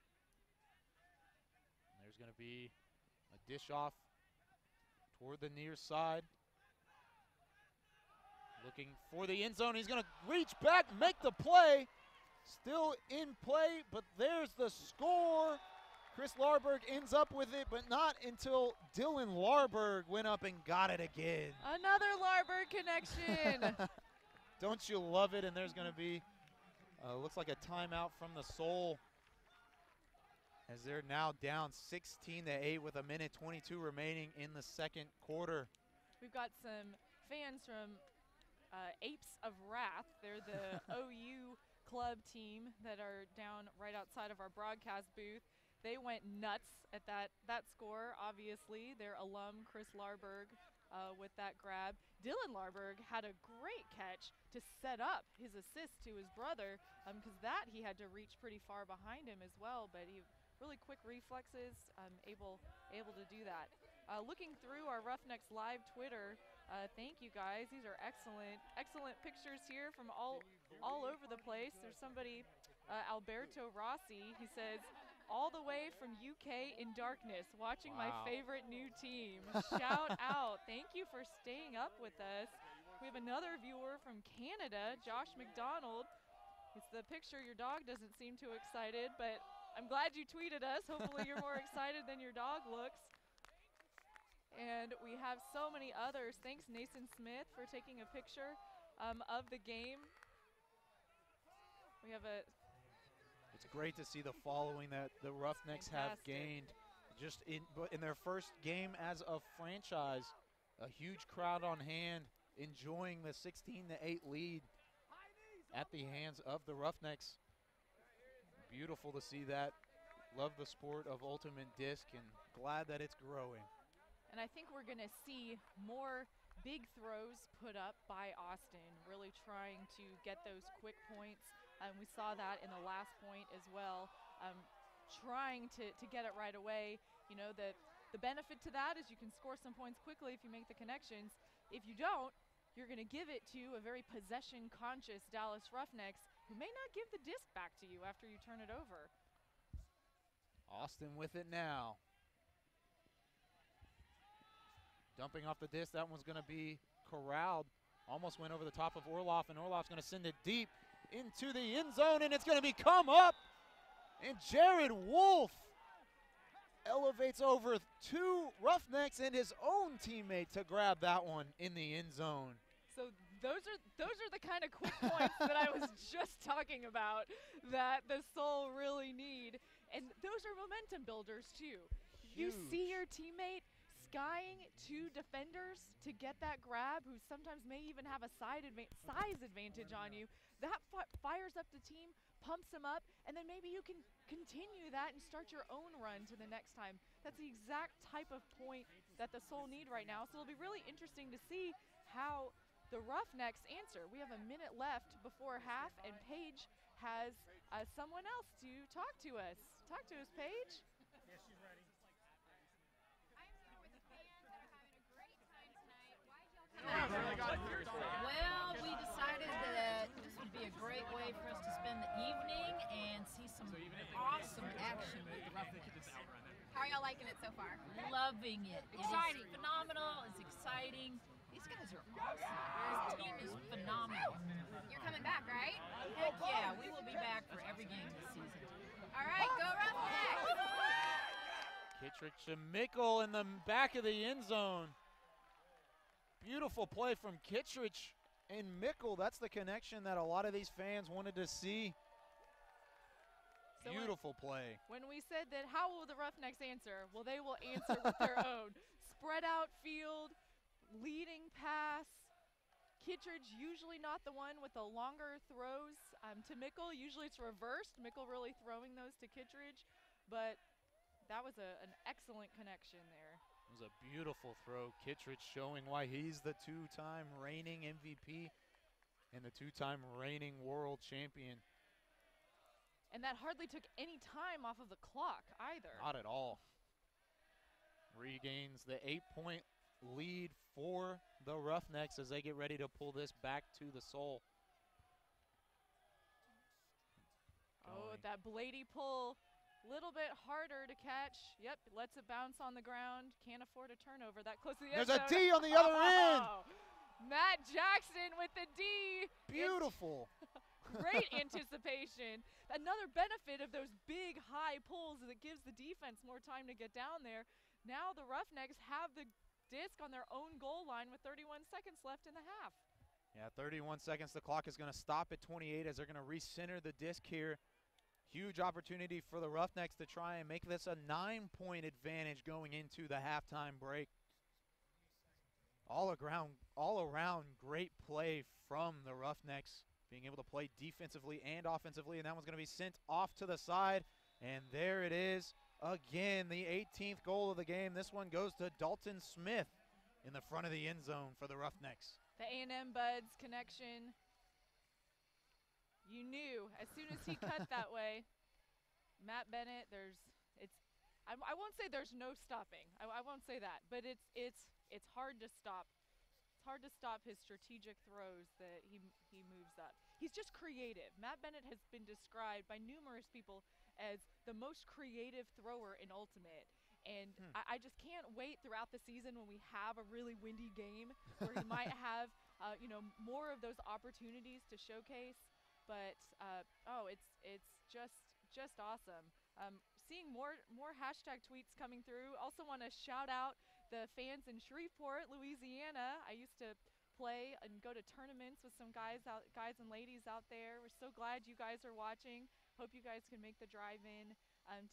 S5: There's going to be a dish off toward the near side. Looking for the end zone. He's going to reach back, make the play. Still in play, but there's the score. Chris Larberg ends up with it, but not until Dylan Larberg went up and got it again.
S6: Another Larberg connection.
S5: Don't you love it? And there's going to be, looks like a timeout from the Soul, as they're now down 16-8 with 1:22 remaining in the second quarter.
S6: We've got some fans from Apes of Wrath. They're the OU club team that are down right outside of our broadcast booth. They went nuts at that score, obviously. Their alum, Chris Larberg, with that grab. Dylan Larberg had a great catch to set up his assist to his brother, because that he had to reach pretty far behind him as well, but he really quick reflexes, able to do that. Looking through our Roughnecks live Twitter, thank you guys. These are excellent pictures here from all over the place. There's somebody, Alberto Rossi, he says, all the way from UK in darkness, watching my favorite new team. Shout out. Thank you for staying up with us. We have another viewer from Canada, Josh McDonald. It's the picture. Your dog doesn't seem too excited, but I'm glad you tweeted us. Hopefully you're more excited than your dog looks. And we have so many others. Thanks, Nathan Smith, for taking a picture of the game. We have a...
S5: It's great to see the following that the Roughnecks have gained just in their first game as a franchise. A huge crowd on hand, enjoying the 16-8 lead at the hands of the Roughnecks. Beautiful to see that. Love the sport of ultimate disc and glad that it's growing.
S6: And I think we're going to see more big throws put up by Austin, really trying to get those quick points. We saw that in the last point as well, trying to get it right away. You know, the benefit to that is you can score some points quickly if you make the connections. If you don't, you're going to give it to a very possession-conscious Dallas Roughnecks who may not give the disc back to you after you turn it over.
S5: Austin with it now. Dumping off the disc, that one's going to be corralled. Almost went over the top of Orloff, and Orloff's going to send it deep into the end zone, and it's going to be come up. And Jared Wolf elevates over two Roughnecks and his own teammate to grab that one in the end zone.
S6: So those are the kind of quick points that I was just talking about that the Soul really need. And those are momentum builders too.
S5: Huge.
S6: You see your teammate skying two defenders to get that grab, who sometimes may even have a size advantage on you. That fires up the team, pumps them up, and then maybe you can continue that and start your own run to the next time. That's the exact type of point that the Soul need right now. So it'll be really interesting to see how the Roughnecks answer. We have a minute left before half, and Paige has someone else to talk to us. Talk to us, Paige.
S3: Yeah, she's ready. I'm here with the fans that are having a great time tonight. Why'd y'all come?
S12: Well, we decided that this would be a great way for us to spend the evening and see some awesome action with the Roughnecks.
S3: How are y'all liking it so far?
S12: Loving it. Exciting. It's phenomenal. It's exciting. These guys are awesome. This team is phenomenal.
S3: You're coming back, right?
S12: Heck yeah, we will be back for every game this season.
S3: All right, go Roughnecks!
S5: Kittredge to Mickle in the back of the end zone. Beautiful play from Kittredge and Mickle. That's the connection that a lot of these fans wanted to see.
S6: So
S5: beautiful play.
S6: When we said that, how will the Roughnecks answer? Well, they will answer with their own. Spread out field, leading pass. Kittredge usually not the one with the longer throws to Mickle. Usually it's reversed. Mickle really throwing those to Kittredge. But that was an excellent connection there.
S5: It was a beautiful throw. Kittredge showing why he's the two-time reigning MVP and the two-time reigning world champion.
S6: And that hardly took any time off of the clock either.
S5: Not at all. Regains the 8-point lead for the Roughnecks as they get ready to pull this back to the Soul.
S6: Oh, that Blady pull, little bit harder to catch. Yep, lets it bounce on the ground. Can't afford a turnover that close to the end
S5: There's
S6: zone.
S5: a D on the other end.
S6: Matt Jackson with the D.
S5: Beautiful.
S6: Great anticipation. Another benefit of those big high pulls is it gives the defense more time to get down there. Now the Roughnecks have the disc on their own goal line with 31 seconds left in the half.
S5: Yeah, 31 seconds. The clock is going to stop at 28 as they're going to recenter the disc here. Huge opportunity for the Roughnecks to try and make this a 9-point advantage going into the halftime break. All around great play from the Roughnecks, being able to play defensively and offensively, and that one's going to be sent off to the side. And there it is again, the 18th goal of the game. This one goes to Dalton Smith in the front of the end zone for the Roughnecks.
S6: The A&M Buds connection. You knew as soon as he cut that way. Matt Bennett, I won't say there's no stopping. I won't say that, but it's hard to stop. It's hard to stop his strategic throws that he moves up. He's just creative. Matt Bennett has been described by numerous people as the most creative thrower in Ultimate. And I just can't wait throughout the season when we have a really windy game where he might have more of those opportunities to showcase. But it's just awesome. Seeing more hashtag tweets coming through. Also want to shout out the fans in Shreveport, Louisiana. I used to play and go to tournaments with some guys and ladies out there. We're so glad you guys are watching. Hope you guys can make the drive in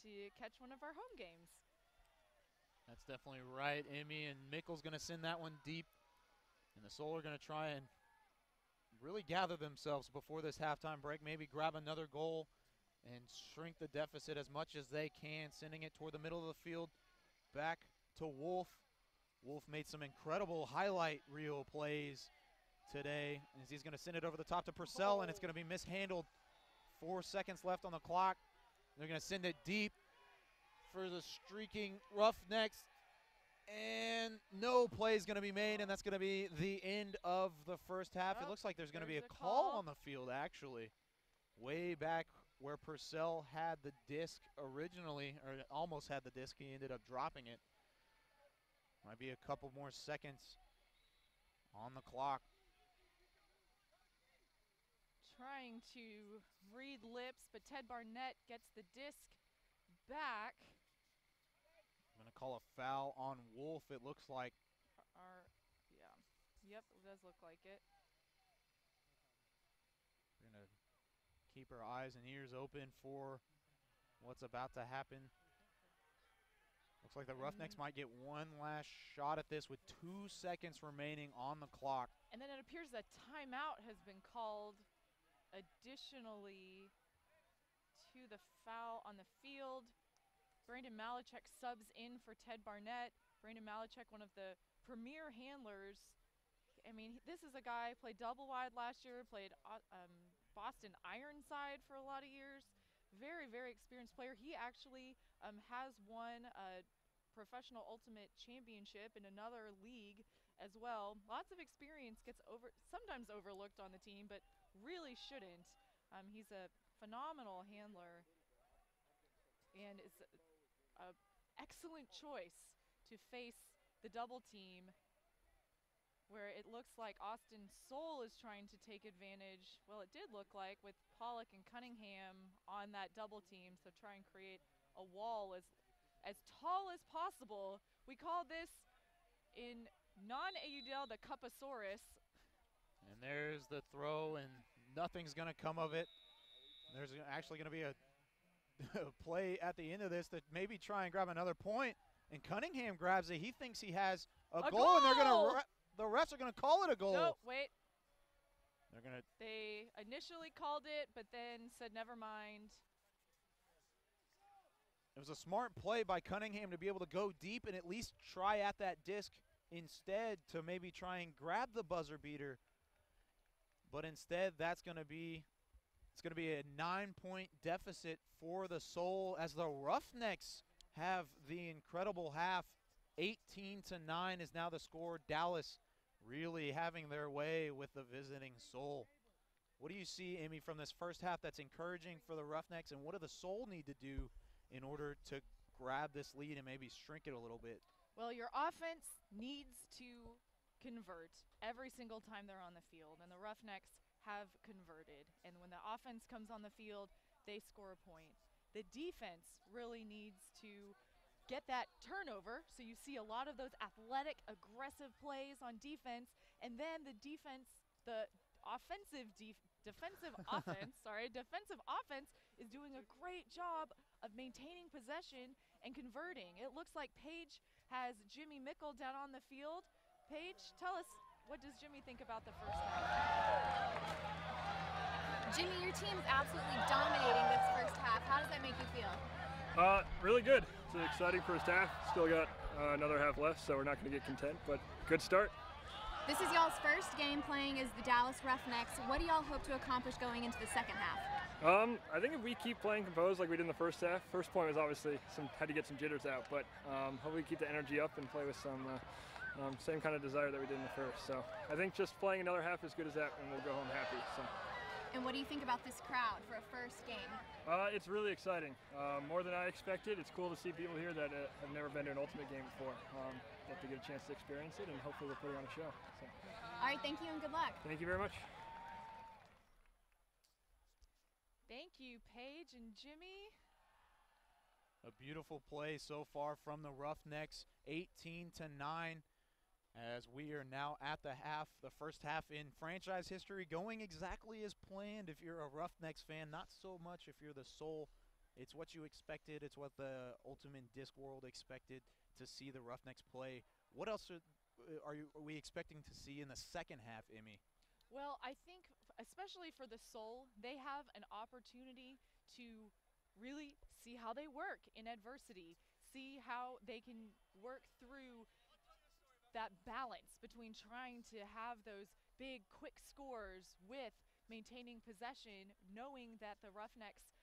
S6: to catch one of our home games.
S5: That's definitely right, Emmy, and Mickle's going to send that one deep. And the Soul are going to try and really gather themselves before this halftime break, maybe grab another goal and shrink the deficit as much as they can, sending it toward the middle of the field back to Wolf. Wolf made some incredible highlight reel plays today as he's going to send it over the top to Purcell, and it's going to be mishandled. 4 seconds left on the clock. They're going to send it deep for the streaking Roughnecks, and no play is going to be made, and that's going to be the end of the first half. It looks like there's going to be a call on the field, actually. Way back where Purcell had the disc originally, or almost had the disc, he ended up dropping it. Might be a couple more seconds on the clock.
S6: Trying to read lips, but Ted Barnett gets the disc back.
S5: I'm going to call a foul on Wolf, it looks like.
S6: Yep, it does look like it.
S5: We're going to keep our eyes and ears open for what's about to happen. Looks like the Roughnecks might get one last shot at this with 2 seconds remaining on the clock.
S6: And then it appears that timeout has been called additionally to the foul on the field. Brandon Malachek subs in for Ted Barnett. Brandon Malachek, one of the premier handlers. I mean, this is a guy, played double wide last year, played Boston Ironside for a lot of years. Very, very experienced player. He actually has won a professional ultimate championship in another league as well. Lots of experience, gets sometimes overlooked on the team, but really shouldn't. He's a phenomenal handler and is an excellent choice to face the double team, where it looks like Austin Soul is trying to take advantage. Well, it did look like with Pollock and Cunningham on that double team, so try and create a wall as tall as possible. We call this in non-AUDL the Cuposaurus.
S5: And there's the throw, and nothing's going to come of it. There's actually going to be a play at the end of this that maybe try and grab another point, and Cunningham grabs it. He thinks he has a goal, and they're going to the refs are going to call it a goal.
S6: No, wait.
S5: They
S6: initially called it, but then said never mind.
S5: It was a smart play by Cunningham to be able to go deep and at least try at that disc instead to maybe try and grab the buzzer beater. But instead, it's going to be a 9-point deficit for the Soul as the Roughnecks have the incredible half. 18-9 is now the score. Dallas really having their way with the visiting Soul. What do you see, Amy, from this first half that's encouraging for the Roughnecks, and what do the Soul need to do in order to grab this lead and maybe shrink it a little bit?
S6: Well, your offense needs to convert every single time they're on the field, and the Roughnecks have converted. And when the offense comes on the field, they score a point. The defense really needs to get that turnover, so you see a lot of those athletic, aggressive plays on defense, and then the defensive offense is doing a great job of maintaining possession and converting. It looks like Paige has Jimmy Mickle down on the field. Paige, tell us, what does Jimmy think about the first half?
S3: Jimmy, your team's absolutely dominating this first half. How does that make you feel?
S13: Really good. It's an exciting first half. Still got another half left, so we're not going to get content, but good start.
S3: This is y'all's first game playing as the Dallas Roughnecks. What do y'all hope to accomplish going into the second half?
S13: I think if we keep playing composed like we did in the first half, first point was obviously had to get some jitters out, but hopefully keep the energy up and play with some same kind of desire that we did in the first. So I think just playing another half as good as that, and we'll go home happy. So.
S3: And what do you think about this crowd for a first game?
S13: It's really exciting. More than I expected. It's cool to see people here that have never been to an Ultimate game before. Get to get a chance to experience it, and hopefully we're putting on a show. So.
S3: All right, thank you and good luck.
S13: Thank you very much.
S6: Thank you, Paige and Jimmy.
S5: A beautiful play so far from the Roughnecks, 18-9. As we are now at the first half in franchise history, going exactly as planned. If you're a Roughnecks fan, not so much if you're the Soul. It's what you expected. It's what the Ultimate Disc world expected to see the Roughnecks play. What else are we expecting to see in the second half, Emmy?
S6: Well, I think especially for the Soul, they have an opportunity to really see how they work in adversity, see how they can work through that balance between trying to have those big, quick scores with maintaining possession, knowing that the Roughnecks'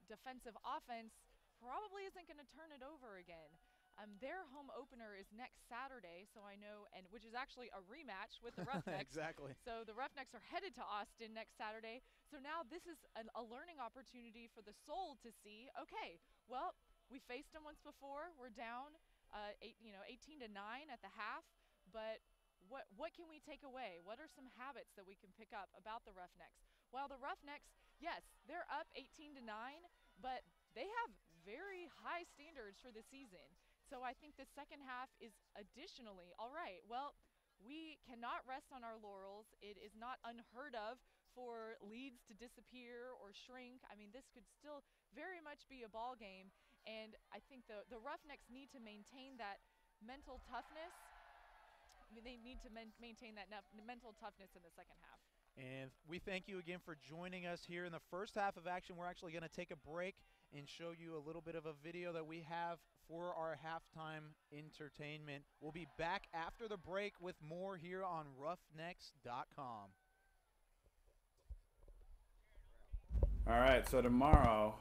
S6: defensive offense probably isn't going to turn it over again. Their home opener is next Saturday, so I know, and which is actually a rematch with the Roughnecks.
S5: Exactly.
S6: So the Roughnecks are headed to Austin next Saturday. So now this is a learning opportunity for the Soul to see, okay, well, we faced them once before. We're down 18-9 at the half, but what can we take away? What are some habits that we can pick up about the Roughnecks? While the Roughnecks, yes, they're up 18-9, but they have very high standards for the season. So I think the second half is additionally, all right, well, we cannot rest on our laurels. It is not unheard of for leads to disappear or shrink. I mean, this could still very much be a ball game. And I think the Roughnecks need to maintain that mental toughness. I mean, they need to maintain that mental toughness in the second half.
S5: And we thank you again for joining us here in the first half of action. We're actually going to take a break and show you a little bit of a video that we have for our halftime entertainment. We'll be back after the break with more here on Roughnecks.com.
S14: All right, so tomorrow,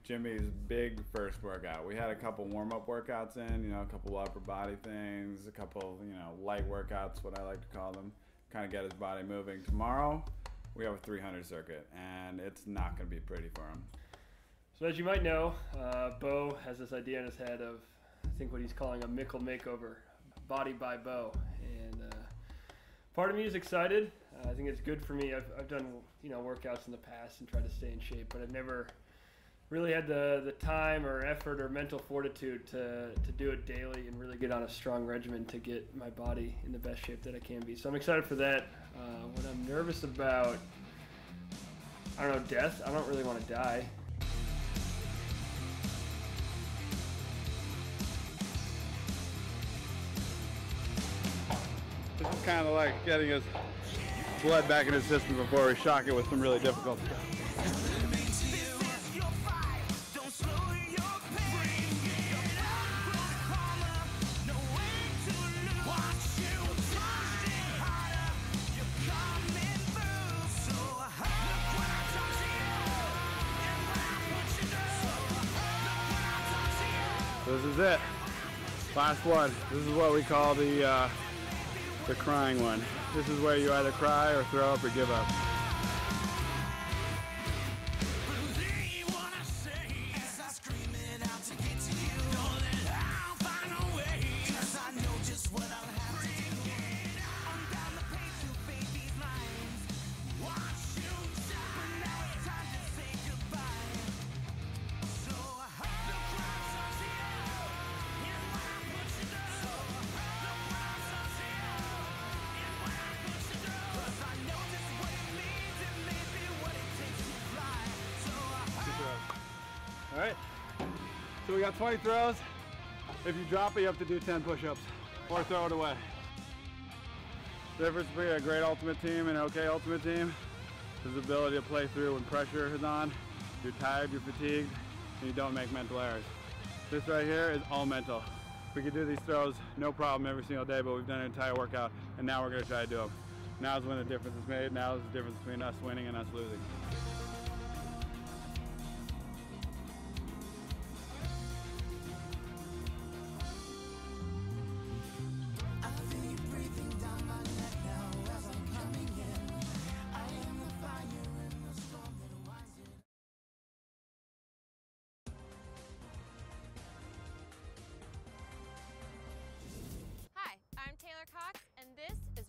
S14: Jimmy's big first workout. We had a couple warm-up workouts in, a couple upper body things, a couple, light workouts, what I like to call them, kind of get his body moving. Tomorrow, we have a 300 circuit, and it's not going to be pretty for him.
S13: So as you might know, Bo has this idea in his head of, I think what he's calling a Mickle makeover, body by Bo. And part of me is excited. I think it's good for me. I've done, workouts in the past and tried to stay in shape, but I've never really had the time or effort or mental fortitude to do it daily and really get on a strong regimen to get my body in the best shape that I can be. So I'm excited for that. What I'm nervous about, I don't know, death. I don't really want to die.
S15: This is kind of like getting his blood back in his system before we shock it with some really difficult stuff. This is it. Last one. This is what we call the crying one. This is where you either cry or throw up or give up. All right, so we got 20 throws. If you drop it, you have to do 10 push-ups or throw it away. The difference between a great ultimate team and an okay ultimate team is the ability to play through when pressure is on, you're tired, you're fatigued, and you don't make mental errors. This right here is all mental. We could do these throws no problem every single day, but we've done an entire workout, and now we're gonna try to do them. Now is when the difference is made. Now is the difference between us winning and us losing.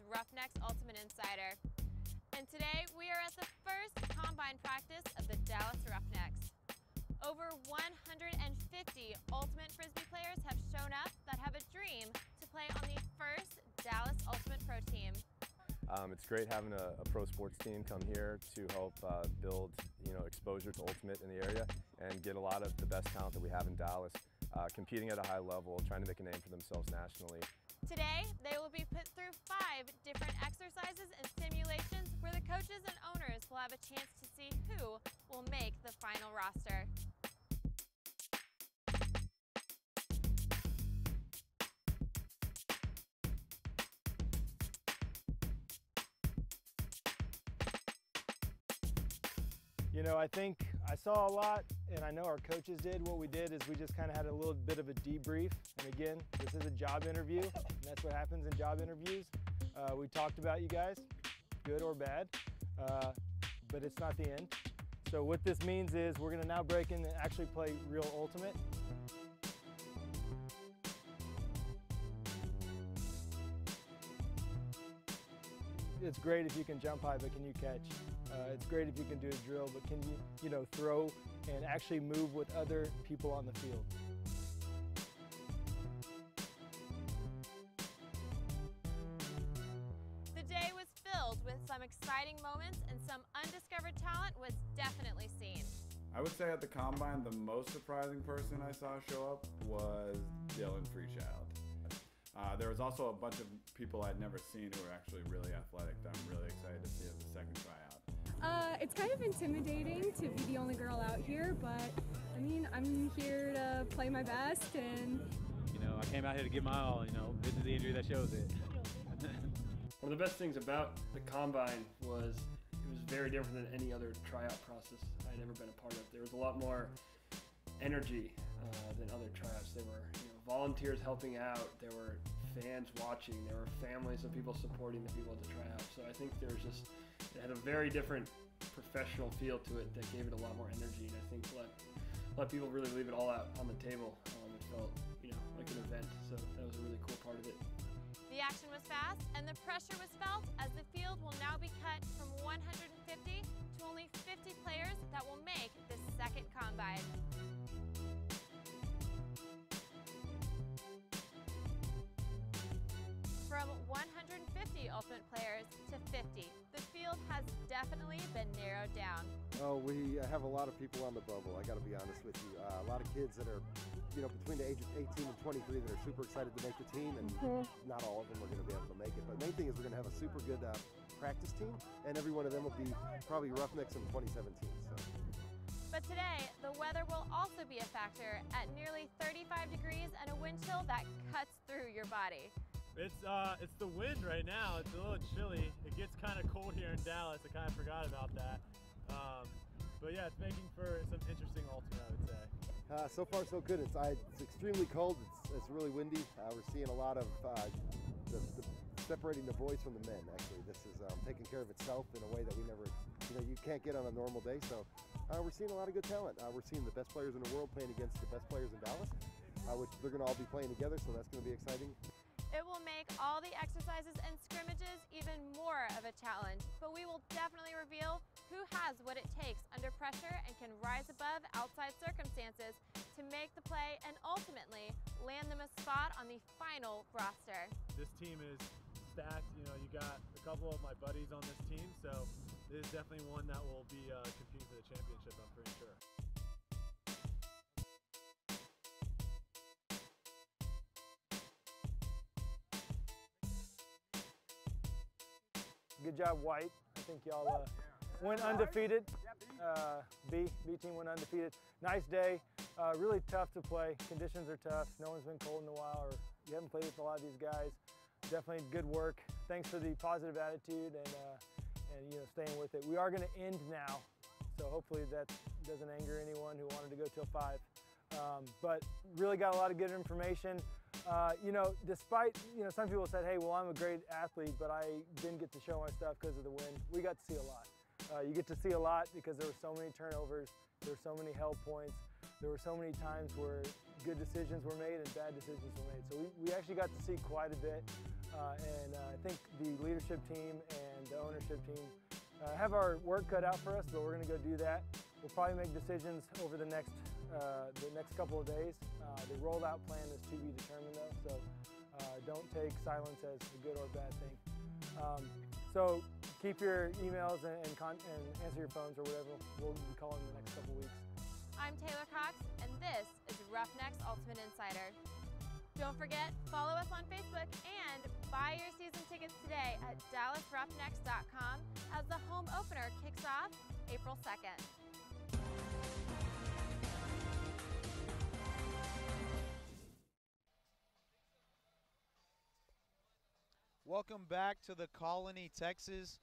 S3: Roughnecks Ultimate Insider. And today we are at the first combine practice of the Dallas Roughnecks. Over 150 Ultimate Frisbee players have shown up that have a dream to play on the first Dallas Ultimate Pro team.
S16: It's great having a pro sports team come here to help build exposure to Ultimate in the area and get a lot of the best talent that we have in Dallas competing at a high level, trying to make a name for themselves nationally.
S3: Today, they will be put through 5 different exercises and simulations where the coaches and owners will have a chance to see who will make the final roster.
S17: I think I saw a lot, and I know our coaches did. What we did is we just kind of had a little bit of a debrief. And again, this is a job interview, and that's what happens in job interviews. We talked about you guys, good or bad, but it's not the end. So what this means is we're going to now break in and actually play real Ultimate. It's great if you can jump high, but can you catch? It's great if you can do a drill, but can you, throw and actually move with other people on the field?
S3: The day was filled with some exciting moments, and some undiscovered talent was definitely seen.
S14: I would say at the Combine, the most surprising person I saw show up was Dylan Freechild. There was also a bunch of people I'd never seen who were actually really athletic that I'm really excited to see as the second tryout.
S18: It's kind of intimidating to be the only girl out here, but I mean, I'm here to play my best, and
S1: I came out here to give my all. This is the injury that shows it.
S13: One of the best things about the Combine was it was very different than any other tryout process I'd ever been a part of. There was a lot more energy than other tryouts. There were volunteers helping out, there were fans watching, there were families of people supporting the people at the tryout. So I think it had a very different professional feel to it that gave it a lot more energy, and I think let people really leave it all out on the table. It felt like an event, so that was a really cool part of it.
S3: The action was fast and the pressure was felt as the field will now be cut from 150 to only 50 players that will make this second Combine. From 150 Ultimate players to 50, the field has definitely been narrowed down.
S19: Oh, we have a lot of people on the bubble, I gotta be honest with you. A lot of kids that are, between the age of 18 and 23 that are super excited to make the team, and not all of them are gonna be able to make it. But the main thing is we're gonna have a super good practice team, and every one of them will be probably Roughnecks in 2017. So.
S3: But today, the weather will also be a factor at nearly 35 degrees and a wind chill that cuts through your body.
S20: It's the wind right now. It's a little chilly. It gets kind of cold here in Dallas. I kind of forgot about that. But yeah, it's making for some interesting Ultimate, I would say.
S19: So far, so good. It's extremely cold. It's really windy. We're seeing a lot of separating the boys from the men. Actually, this is taking care of itself in a way that we never, you can't get on a normal day. So we're seeing a lot of good talent. We're seeing the best players in the world playing against the best players in Dallas, which they're going to all be playing together. So that's going to be exciting.
S3: It will make all the exercises and scrimmages even more of a challenge, but we will definitely reveal who has what it takes under pressure and can rise above outside circumstances to make the play and ultimately land them a spot on the final roster.
S20: This team is stacked. You got a couple of my buddies on this team, so this is definitely one that will be competing for the championship, I'm pretty sure.
S17: Good job, White. I think y'all went undefeated. B team went undefeated. Nice day. Really tough to play. Conditions are tough. No one's been cold in a while, or you haven't played with a lot of these guys. Definitely good work. Thanks for the positive attitude and staying with it. We are going to end now, so hopefully that doesn't anger anyone who wanted to go till 5. But really got a lot of good information. Despite, some people said, hey, well, I'm a great athlete, but I didn't get to show my stuff because of the wind. We got to see a lot. You get to see a lot because there were so many turnovers, there were so many held points, there were so many times where good decisions were made and bad decisions were made. So we actually got to see quite a bit, and I think the leadership team and the ownership team have our work cut out for us, but we're going to go do that. We'll probably make decisions over the next couple of days. The rollout plan is to be determined though, so don't take silence as a good or bad thing. So keep your emails and answer your phones or whatever. We'll be calling in the next couple weeks.
S3: I'm Taylor Cox, and this is Roughnecks Ultimate Insider. Don't forget, follow us on Facebook and buy your season tickets today at DallasRoughnecks.com as the home opener kicks off April 2nd.
S5: Welcome back to the Colony, Texas,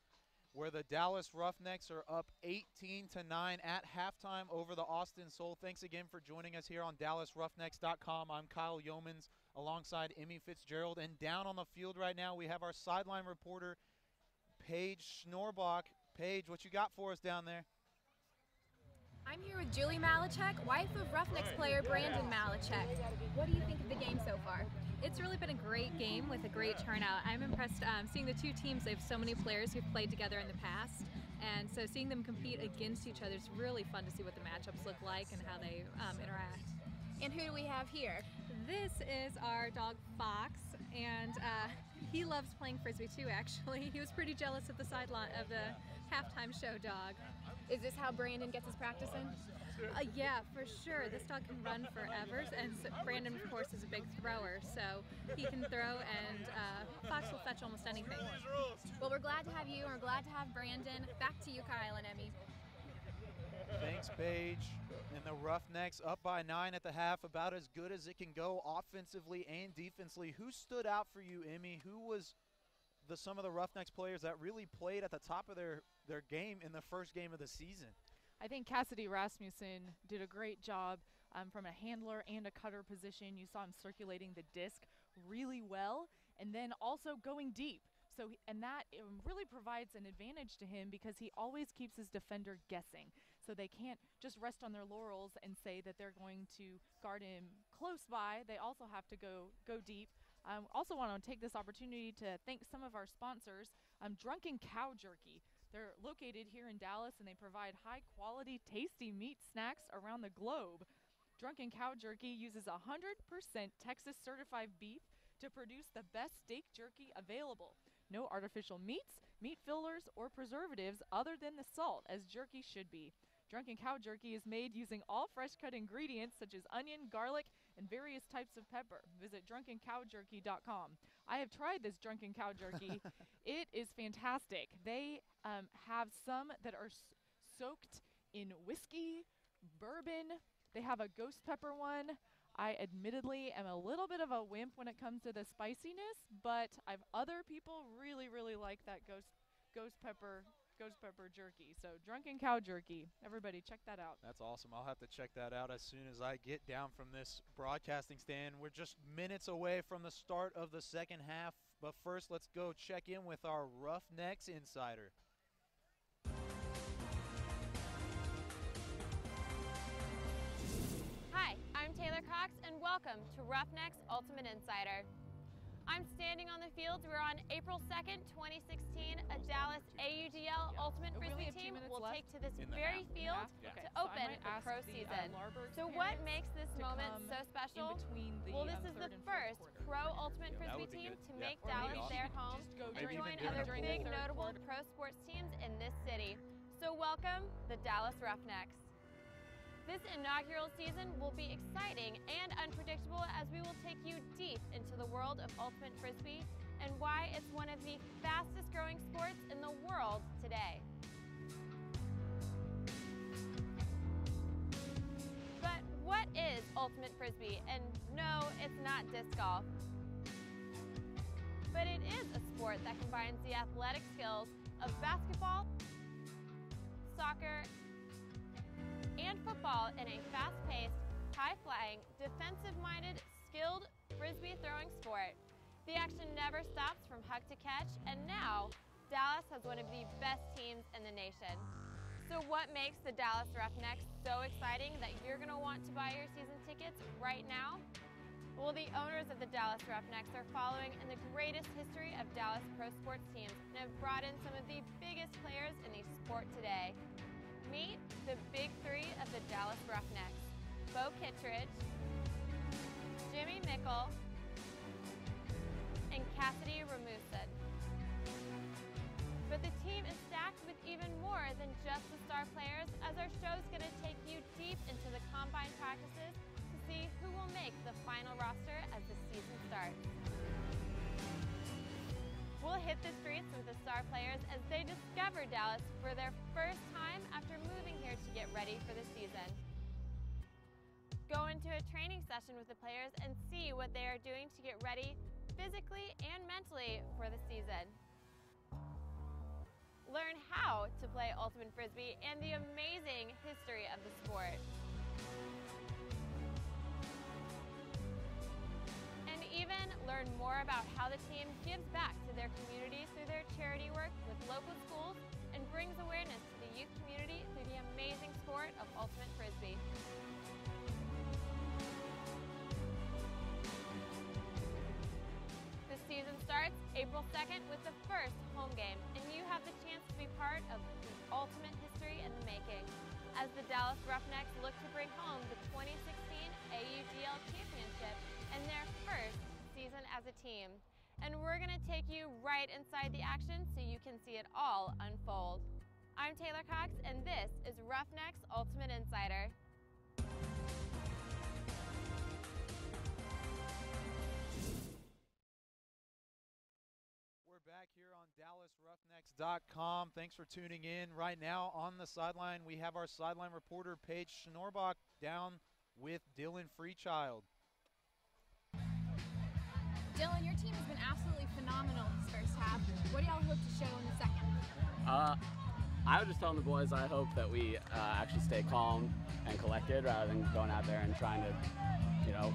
S5: where the Dallas Roughnecks are up 18-9 at halftime over the Austin Soul. Thanks again for joining us here on DallasRoughnecks.com. I'm Kyle Yeomans alongside Emmy Fitzgerald. And down on the field right now, we have our sideline reporter, Paige Schnorbach. Paige, what you got for us down there?
S21: I'm here with Julie Malachek, wife of Roughnecks player Brandon Malachek. What do you think of the game so far?
S22: It's really been a great game with a great turnout. I'm impressed seeing the two teams. They have so many players who've played together in the past, and so seeing them compete against each other is really fun to see what the matchups look like and how they interact.
S21: And who do we have here?
S22: This is our dog Fox, and he loves playing Frisbee too, actually. He was pretty jealous of the sideline of the halftime show dog.
S21: Is this how Brandon gets his practice in?
S22: Yeah, for sure. This dog can run forever, and so Brandon, of course, is a big thrower, so he can throw, and Fox will fetch almost anything.
S21: Well, we're glad to have you, and we're glad to have Brandon. Back to you, Kyle and Emmy.
S5: Thanks, Paige. And the Roughnecks up by 9 at the half, about as good as it can go offensively and defensively. Who stood out for you, Emmy? Who was some of the Roughnecks players that really played at the top of their game in the first game of the season?
S6: I think Cassidy Rasmussen did a great job from a handler and a cutter position. You saw him circulating the disc really well and then also going deep. And that really provides an advantage to him because he always keeps his defender guessing. So they can't just rest on their laurels and say that they're going to guard him close by. They also have to go deep. I also want to take this opportunity to thank some of our sponsors. Drunken Cow Jerky. They're located here in Dallas, and they provide high-quality, tasty meat snacks around the globe. Drunken Cow Jerky uses 100% Texas-certified beef to produce the best steak jerky available. No artificial meats, meat fillers, or preservatives other than the salt, as jerky should be. Drunken Cow Jerky is made using all fresh-cut ingredients such as onion, garlic, and various types of pepper. Visit drunkencowjerky.com. I have tried this Drunken Cow Jerky. It is fantastic. They have some that are soaked in whiskey, bourbon. They have a ghost pepper one. I admittedly am a little bit of a wimp when it comes to the spiciness, but other people really, really like that ghost pepper ghost pepper jerky. So drunken cow jerky. Everybody check that out.
S5: That's awesome. I'll have to check that out as soon as I get down from this broadcasting stand. We're just minutes away from the start of the second half. But first, let's go check in with our Roughnecks insider.
S3: Hi, I'm Taylor Cox, and welcome to Roughnecks Ultimate Insider. I'm standing on the field. We're on April 2nd, 2016. A Dallas AUDL Ultimate Frisbee team will take to this very field to open the pro season. So what makes this moment so special? Well, this is the first pro Ultimate Frisbee team to make Dallas their home and join other big notable pro sports teams in this city. So welcome the Dallas Roughnecks. This inaugural season will be exciting and unpredictable as we will take you deep into the world of Ultimate Frisbee and why it's one of the fastest growing sports in the world today. But what is Ultimate Frisbee? And no, it's not disc golf. But it is a sport that combines the athletic skills of basketball, soccer, and football in a fast-paced, high-flying, defensive-minded, skilled Frisbee throwing sport. The action never stops from hug to catch, and now Dallas has one of the best teams in the nation. So what makes the Dallas Roughnecks so exciting that you're going to want to buy your season tickets right now? Well, the owners of the Dallas Roughnecks are following in the greatest history of Dallas pro sports teams and have brought in some of the biggest players in the sport today. Meet the big three of the Dallas Roughnecks: Bo Kittredge, Jimmy Mickle, and Cassidy Ramusid. But the team is stacked with even more than just the star players, as our show is going to take you deep into the combine practices to see who will make the final roster as the season starts. We'll hit the streets with the star players as they discover Dallas for their first time after moving here to get ready for the season. Go into a training session with the players and see what they are doing to get ready physically and mentally for the season. Learn how to play Ultimate Frisbee and the amazing history of the sport. Even learn more about how the team gives back to their community through their charity work with local schools and brings awareness to the youth community through the amazing sport of Ultimate Frisbee. The season starts April 2nd with the first home game, and you have the chance to be part of the ultimate history in the making, as the Dallas Roughnecks look to bring home the 2016 AUDL Championship and their first season as a team. And we're going to take you right inside the action so you can see it all unfold. I'm Taylor Cox, and this is Roughnecks Ultimate Insider.
S5: We're back here on DallasRoughnecks.com. Thanks for tuning in. Right now on the sideline, we have our sideline reporter, Paige Schnorbach, down with Dylan Freechild.
S21: Dylan, your team has been absolutely phenomenal this first half. What do y'all hope to show in the second?
S4: I was just telling the boys I hope that we actually stay calm and collected rather than going out there and trying to,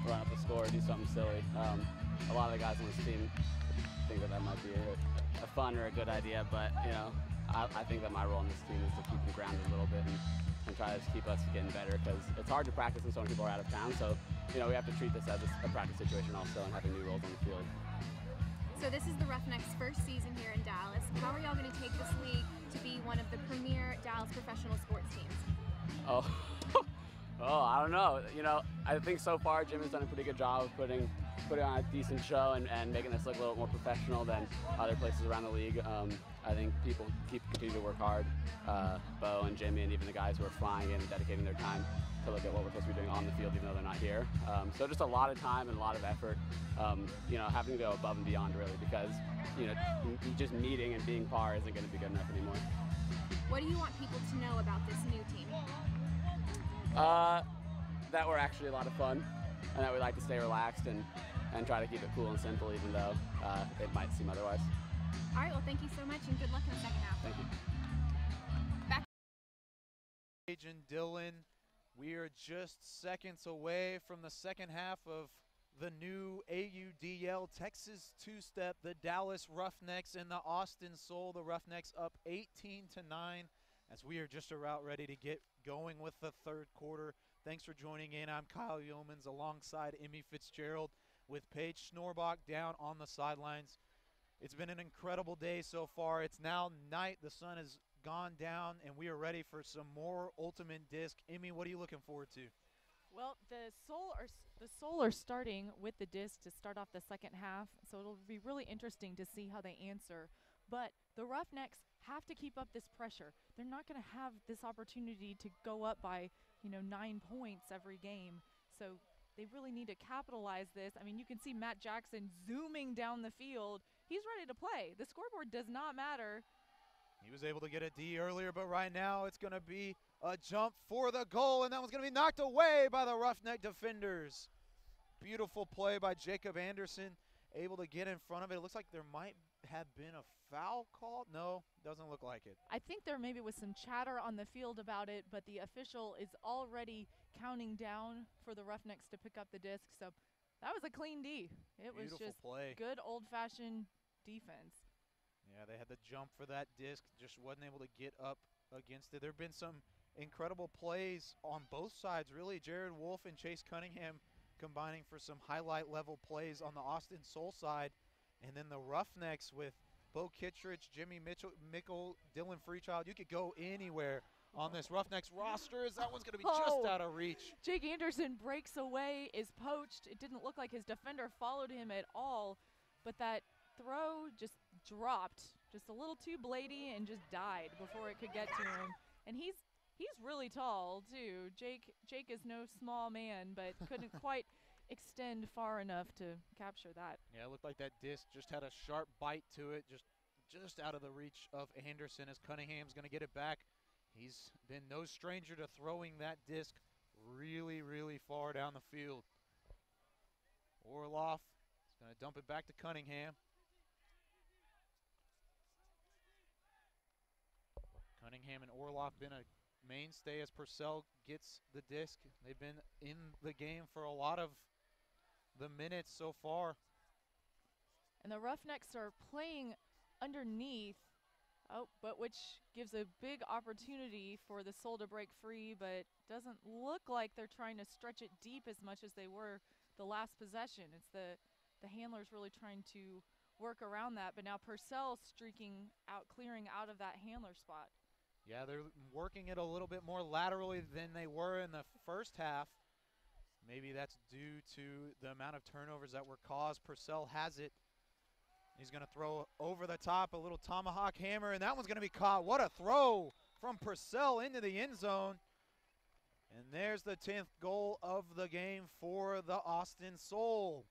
S4: run up the score or do something silly. A lot of the guys on this team think that might be a fun or a good idea, but, I think that my role in this team is to keep them grounded a little bit and try to keep us getting better, because it's hard to practice when so many people are out of town. So, we have to treat this as a practice situation also and having new roles on the field.
S21: So this is the Roughnecks' first season here in Dallas. How are y'all going to take this league to be one of the premier Dallas professional sports teams?
S4: Oh, I don't know. I think so far Jimmy's done a pretty good job of putting on a decent show and making us look a little more professional than other places around the league. I think people continue to work hard. Bo and Jimmy and even the guys who are flying in and dedicating their time to look at what we're supposed to be doing on the field even though they're not here. So just a lot of time and a lot of effort, having to go above and beyond really, because just meeting and being par isn't going to be good enough anymore.
S21: What do you want people to know about this new team?
S4: That we're actually a lot of fun and that we like to stay relaxed and try to keep it cool and simple even though it might seem otherwise.
S21: All right, well thank you so much and good luck in the second half.
S4: Thank you.
S5: And Dylan, we are just seconds away from the second half of the new AUDL Texas two-step, the Dallas Roughnecks and the Austin Soul. The Roughnecks up 18-9 as we are just about ready to get going with the third quarter. Thanks for joining in. I'm Kyle Yeomans alongside Emmy Fitzgerald with Paige Schnorbach down on the sidelines. It's been an incredible day so far. It's now night. The sun has gone down, and we are ready for some more Ultimate Disc. Emmy, what are you looking forward to?
S6: Well, the Soul are starting with the disc to start off the second half, so it'll be really interesting to see how they answer. But the Roughnecks have to keep up this pressure. They're not going to have this opportunity to go up by, 9 points every game. So they really need to capitalize this. I mean, you can see Matt Jackson zooming down the field. He's ready to play. The scoreboard does not matter.
S5: He was able to get a D earlier, but right now it's going to be a jump for the goal, and that one's going to be knocked away by the Roughneck defenders. Beautiful play by Jacob Anderson, able to get in front of it. It looks like there might have been a foul call. No, doesn't look like it.
S6: I think there maybe was some chatter on the field about it, but the official is already counting down for the Roughnecks to pick up the disc. So that was a clean D. It was just
S5: play.
S6: Good old-fashioned defense.
S5: Yeah, they had the jump for that disc, just wasn't able to get up against it. There have been some incredible plays on both sides, really. Jared Wolf and Chase Cunningham combining for some highlight level plays on the Austin Soul side. And then the Roughnecks with Bo Kittredge, Jimmy Mickle, Dylan Freechild. You could go anywhere on this Roughnecks roster, as that one's going to be just out of reach.
S6: Jake Anderson breaks away, is poached. It didn't look like his defender followed him at all, but that throw just dropped just a little too blady and just died before it could get to him. And he's really tall too. Jake is no small man, but couldn't quite extend far enough to capture that.
S5: Yeah, it looked like that disc just had a sharp bite to it, just out of the reach of Anderson, as Cunningham's going to get it back. He's been no stranger to throwing that disc really, really far down the field. Orloff is going to dump it back to Cunningham. Cunningham and Orloff been a mainstay as Purcell gets the disc. They've been in the game for a lot of the minutes so far.
S6: And the Roughnecks are playing underneath, but which gives a big opportunity for the Soul to break free, but doesn't look like they're trying to stretch it deep as much as they were the last possession. It's the handlers really trying to work around that, but now Purcell streaking out, clearing out of that handler spot.
S5: Yeah, they're working it a little bit more laterally than they were in the first half. Maybe that's due to the amount of turnovers that were caused. Purcell has it. He's going to throw over the top, a little tomahawk hammer, and that one's going to be caught. What a throw from Purcell into the end zone. And there's the 10th goal of the game for the Austin Soul.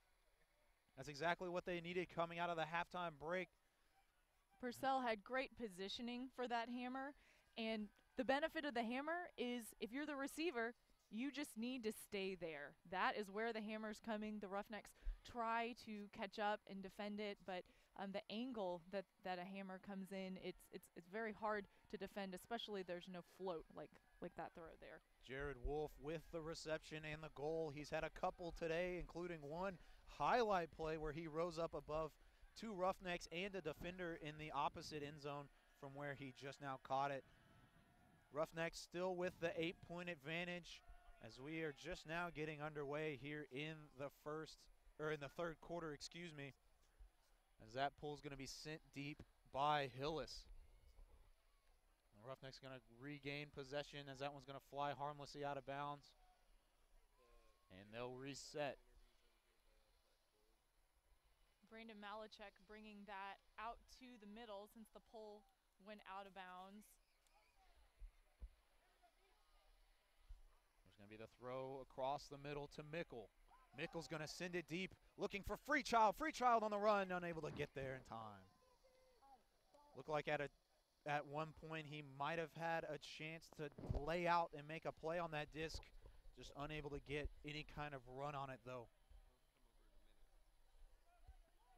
S5: That's exactly what they needed coming out of the halftime break.
S6: Purcell had great positioning for that hammer, and the benefit of the hammer is if you're the receiver, you just need to stay there. That is where the hammer's coming. The Roughnecks try to catch up and defend it, but the angle that a hammer comes in, it's very hard to defend, especially there's no float like that throw there.
S5: Jared Wolf with the reception and the goal. He's had a couple today, including one highlight play where he rose up above two Roughnecks and a defender in the opposite end zone from where he just now caught it. Roughnecks still with the 8-point advantage as we are just now getting underway here in the third quarter, excuse me, as that pull's going to be sent deep by Hillis. The Roughnecks going to regain possession as that one's going to fly harmlessly out of bounds, and they'll reset.
S6: Brandon Malachek bringing that out to the middle since the pull went out of bounds.
S5: There's going to be the throw across the middle to Mickle. Mickle's going to send it deep, looking for Freechild. Freechild on the run, unable to get there in time. Looked like at one point he might have had a chance to lay out and make a play on that disc, just unable to get any kind of run on it though.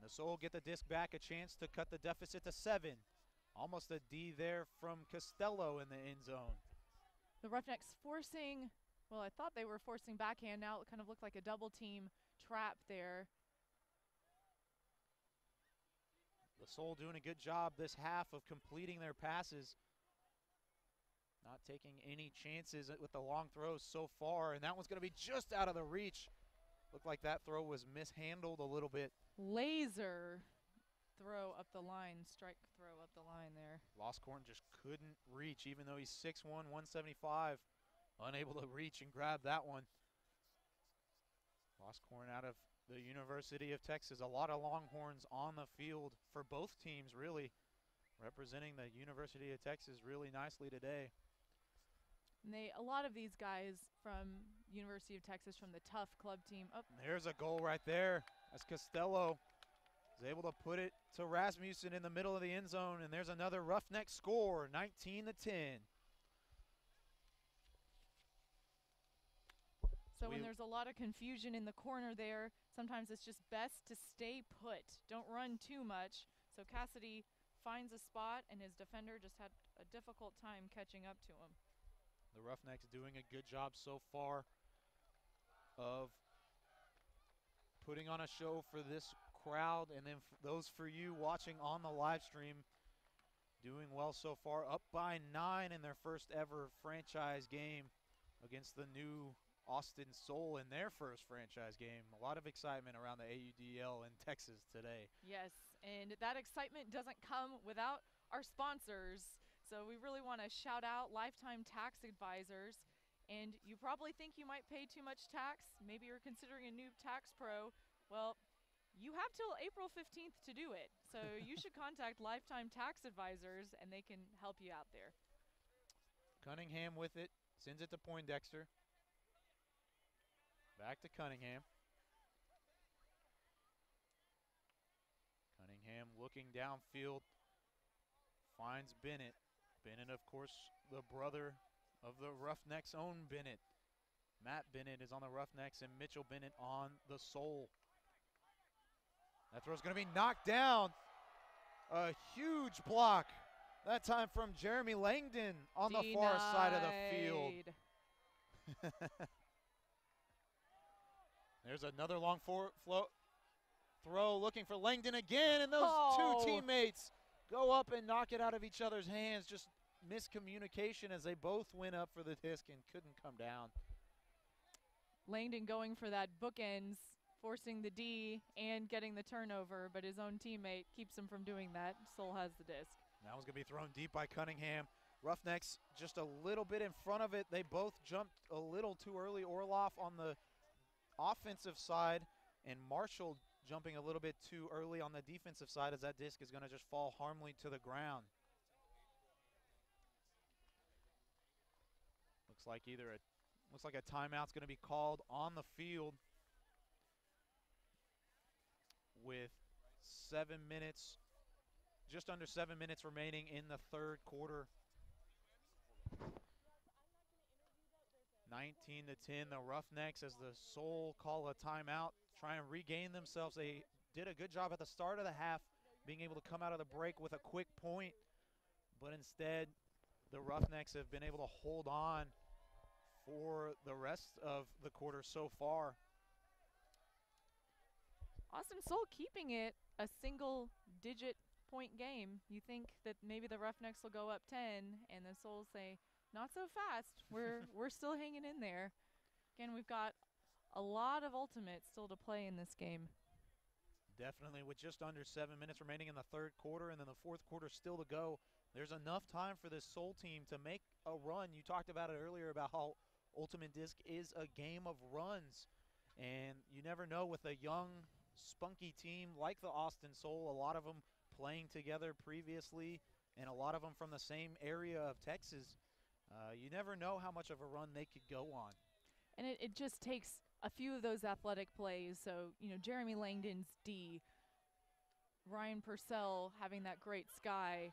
S5: The Soul get the disc back, a chance to cut the deficit to 7. Almost a D there from Costello in the end zone.
S6: The Roughnecks forcing, well, I thought they were forcing backhand. Now it kind of looked like a double team trap there.
S5: The Soul doing a good job this half of completing their passes. Not taking any chances with the long throws so far, and that one's going to be just out of the reach. Looked like that throw was mishandled a little bit.
S6: Laser throw up the line, strike throw up the line there.
S5: Loscorn just couldn't reach, even though he's 6'1", 175. Unable to reach and grab that one. Loscorn out of the University of Texas. A lot of Longhorns on the field for both teams, really. Representing the University of Texas really nicely today.
S6: And a lot of these guys from University of Texas, from the tough club team. Oh.
S5: There's a goal right there as Costello is able to put it to Rasmussen in the middle of the end zone, and there's another Roughneck score, 19-10.
S6: So when there's a lot of confusion in the corner there, sometimes it's just best to stay put. Don't run too much. So Cassidy finds a spot, and his defender just had a difficult time catching up to him.
S5: The Roughnecks doing a good job so far of putting on a show for this crowd, and then those for you watching on the live stream, doing well so far. Up by 9 in their first ever franchise game against the new Austin Soul in their first franchise game. A lot of excitement around the AUDL in Texas today.
S6: Yes, and that excitement doesn't come without our sponsors. So we really want to shout out Lifetime Tax Advisors. And you probably think you might pay too much tax. Maybe you're considering a new tax pro. Well, you have till April 15th to do it. So you should contact Lifetime Tax Advisors, and they can help you out there.
S5: Cunningham with it, sends it to Poindexter. Back to Cunningham. Cunningham looking downfield, finds Bennett. Bennett, of course, the brother of the Roughnecks' own Bennett. Matt Bennett is on the Roughnecks and Mitchell Bennett on the Soul. That throw's going to be knocked down. A huge block. That time from Jeremy Langdon on the far side of the field. There's another long throw looking for Langdon again, and those two teammates go up and knock it out of each other's hands. Just miscommunication as they both went up for the disc and couldn't come down.
S6: Langdon going for that bookends, forcing the D and getting the turnover, but his own teammate keeps him from doing that. Soul has the disc.
S5: That one's going to be thrown deep by Cunningham. Roughnecks just a little bit in front of it. They both jumped a little too early. Orloff on the offensive side and Marshall jumping a little bit too early on the defensive side, as that disc is going to just fall harmly to the ground. Looks like a timeout's going to be called on the field with 7 minutes, just under 7 minutes remaining in the third quarter. 19-10, the Roughnecks, as the Soul call a timeout, try and regain themselves. They did a good job at the start of the half, being able to come out of the break with a quick point, but instead the Roughnecks have been able to hold on for the rest of the quarter so far.
S6: Austin Soul keeping it a single-digit point game. You think that maybe the Roughnecks will go up 10, and the Soul say, not so fast. We're still hanging in there. Again, we've got a lot of ultimates still to play in this game.
S5: Definitely, with just under 7 minutes remaining in the third quarter and then the fourth quarter still to go, there's enough time for this Soul team to make a run. You talked about it earlier about how Ultimate Disc is a game of runs, and you never know with a young, spunky team like the Austin Soul, a lot of them playing together previously and a lot of them from the same area of Texas. You never know how much of a run they could go on.
S6: And it just takes a few of those athletic plays. So, Jeremy Langdon's D, Ryan Purcell having that great sky.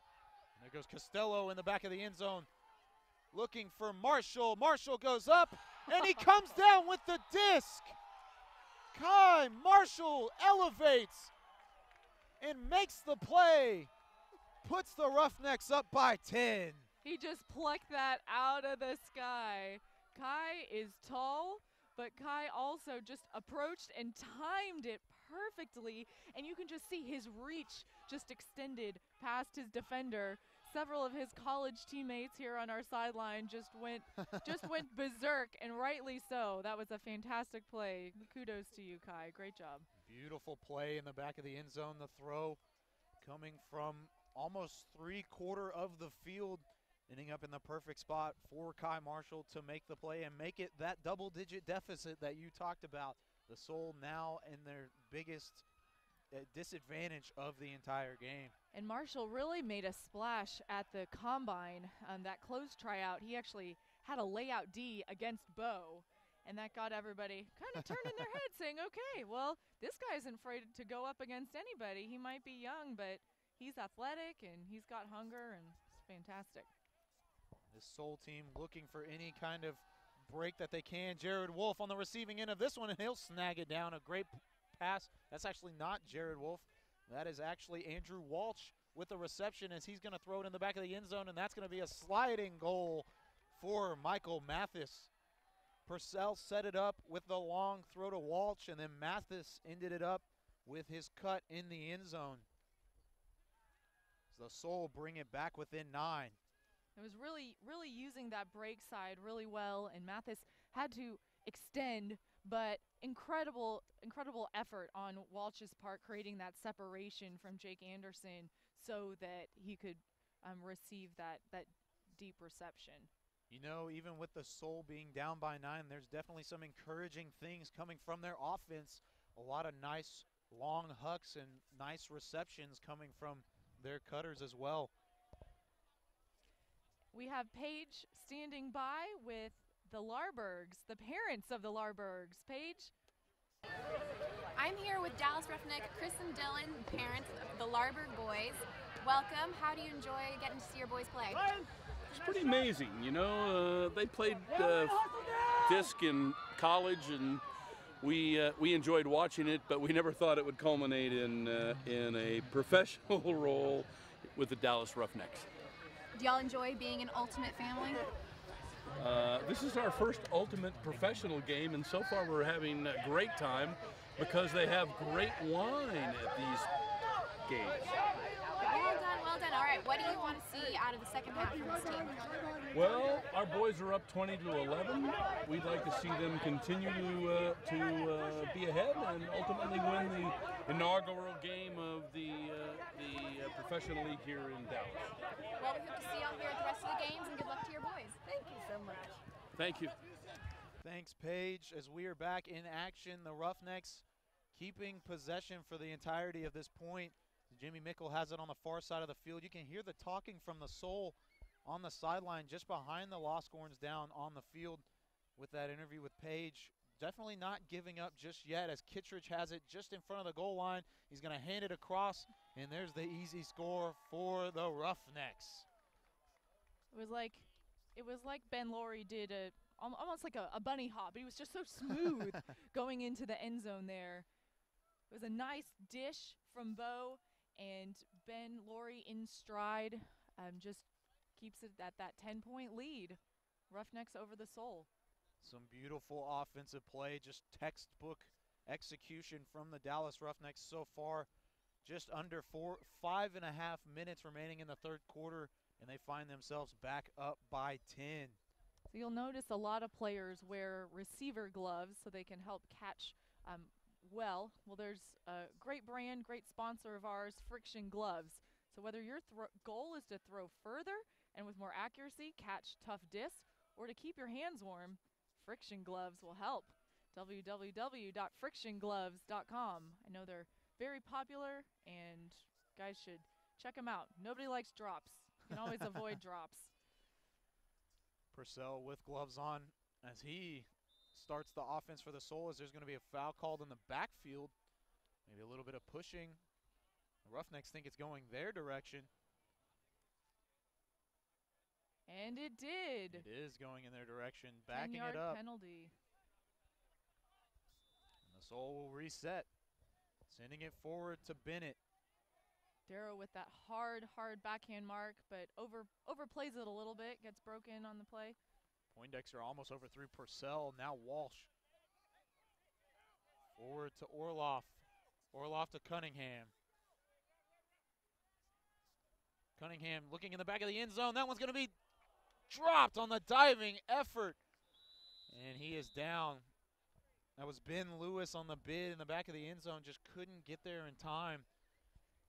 S5: And there goes Costello in the back of the end zone looking for Marshall. Marshall goes up, and he comes down with the disc. Kai Marshall elevates and makes the play, puts the Roughnecks up by 10.
S6: He just plucked that out of the sky. Kai is tall, but Kai also just approached and timed it perfectly, and you can just see his reach just extended past his defender. Several of his college teammates here on our sideline just went berserk, and rightly so. That was a fantastic play. Kudos to you, Kai. Great job.
S5: Beautiful play in the back of the end zone. The throw coming from almost 3/4 of the field, ending up in the perfect spot for Kai Marshall to make the play and make it that double-digit deficit that you talked about. The Soul now in their biggest disadvantage of the entire game.
S6: And Marshall really made a splash at the combine. That closed tryout, he actually had a layout D against Bo, and that got everybody kind of turning their head saying, okay, well, this guy isn't afraid to go up against anybody. He might be young, but he's athletic and he's got hunger, and it's fantastic.
S5: This Soul team looking for any kind of break that they can. Jared Wolf on the receiving end of this one, and he'll snag it down. A great pass. That's actually not Jared Wolf. That is actually Andrew Walsh with the reception as he's going to throw it in the back of the end zone, and that's going to be a sliding goal for Michael Mathis. Purcell set it up with the long throw to Walsh, and then Mathis ended it up with his cut in the end zone. So the Soul bring it back within 9.
S6: It was really using that break side really well, and Mathis had to extend, but incredible effort on Walsh's part, creating that separation from Jake Anderson so that he could receive that deep reception.
S5: You know, even with the Soul being down by 9, there's definitely some encouraging things coming from their offense. A lot of nice long hucks and nice receptions coming from their cutters as well.
S6: We have Paige standing by with the Larbergs, the parents of the Larbergs. Paige?
S21: I'm here with Dallas Roughneck, Chris and Dylan, parents of the Larberg boys. Welcome. How do you enjoy getting to see your boys play?
S2: It's pretty amazing, you know. They played disc in college, and we enjoyed watching it, but we never thought it would culminate in a professional role with the Dallas Roughnecks.
S21: Do y'all enjoy being an ultimate family?
S2: This is our first ultimate professional game, and so far we're having a great time because they have great wine at these games.
S21: Well done. All right, what do you want to see out of the second half from this team?
S2: Well, our boys are up 20-11. We'd like to see them continue to be ahead and ultimately win the inaugural game of the professional league here in Dallas.
S21: Well, we hope to see y'all here at the rest of the games, and good luck to your boys. Thank you so much.
S2: Thank you.
S5: Thanks, Paige. As we are back in action, the Roughnecks keeping possession for the entirety of this point. Jimmy Mickle has it on the far side of the field. You can hear the talking from the Soul on the sideline just behind the Loscorns down on the field with that interview with Paige. Definitely not giving up just yet as Kittredge has it just in front of the goal line. He's going to hand it across, and there's the easy score for the Roughnecks.
S6: It was like Ben Laurie did almost like a bunny hop, but he was just so smooth going into the end zone there. It was a nice dish from Bo, and Ben Laurie in stride just keeps it at that 10-point lead. Roughnecks over the Soul.
S5: Some beautiful offensive play, just textbook execution from the Dallas Roughnecks so far. Just under 5.5 minutes remaining in the third quarter, and they find themselves back up by 10.
S6: So you'll notice a lot of players wear receiver gloves so they can help catch well. There's a great brand, great sponsor of ours, Friction Gloves. So whether your goal is to throw further and with more accuracy, catch tough discs, or to keep your hands warm, Friction Gloves will help. www.frictiongloves.com. I know they're very popular, and guys should check them out. Nobody likes drops. You can always avoid drops.
S5: Purcell with gloves on as he starts the offense for the Soul, as there's going to be a foul called in the backfield. Maybe a little bit of pushing. The Roughnecks think it's going their direction.
S6: And it did.
S5: It is going in their direction, backing it
S6: 10-yard
S5: up.
S6: penalty.
S5: And the Soul will reset, sending it forward to Bennett.
S6: Darrow with that hard backhand mark, but overplays it a little bit, gets broken on the play.
S5: Poindexter almost overthrew Purcell. Now Walsh. Forward to Orloff. Orloff to Cunningham. Cunningham looking in the back of the end zone. That one's going to be dropped on the diving effort. And he is down. That was Ben Lewis on the bid in the back of the end zone. Just couldn't get there in time.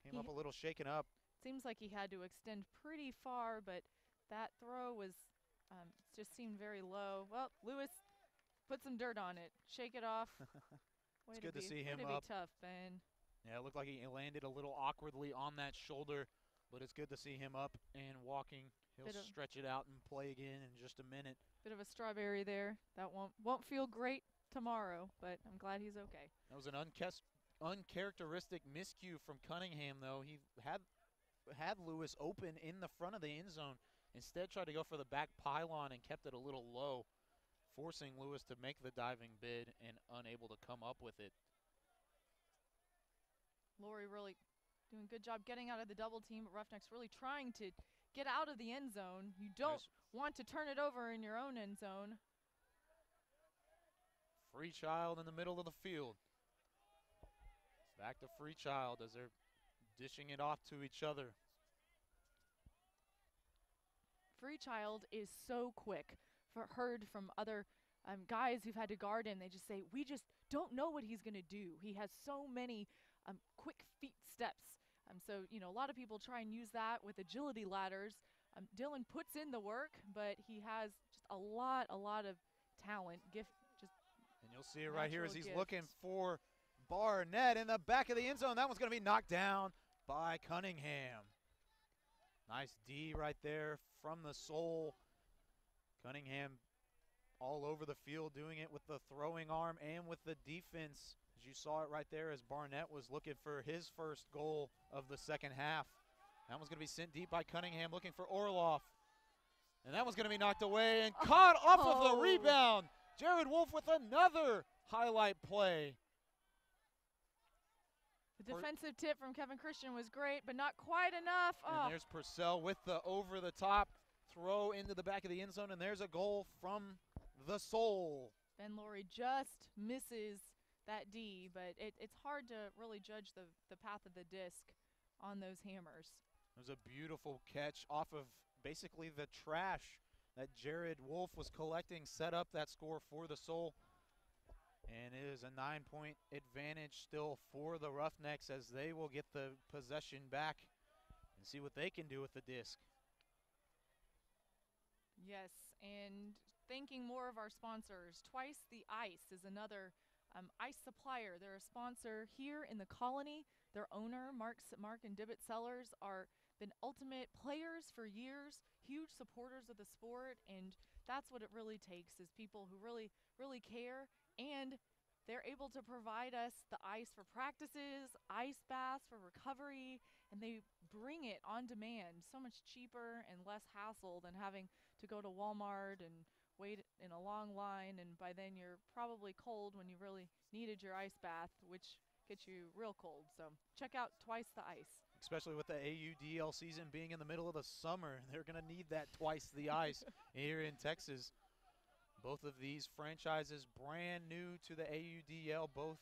S5: Came up a little shaken up.
S6: Seems like he had to extend pretty far, but that throw was just seemed very low. Well, Lewis put some dirt on it. Shake it off.
S5: It's good to see him
S6: way to
S5: up.
S6: be tough, Ben.
S5: Yeah, it looked like he landed a little awkwardly on that shoulder, but it's good to see him up and walking. He'll stretch it out and play again in just a minute.
S6: Bit of a strawberry there. That won't feel great tomorrow, but I'm glad he's okay.
S5: That was an uncharacteristic miscue from Cunningham, though. He had Lewis open in the front of the end zone. Instead, tried to go for the back pylon and kept it a little low, forcing Lewis to make the diving bid and unable to come up with it.
S6: Lori really doing a good job getting out of the double team, but Roughnecks really trying to get out of the end zone. You don't want to turn it over in your own end zone.
S5: Freechild in the middle of the field. Back to Freechild as they're dishing it off to each other.
S6: Freechild is so quick. Heard from other guys who've had to guard him, they just say, we just don't know what he's going to do. He has so many quick feet steps. So, you know, a lot of people try and use that with agility ladders. Dylan puts in the work, but he has just a lot of talent, gift.
S5: And you'll see it right here as he's looking for Barnett in the back of the end zone. That one's going to be knocked down by Cunningham. Nice D right there from the sole. Cunningham all over the field doing it with the throwing arm and with the defense. As you saw it right there as Barnett was looking for his first goal of the second half. That one's going to be sent deep by Cunningham looking for Orloff. And that one's going to be knocked away and caught off of the rebound. Jared Wolf with another highlight play.
S6: The defensive tip from Kevin Christian was great, but not quite enough.
S5: And there's Purcell with the over-the-top throw into the back of the end zone, and there's a goal from the Soul.
S6: Ben Laurie just misses that D, but it's hard to really judge the path of the disc on those hammers.
S5: It was a beautiful catch off of basically the trash that Jared Wolf was collecting, set up that score for the Soul. And it is a 9-point advantage still for the Roughnecks as they will get the possession back and see what they can do with the disc.
S6: Yes, and thanking more of our sponsors. Twice the Ice is another ice supplier. They're a sponsor here in the Colony. Their owner, Mark and Dibbett Sellers, are been ultimate players for years, huge supporters of the sport, and that's what it really takes is people who really care. And they're able to provide us the ice for practices, ice baths for recovery, and they bring it on demand, so much cheaper and less hassle than having to go to Walmart and wait in a long line, and by then you're probably cold when you really needed your ice bath, which gets you real cold. So check out Twice the Ice.
S5: Especially with the AUDL season being in the middle of the summer, they're going to need that Twice the Ice here in Texas. Both of these franchises brand new to the AUDL, both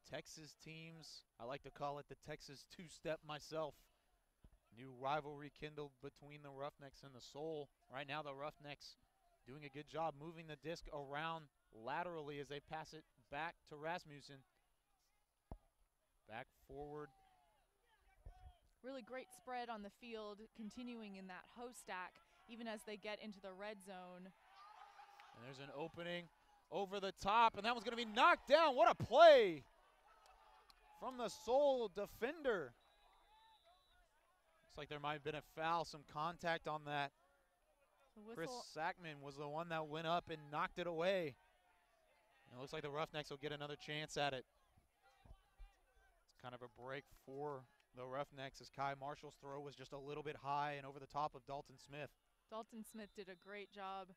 S5: Texas teams. I like to call it the Texas two-step myself. New rivalry kindled between the Roughnecks and the Soul. Right now the Roughnecks doing a good job moving the disc around laterally as they pass it back to Rasmussen. Back forward.
S6: Really great spread on the field, continuing in that hoe stack, even as they get into the red zone.
S5: And there's an opening over the top, and that one's going to be knocked down. What a play from the Soul defender. Looks like there might have been a foul, some contact on that. Chris Sackman was the one that went up and knocked it away. And it looks like the Roughnecks will get another chance at it. It's kind of a break for the Roughnecks as Kai Marshall's throw was just a little bit high and over the top of Dalton Smith.
S6: Dalton Smith did a great job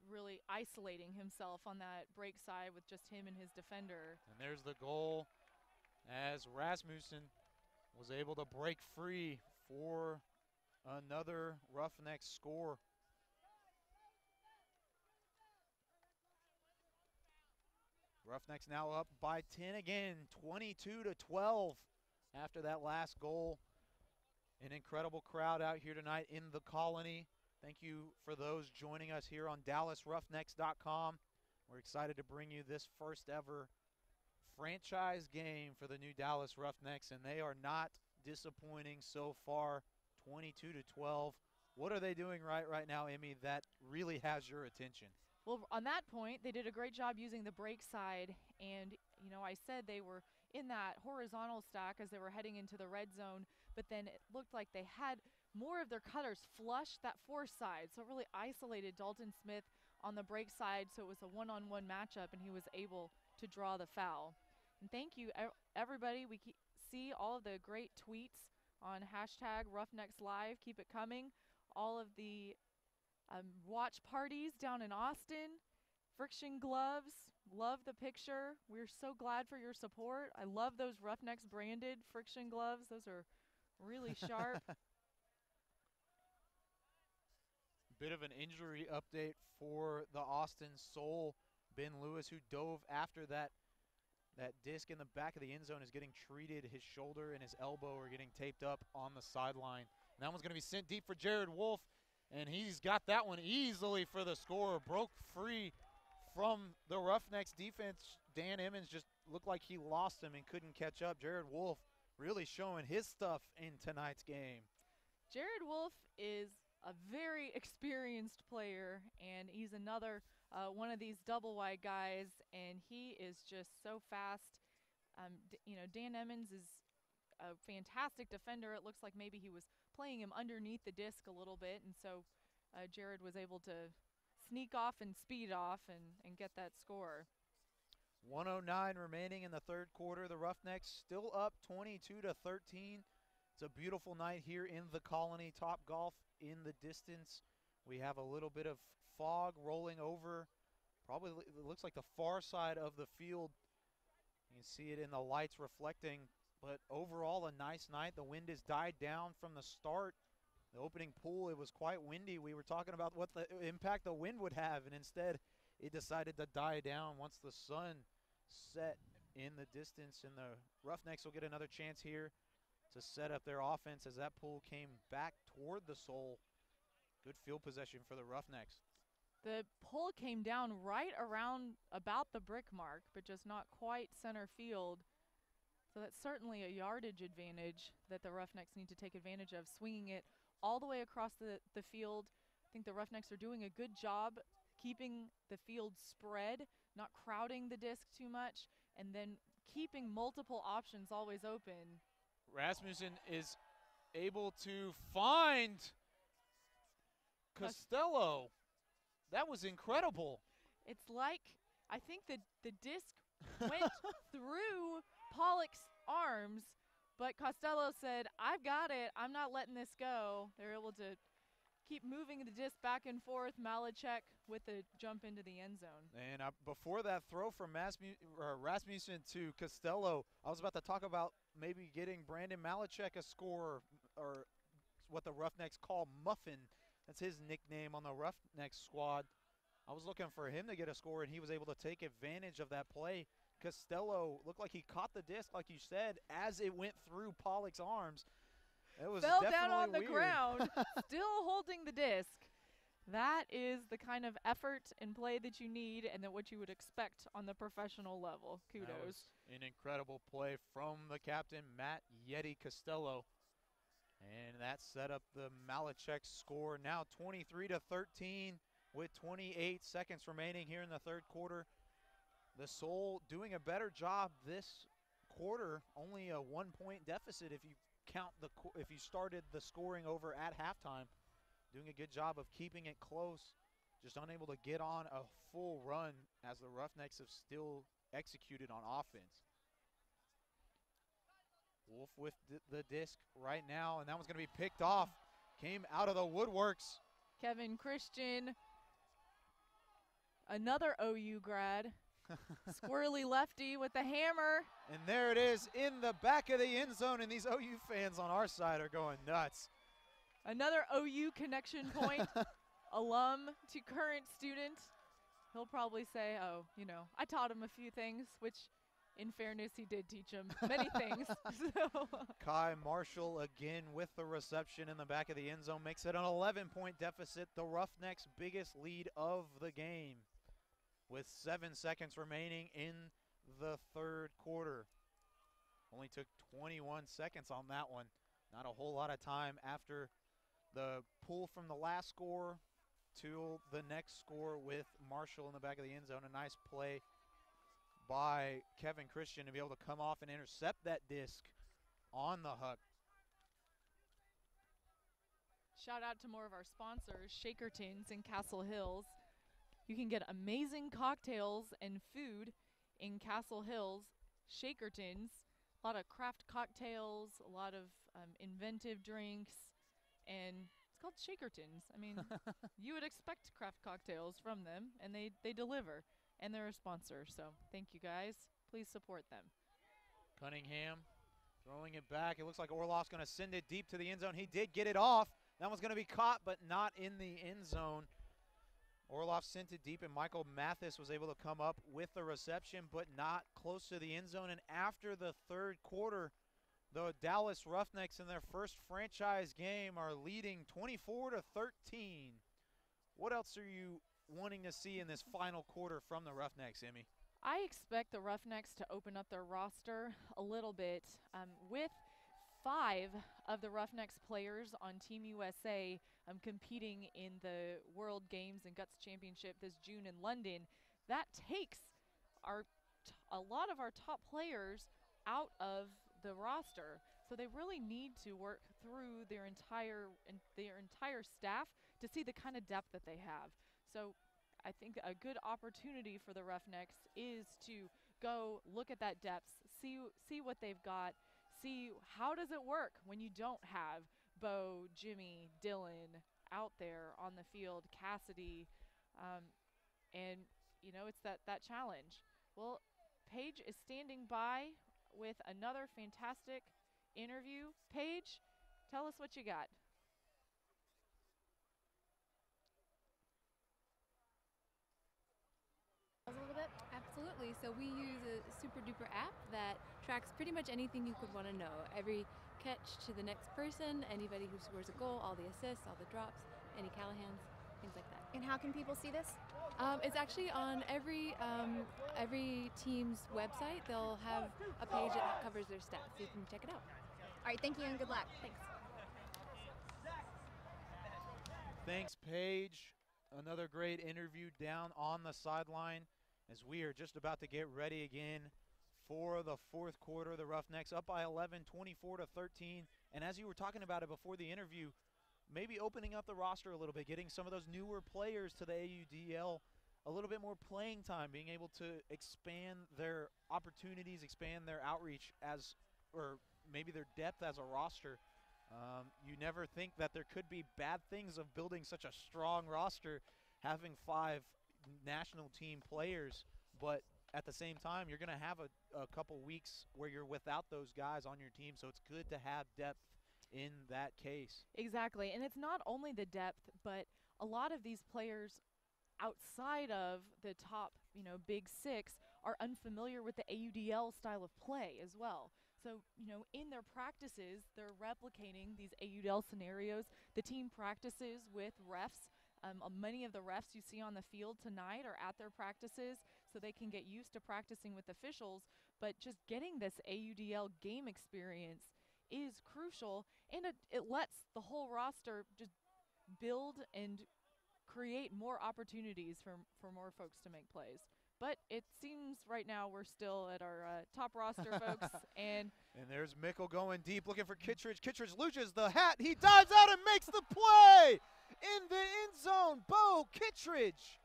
S6: really isolating himself on that break side with just him and his defender.
S5: And there's the goal as Rasmussen was able to break free for another Roughnecks score. Roughnecks now up by 10 again, 22-12 after that last goal. An incredible crowd out here tonight in the Colony. Thank you for those joining us here on DallasRoughnecks.com. We're excited to bring you this first ever franchise game for the new Dallas Roughnecks, and they are not disappointing so far, 22-12. What are they doing right now, Emmy, that really has your attention?
S6: Well, on that point, they did a great job using the break side, and, you know, I said they were in that horizontal stack as they were heading into the red zone, but then it looked like they had more of their cutters flush that force side, so it really isolated Dalton Smith on the break side, so it was a one-on-one matchup, and he was able to draw the foul. And thank you, everybody. We see all of the great tweets on #RoughnecksLive. Keep it coming. All of the watch parties down in Austin, friction gloves, love the picture. We're so glad for your support. I love those Roughnecks branded friction gloves. Those are really sharp.
S5: Bit of an injury update for the Austin Soul. Ben Lewis, who dove after that disc in the back of the end zone, is getting treated. His shoulder and his elbow are getting taped up on the sideline. And that one's going to be sent deep for Jared Wolf. And he's got that one easily for the score. Broke free from the Roughnecks defense. Dan Emmons just looked like he lost him and couldn't catch up. Jared Wolf really showing his stuff in tonight's game.
S6: Jared Wolf is a very experienced player, and he's another one of these double wide guys, and he is just so fast. You know, Dan Emmons is a fantastic defender. It looks like maybe he was playing him underneath the disc a little bit, and so Jared was able to sneak off and speed off and get that score.
S5: 1:09 remaining in the third quarter. The Roughnecks still up 22-13. It's a beautiful night here in the Colony. Top Golf in the distance. We have a little bit of fog rolling over. Probably it looks like the far side of the field. You can see it in the lights reflecting. But overall, a nice night. The wind has died down from the start. The opening pool, it was quite windy. We were talking about what the impact the wind would have, and instead it decided to die down once the sun set in the distance. And the Roughnecks will get another chance here to set up their offense as that pool came back toward the Soul. Good field possession for the Roughnecks.
S6: The pull came down right around about the brick mark, but just not quite center field. So that's certainly a yardage advantage that the Roughnecks need to take advantage of, swinging it all the way across the field. I think the Roughnecks are doing a good job keeping the field spread, not crowding the disc too much, and then keeping multiple options always open.
S5: Rasmussen is able to find Costello. That was incredible.
S6: It's like, I think the disc went through Pollock's arms, but Costello said, I've got it. I'm not letting this go. They're able to keep moving the disc back and forth. Malachek with a jump into the end zone.
S5: And before that throw from Rasmussen to Costello, I was about to talk about maybe getting Brandon Malachek a score, or what the Roughnecks call Muffin. That's his nickname on the Roughnecks squad. I was looking for him to get a score, and he was able to take advantage of that play. Costello looked like he caught the disc, like you said, as it went through Pollock's arms. It was
S6: fell
S5: definitely
S6: down on the
S5: weird.
S6: ground, still holding the disc. That is the kind of effort and play that you need, and that what you would expect on the professional level. Kudos.
S5: That was an incredible play from the captain, Matt Yeti Costello. And that set up the Malachek score. Now 23-13 with 28 seconds remaining here in the third quarter. The Soul doing a better job this quarter. Only a 1-point deficit if you count if you started the scoring over at halftime. Doing a good job of keeping it close. Just unable to get on a full run as the Roughnecks have still executed on offense. Wolf with the disc right now, and that one's going to be picked off. Came out of the woodworks.
S6: Kevin Christian, another OU grad. Squirrely lefty with the hammer.
S5: And there it is in the back of the end zone, and these OU fans on our side are going nuts.
S6: Another OU connection point, alum to current student. He'll probably say, oh, you know, I taught him a few things, which in fairness, he did teach him many things. So.
S5: Kai Marshall again with the reception in the back of the end zone makes it an 11-point deficit, the Roughnecks' biggest lead of the game, with 7 seconds remaining in the third quarter. Only took 21 seconds on that one. Not a whole lot of time after the pull from the last score to the next score with Marshall in the back of the end zone. A nice play by Kevin Christian to be able to come off and intercept that disc on the hook.
S6: Shout out to more of our sponsors, Shakertons in Castle Hills. You can get amazing cocktails and food in Castle Hills. Shakertons, a lot of craft cocktails, a lot of inventive drinks, and it's called Shakertons. I mean, you would expect craft cocktails from them, and they deliver. And they're a sponsor, so thank you guys. Please support them.
S5: Cunningham throwing it back. It looks like Orloff's going to send it deep to the end zone. He did get it off. That one's going to be caught, but not in the end zone. Orloff sent it deep, and Michael Mathis was able to come up with the reception, but not close to the end zone. And after the third quarter, the Dallas Roughnecks in their first franchise game are leading 24-13. What else are you wanting to see in this final quarter from the Roughnecks, Emmy?
S6: I expect the Roughnecks to open up their roster a little bit. With 5 of the Roughnecks players on Team USA competing in the World Games and Guts Championship this June in London, that takes a lot of our top players out of the roster. So they really need to work through their entire staff to see the kind of depth that they have. So I think a good opportunity for the Roughnecks is to go look at that depth, see what they've got, see how does it work when you don't have Bo, Jimmy, Dylan out there on the field, Cassidy, and you know, it's that challenge. Well, Paige is standing by with another fantastic interview. Paige, tell us what you got.
S7: A little bit? Absolutely. So we use a super duper app that tracks pretty much anything you could want to know. Every catch to the next person, anybody who scores a goal, all the assists, all the drops, any Callahans, things like that.
S21: And how can people see this?
S7: It's actually on every team's website. They'll have a page that covers their stats, so you can check it out.
S21: All right, thank you and good luck.
S7: Thanks.
S5: Thanks, Paige. Another great interview down on the sideline as we are just about to get ready again for the fourth quarter. The Roughnecks up by 11, 24-13. And as you were talking about it before the interview, maybe opening up the roster a little bit, getting some of those newer players to the AUDL, a little bit more playing time, being able to expand their opportunities, expand their outreach or maybe their depth as a roster. You never think that there could be bad things of building such a strong roster, having 5 national team players, but at the same time, you're going to have a couple weeks where you're without those guys on your team, so it's good to have depth in that case.
S6: Exactly, and it's not only the depth, but a lot of these players outside of the top, big 6 are unfamiliar with the AUDL style of play as well. So, in their practices, they're replicating these AUDL scenarios. The team practices with refs. Many of the refs you see on the field tonight are at their practices, so they can get used to practicing with officials. But just getting this AUDL game experience is crucial, and it lets the whole roster just build and create more opportunities for more folks to make plays. But it seems right now we're still at our top roster, folks. And
S5: there's Mickle going deep, looking for Kittredge. Kittredge loses the hat. He dives out and makes the play in the end zone. Bo Kittredge.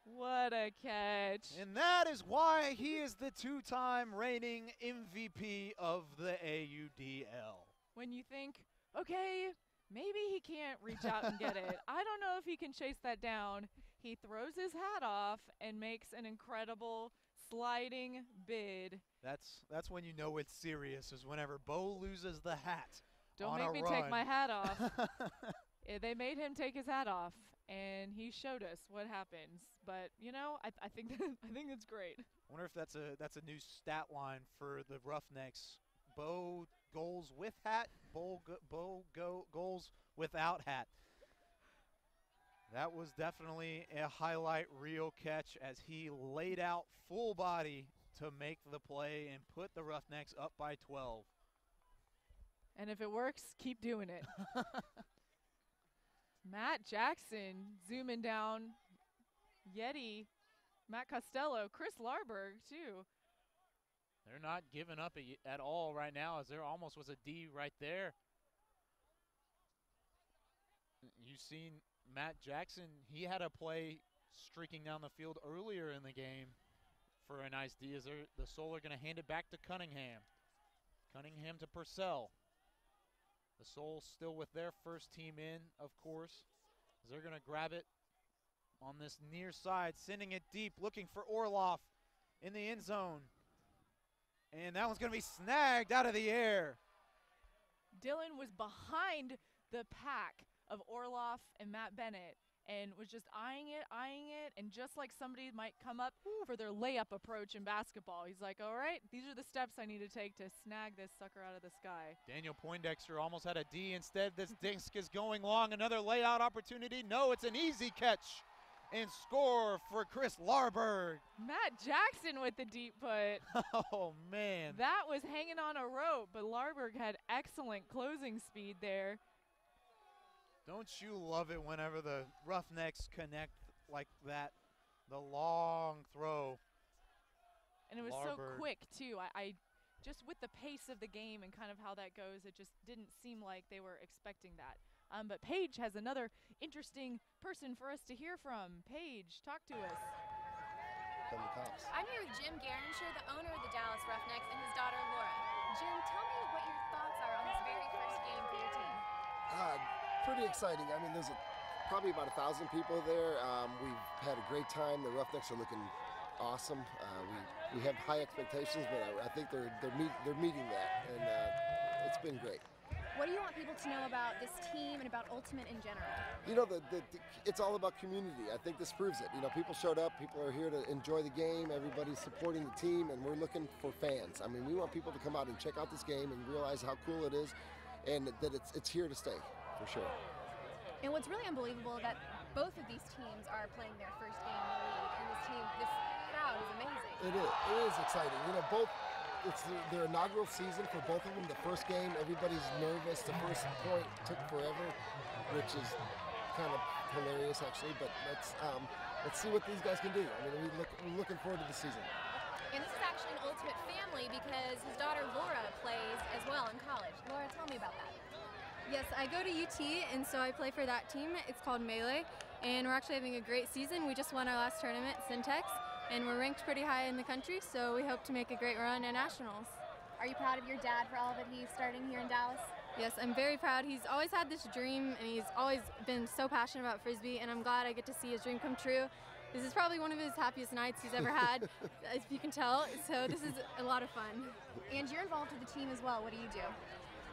S6: What a catch.
S5: And that is why he is the 2-time reigning MVP of the AUDL.
S6: When you think, okay, maybe he can't reach out and get it. I don't know if he can chase that down. He throws his hat off and makes an incredible sliding bid.
S5: That's when you know it's serious, is whenever Bo loses the hat.
S6: Don't make me take my hat off. They made him take his hat off, and he showed us what happens. But you know, I think I think it's great.
S5: I wonder if that's a new stat line for the Roughnecks. Bo goals with hat, goals without hat. That was definitely a highlight reel catch as he laid out full body to make the play and put the Roughnecks up by 12.
S6: And if it works, keep doing it. Matt Jackson zooming down. Yeti, Matt Costello, Chris Larberg too.
S1: They're not giving up at all right now, as there almost was a D right there. You've seen Matt Jackson. He had a play streaking down the field earlier in the game for a nice D. As the Soul are going to hand it back to Cunningham. Cunningham to Purcell. The Soul still with their first team in, of course, as they're going to grab it on this near side, sending it deep, looking for Orloff in the end zone. And that one's going to be snagged out of the air.
S6: Dylan was behind the pack of Orloff and Matt Bennett and was just eyeing it, and just like somebody might come up for their layup approach in basketball. He's like, all right, these are the steps I need to take to snag this sucker out of the sky.
S5: Daniel Poindexter almost had a D. Instead, this disc is going long. Another layout opportunity. No, it's an easy catch and score for Chris Larberg.
S6: Matt Jackson with the deep put.
S5: Oh, man.
S6: That was hanging on a rope, but Larberg had excellent closing speed there.
S5: Don't you love it whenever the Roughnecks connect like that? The long throw.
S6: And it was
S5: Larberg.
S6: so quick, too. I just with the pace of the game and kind of how that goes, it just didn't seem like they were expecting that. But Paige has another interesting person for us to hear from. Paige, talk to us.
S8: From the cops.
S21: I'm here with Jim Garansher, the owner of the Dallas Roughnecks, and his daughter Laura. Jim, tell me what your thoughts are on this very first game for your team.
S8: Pretty exciting. I mean, there's probably about 1,000 people there. We've had a great time. The Roughnecks are looking awesome. We have high expectations, but I think they're meeting that, and it's been great.
S21: What do you want people to know about this team and about Ultimate in general?
S8: You know, it's all about community. I think this proves it. You know, people showed up. People are here to enjoy the game. Everybody's supporting the team, and we're looking for fans. I mean, we want people to come out and check out this game and realize how cool it is, and that it's here to stay. For sure.
S21: And what's really unbelievable that both of these teams are playing their first game in the league, and this crowd is amazing.
S8: It is exciting. You know, it's their inaugural season for both of them. The first game, everybody's nervous. The first point took forever, which is kind of hilarious actually. But let's see what these guys can do. I mean, we're looking forward to the season.
S21: And this is actually an Ultimate family because his daughter Laura plays as well in college. Laura, tell me about that.
S18: Yes, I go to UT, and so I play for that team. It's called Melee, and we're actually having a great season. We just won our last tournament, Syntex, and we're ranked pretty high in the country, so we hope to make a great run at Nationals.
S21: Are you proud of your dad for all that he's starting here in Dallas?
S18: Yes, I'm very proud. He's always had this dream, and he's always been so passionate about Frisbee, and I'm glad I get to see his dream come true. This is probably one of his happiest nights he's ever had, as you can tell, so this is a lot of fun.
S21: And you're involved with the team as well. What do you do?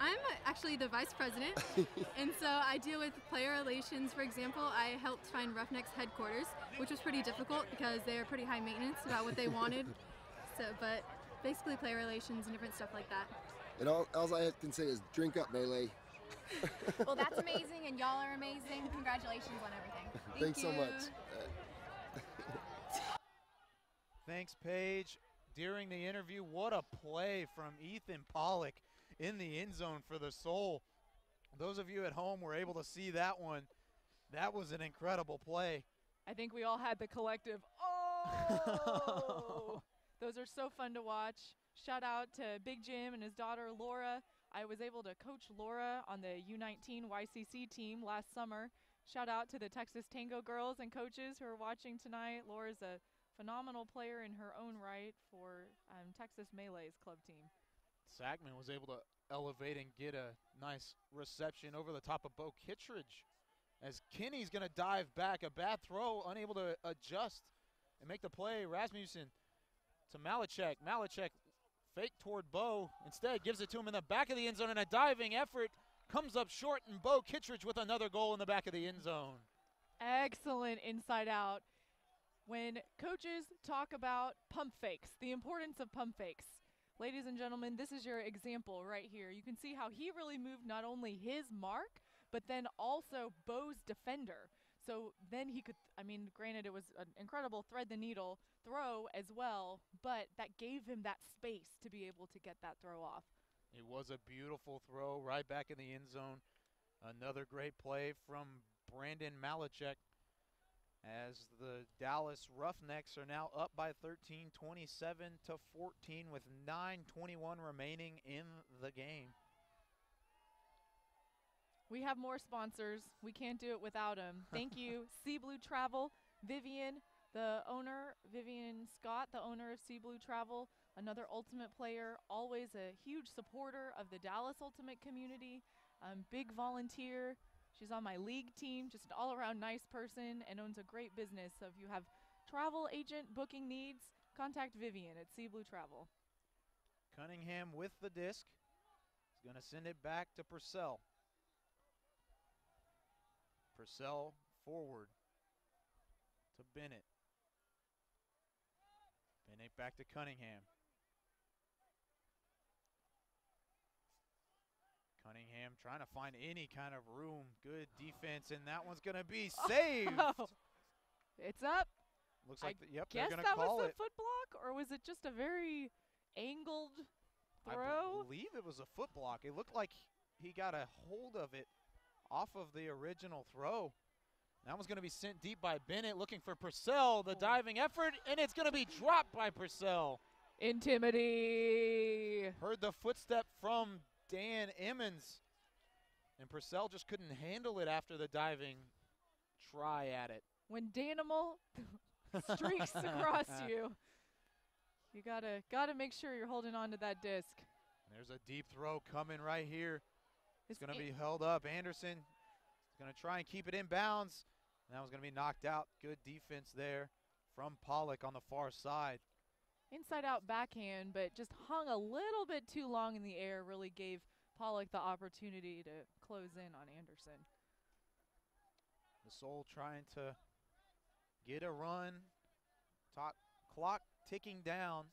S18: I'm actually the vice president, and so I deal with player relations. For example, I helped find Roughnecks headquarters, which was pretty difficult because they are pretty high maintenance about what they wanted. But basically player relations and different stuff like that.
S8: And all I can say is drink up, Melee.
S21: Well, that's amazing, and y'all are amazing. Congratulations on everything.
S8: Thanks so much.
S5: Thanks, Paige. During the interview, what a play from Ethan Pollock in the end zone for the Soul. Those of you at home were able to see that one. That was an incredible play.
S6: I think we all had the collective, oh! Those are so fun to watch. Shout out to Big Jim and his daughter Laura. I was able to coach Laura on the U19 YCC team last summer. Shout out to the Texas Tango girls and coaches who are watching tonight. Laura's a phenomenal player in her own right for Texas Melee's club team.
S5: Sackman was able to elevate and get a nice reception over the top of Bo Kittredge
S1: as Kinney's going to dive back. A bad throw, unable to adjust and make the play. Rasmussen to Malachek. Malachek fake toward Bo. Instead, gives it to him in the back of the end zone, and a diving effort comes up short, and Bo Kittredge with another goal in the back of the end zone.
S6: Excellent inside out. When coaches talk about pump fakes, the importance of pump fakes, ladies and gentlemen, this is your example right here. You can see how he really moved not only his mark, but then also Bo's defender. So then he could, I mean, granted it was an incredible thread the needle throw as well, but that gave him that space to be able to get that throw off.
S1: It was a beautiful throw right back in the end zone. Another great play from Brandon Malachek, as the Dallas Roughnecks are now up by 13, 27-14 with 9:21 remaining in the game.
S6: We have more sponsors. We can't do it without them. Thank you, Sea Blue Travel. Vivian, the owner, Vivian Scott, the owner of Sea Blue Travel, another Ultimate player, always a huge supporter of the Dallas Ultimate community, big volunteer. She's on my league team, just an all-around nice person, and owns a great business. So if you have travel agent booking needs, contact Vivian at Sea Blue Travel.
S1: Cunningham with the disc. He's going to send it back to Purcell. Purcell forward to Bennett. Bennett back to Cunningham. Cunningham trying to find any kind of room. Good defense, and that one's going to be saved.
S6: Oh, it's up.
S1: Looks like, yep,
S6: guess
S1: they're going to call
S6: that was
S1: it.
S6: a foot block, or was it just a very angled
S1: I
S6: throw?
S1: believe it was a foot block. It looked like he got a hold of it off of the original throw. That one's going to be sent deep by Bennett, looking for Purcell, the diving effort, and it's going to be dropped by Purcell.
S6: Intimidate.
S1: Heard the footstep from Dan Emmons, and Purcell just couldn't handle it after the diving try at it.
S6: When Danimal streaks across you, you gotta make sure you're holding on to that disc.
S1: There's a deep throw coming right here. It's going to be held up. Anderson is going to try and keep it in bounds. And that was going to be knocked out. Good defense there from Pollock on the far side.
S6: Inside out backhand, but just hung a little bit too long in the air, really gave Pollock the opportunity to close in on Anderson.
S1: The Soul trying to get a run. Clock ticking down.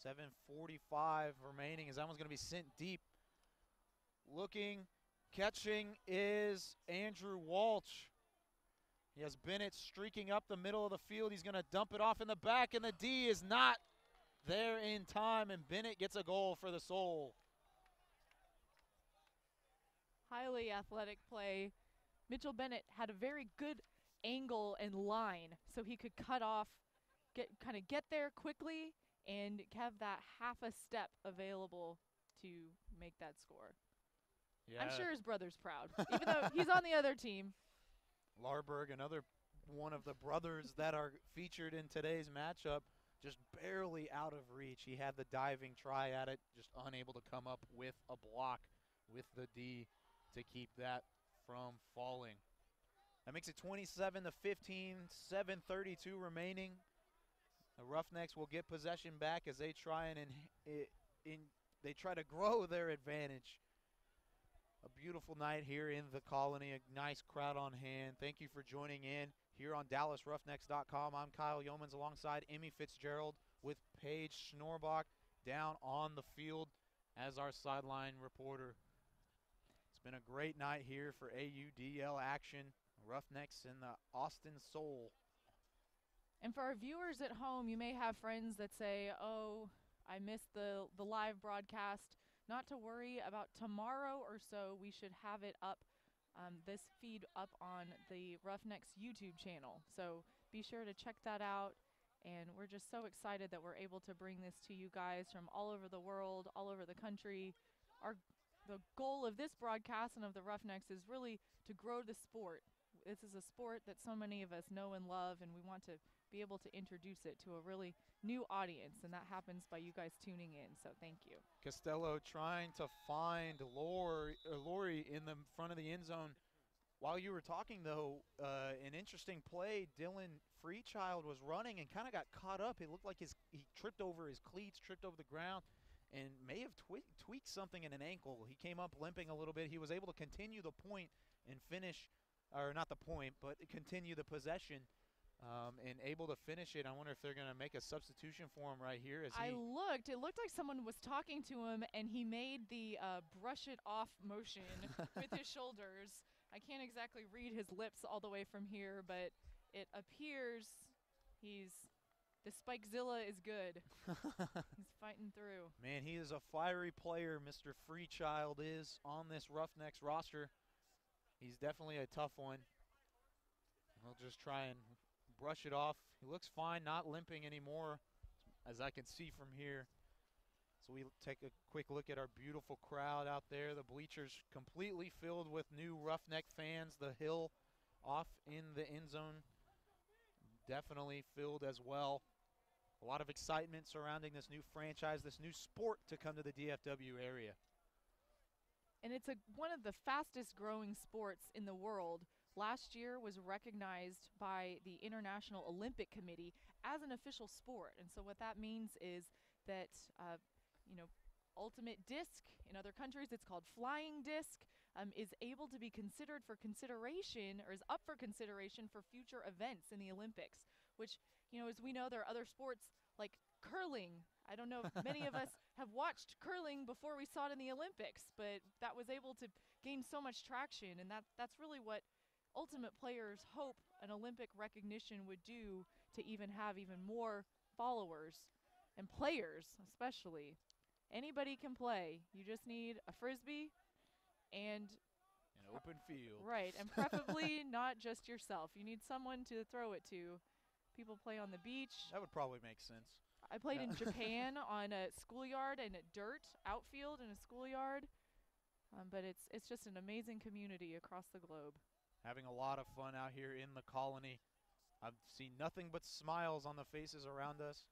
S1: 7:45 remaining as that one's going to be sent deep. Looking, catching is Andrew Walsh. He has Bennett streaking up the middle of the field. He's going to dump it off in the back, and the D is not there in time, and Bennett gets a goal for the Soul.
S6: Highly athletic play. Mitchell Bennett had a very good angle and line, so he could cut off, get there quickly, and have that half a step available to make that score.
S1: Yeah.
S6: I'm sure his brother's proud, even though he's on the other team.
S1: Larberg, another one of the brothers that are featured in today's matchup, just barely out of reach. He had the diving try at it, just unable to come up with a block with the D to keep that from falling. That makes it 27-15, 7:32 remaining. The Roughnecks will get possession back as they try they try to grow their advantage. A beautiful night here in the Colony, a nice crowd on hand. Thank you for joining in here on DallasRoughnecks.com. I'm Kyle Yeomans alongside Emmy Fitzgerald with Paige Schnorbach down on the field as our sideline reporter. It's been a great night here for AUDL action. Roughnecks and the Austin Soul.
S6: And for our viewers at home, you may have friends that say, oh, I missed the live broadcast. Not to worry, about tomorrow or so, we should have it up, this feed up on the Roughnecks YouTube channel. So be sure to check that out. And we're just so excited that we're able to bring this to you guys from all over the world, all over the country. The goal of this broadcast and of the Roughnecks is really to grow the sport. This is a sport that so many of us know and love, and we want to be able to introduce it to a really new audience, and that happens by you guys tuning in, so thank you.
S1: Costello trying to find Laurie in the front of the end zone.
S5: While you were talking, though, an interesting play, Dylan Freechild was running and kind of got caught up. It looked like he tripped over his cleats, tripped over the ground, and may have tweaked something in an ankle. He came up limping a little bit. He was able to continue the point and finish, or not the point, but continue the possession and able to finish it. I wonder if they're going to make a substitution for him right here.
S6: It looked like someone was talking to him, and he made the brush it off motion with his shoulders. I can't exactly read his lips all the way from here, but it appears the Spikezilla is good. He's fighting through.
S5: Man, he is a fiery player, Mr. Freechild is on this Roughnecks roster. He's definitely a tough one. We'll just try and brush it off. He looks fine, not limping anymore, as I can see from here. So we take a quick look at our beautiful crowd out there. The bleachers completely filled with new Roughneck fans. The hill off in the end zone definitely filled as well. A lot of excitement surrounding this new franchise, this new sport to come to the DFW area.
S6: And it's one of the fastest growing sports in the world. Last year was recognized by the International Olympic Committee as an official sport. And so what that means is that, ultimate disc, in other countries it's called flying disc, is able to be considered for consideration, or is up for consideration for future events in the Olympics, which, as we know, there are other sports like curling. I don't know if many of us have watched curling before we saw it in the Olympics, but that was able to gain so much traction, and that's really what ultimate players hope an Olympic recognition would do, to even have even more followers and players especially. Anybody can play. You just need a Frisbee and
S5: an open field.
S6: Right, and preferably not just yourself. You need someone to throw it to. People play on the beach.
S5: That would probably make sense.
S6: I played in Japan on a schoolyard and a dirt outfield in a schoolyard. But it's just an amazing community across the globe.
S5: Having a lot of fun out here in the colony. I've seen nothing but smiles on the faces around us.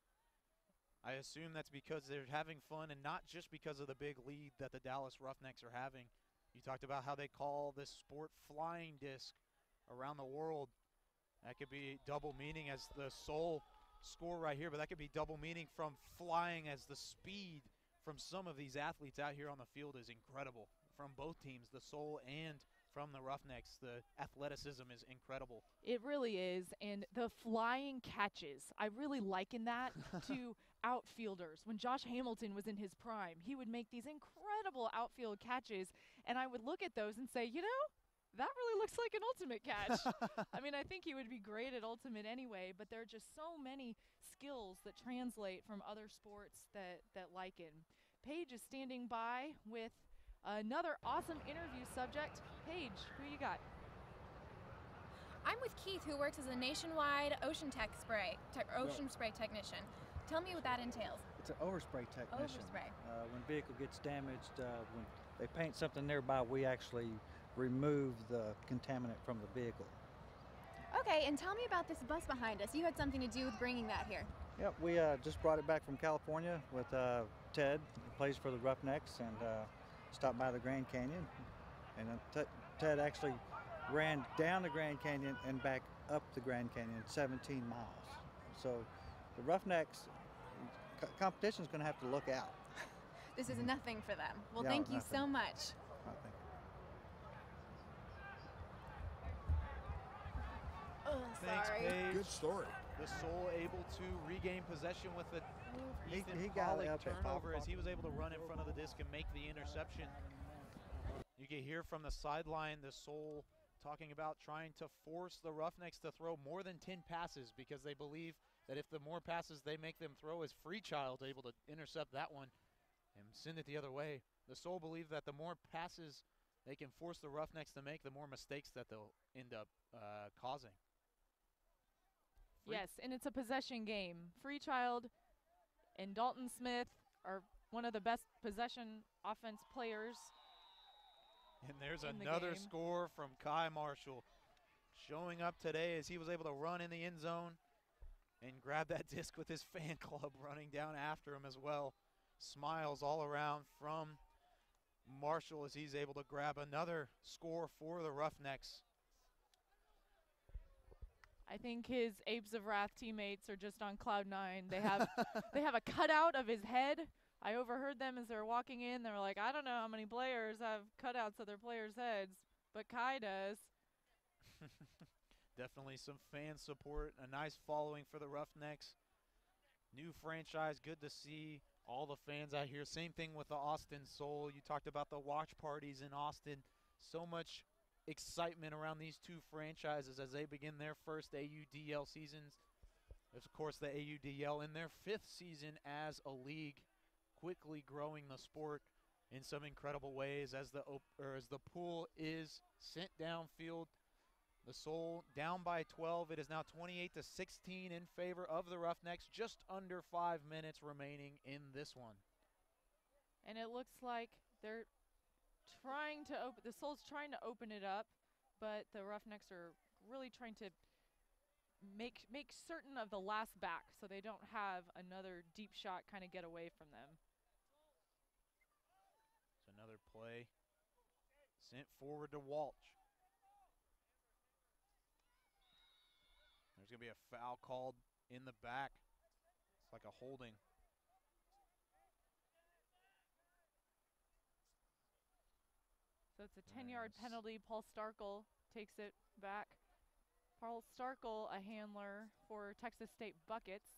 S5: I assume that's because they're having fun and not just because of the big lead that the Dallas Roughnecks are having. You talked about how they call this sport flying disc around the world. That could be double meaning as the sole score right here, but that could be double meaning from flying, as the speed from some of these athletes out here on the field is incredible. From both teams, the Soul and from the Roughnecks, the athleticism is incredible.
S6: It really is, and the flying catches, I really liken that to outfielders. When Josh Hamilton was in his prime, he would make these incredible outfield catches, and I would look at those and say, that really looks like an ultimate catch. I mean, I think he would be great at ultimate anyway, but there are just so many skills that translate from other sports that liken. Paige is standing by with another awesome interview subject. Paige, who you got?
S21: I'm with Keith, who works as a nationwide ocean spray technician. Tell me what that entails.
S9: It's an overspray technician.
S21: Overspray.
S9: When a vehicle gets damaged, when they paint something nearby, we actually remove the contaminant from the vehicle.
S21: Okay, and tell me about this bus behind us. You had something to do with bringing that here.
S9: Yep, we just brought it back from California with Ted, who plays for the Roughnecks, and stopped by the Grand Canyon. And Ted actually ran down the Grand Canyon and back up the Grand Canyon, 17 miles. So the Roughnecks competition's going to have to look out.
S21: This is nothing for them. Well,
S9: Yeah,
S21: thank you
S9: nothing.
S21: so much. Oh,
S5: Thanks,
S21: sorry.
S5: Paige.
S8: Good story.
S5: The Soul able to regain possession with a Ethan
S9: he got it
S5: Pollock
S9: up at
S5: turnover,
S9: top.
S5: as he was able to run in front of the disc and make the interception. You can hear from the sideline the Soul talking about trying to force the Roughnecks to throw more than 10 passes, because they believe that if the more passes they make them throw, is Freechild able to intercept that one and send it the other way. The Soul believe that the more passes they can force the Roughnecks to make, the more mistakes that they'll end up causing.
S6: Yes, and it's a possession game. Freechild and Dalton Smith are one of the best possession offense players.
S5: And there's
S6: in the
S5: another
S6: game.
S5: score from Kai Marshall, showing up today as he was able to run in the end zone and grab that disc with his fan club running down after him as well. Smiles all around from Marshall as he's able to grab another score for the Roughnecks.
S6: I think his Apes of Wrath teammates are just on cloud 9. They have they have a cutout of his head. I overheard them as they were walking in. They were like, I don't know how many players have cutouts of their players' heads, but Kai does.
S5: Definitely some fan support, a nice following for the Roughnecks. New franchise, good to see all the fans out here. Same thing with the Austin Soul. You talked about the watch parties in Austin. So much excitement around these two franchises as they begin their first AUDL seasons. Of course, the AUDL in their 5th season as a league, quickly growing the sport in some incredible ways as the pool is sent downfield. The Soul down by 12. It is now 28-16 in favor of the Roughnecks. Just under 5 minutes remaining in this one.
S6: And it looks like they're trying to open, the Soul's trying to open it up, but the Roughnecks are really trying to make certain of the last back so they don't have another deep shot kind of get away from them.
S5: It's another play sent forward to Walsh. There's going to be a foul called in the back. It's like a holding.
S6: So it's a 10-yard penalty. Paul Starkle takes it back. Paul Starkle, a handler for Texas State Buckets.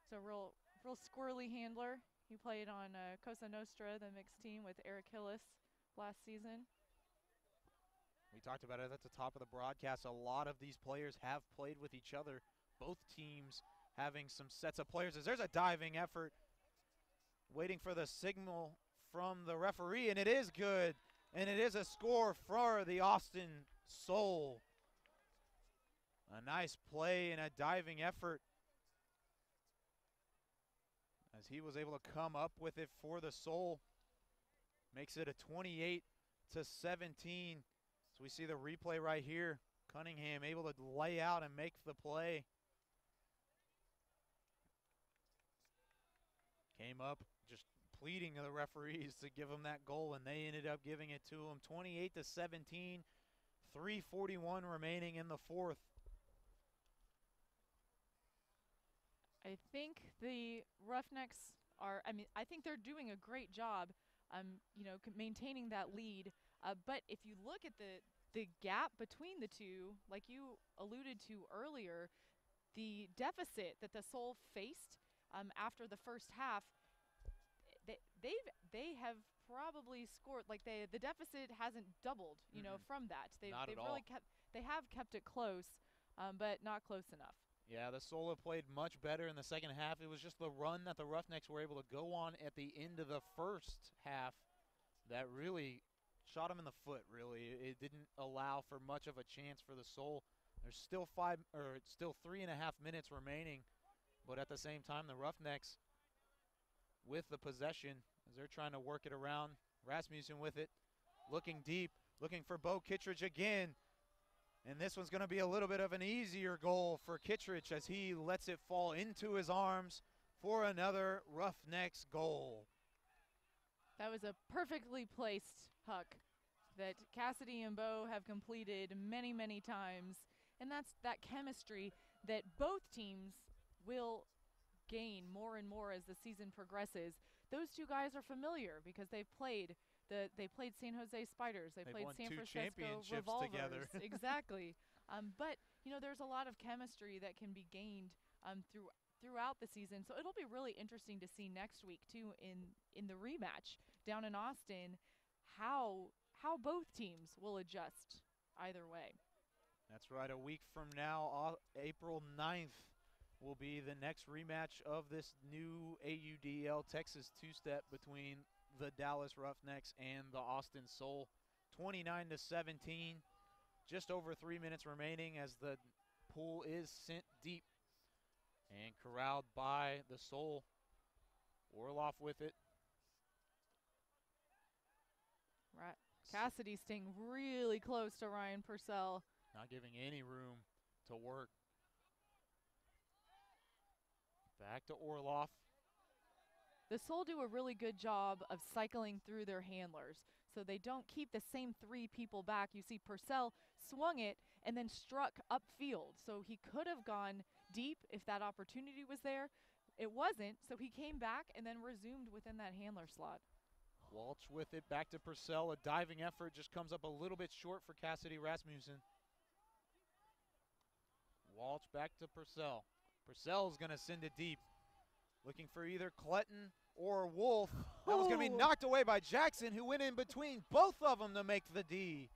S6: It's a real squirrely handler. He played on Cosa Nostra, the mixed team, with Eric Hillis last season.
S5: We talked about it at the top of the broadcast. A lot of these players have played with each other. Both teams having some sets of players. As there's a diving effort, waiting for the signal from the referee, and it is good. And it is a score for the Austin Soul. A nice play and a diving effort as he was able to come up with it for the Soul. Makes it a 28-17. So we see the replay right here. Cunningham able to lay out and make the play. Came up just pleading to the referees to give him that goal, and they ended up giving it to him. 28-17, 3:41 remaining in the 4th.
S6: I think the Roughnecks are, I think they're doing a great job, maintaining that lead. But if you look at the gap between the two, like you alluded to earlier, the deficit that the Soul faced after the first half, they have probably scored, like the deficit hasn't doubled, from that. They have kept it close, but not close enough.
S5: Yeah, the Soul have played much better in the second half. It was just the run that the Roughnecks were able to go on at the end of the first half that really shot him in the foot, really. It didn't allow for much of a chance for the Soul. There's still 3.5 minutes remaining, but at the same time, the Roughnecks with the possession as they're trying to work it around. Rasmussen with it, looking deep, looking for Bo Kittredge again. And this one's going to be a little bit of an easier goal for Kittredge as he lets it fall into his arms for another Roughnecks goal.
S6: That was a perfectly placed huck that Cassidy and Bo have completed many, many times. And that's that chemistry that both teams will gain more and more as the season progresses. Those two guys are familiar because they've played San Jose Spiders. They've played
S5: won
S6: San
S5: 2
S6: Francisco
S5: championships
S6: Revolvers.
S5: together.
S6: Exactly. But there's a lot of chemistry that can be gained throughout the season. So it'll be really interesting to see next week too in the rematch down in Austin how both teams will adjust either way.
S5: That's right. A week from now, April 9th, will be the next rematch of this new AUDL Texas two-step between the Dallas Roughnecks and the Austin Soul. 29-17, just over 3 minutes remaining as the pool is sent deep and corralled by the Soul. Orloff with it.
S6: Right. Cassidy staying really close to Ryan Purcell.
S5: Not giving any room to work. Back to Orloff.
S6: The Soul do a really good job of cycling through their handlers, so they don't keep the same 3 people back. You see Purcell swung it, and then struck upfield. So he could have gone deep if that opportunity was there. It wasn't, so he came back and then resumed within that handler slot.
S1: Walsh with it, back to Purcell. A diving effort just comes up a little bit short for Cassidy Rasmussen. Walsh back to Purcell. Purcell's going to send it deep. Looking for either Clutton or Wolf. That was going to be knocked away by Jackson, who went in between both of them to make the D.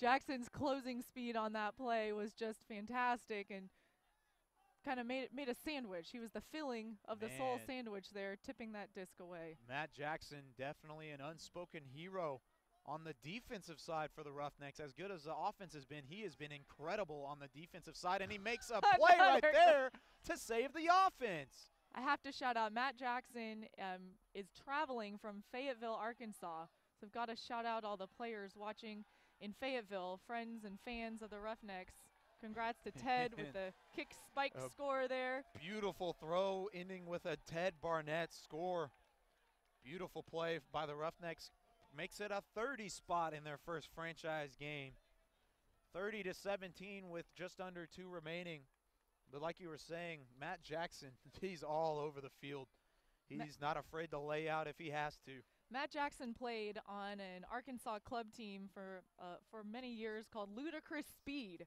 S6: Jackson's closing speed on that play was just fantastic and kind of made a sandwich. He was the filling of the soul sandwich there, tipping that disc away.
S1: Matt Jackson, definitely an unspoken hero on the defensive side for the Roughnecks. As good as the offense has been, he has been incredible on the defensive side, and he makes a play right there to save the offense.
S6: I have to shout out Matt Jackson is traveling from Fayetteville, Arkansas. So I've got to shout out all the players watching in Fayetteville, friends and fans of the Roughnecks. Congrats to Ted with the kick spike score there.
S1: Beautiful throw ending with a Ted Barnett score. Beautiful play by the Roughnecks. Makes it a 30 spot in their first franchise game. 30-17 with just under 2 remaining. But like you were saying, Matt Jackson, he's all over the field. He's not afraid to lay out if he has to.
S6: Matt Jackson played on an Arkansas club team for many years called Ludicrous Speed.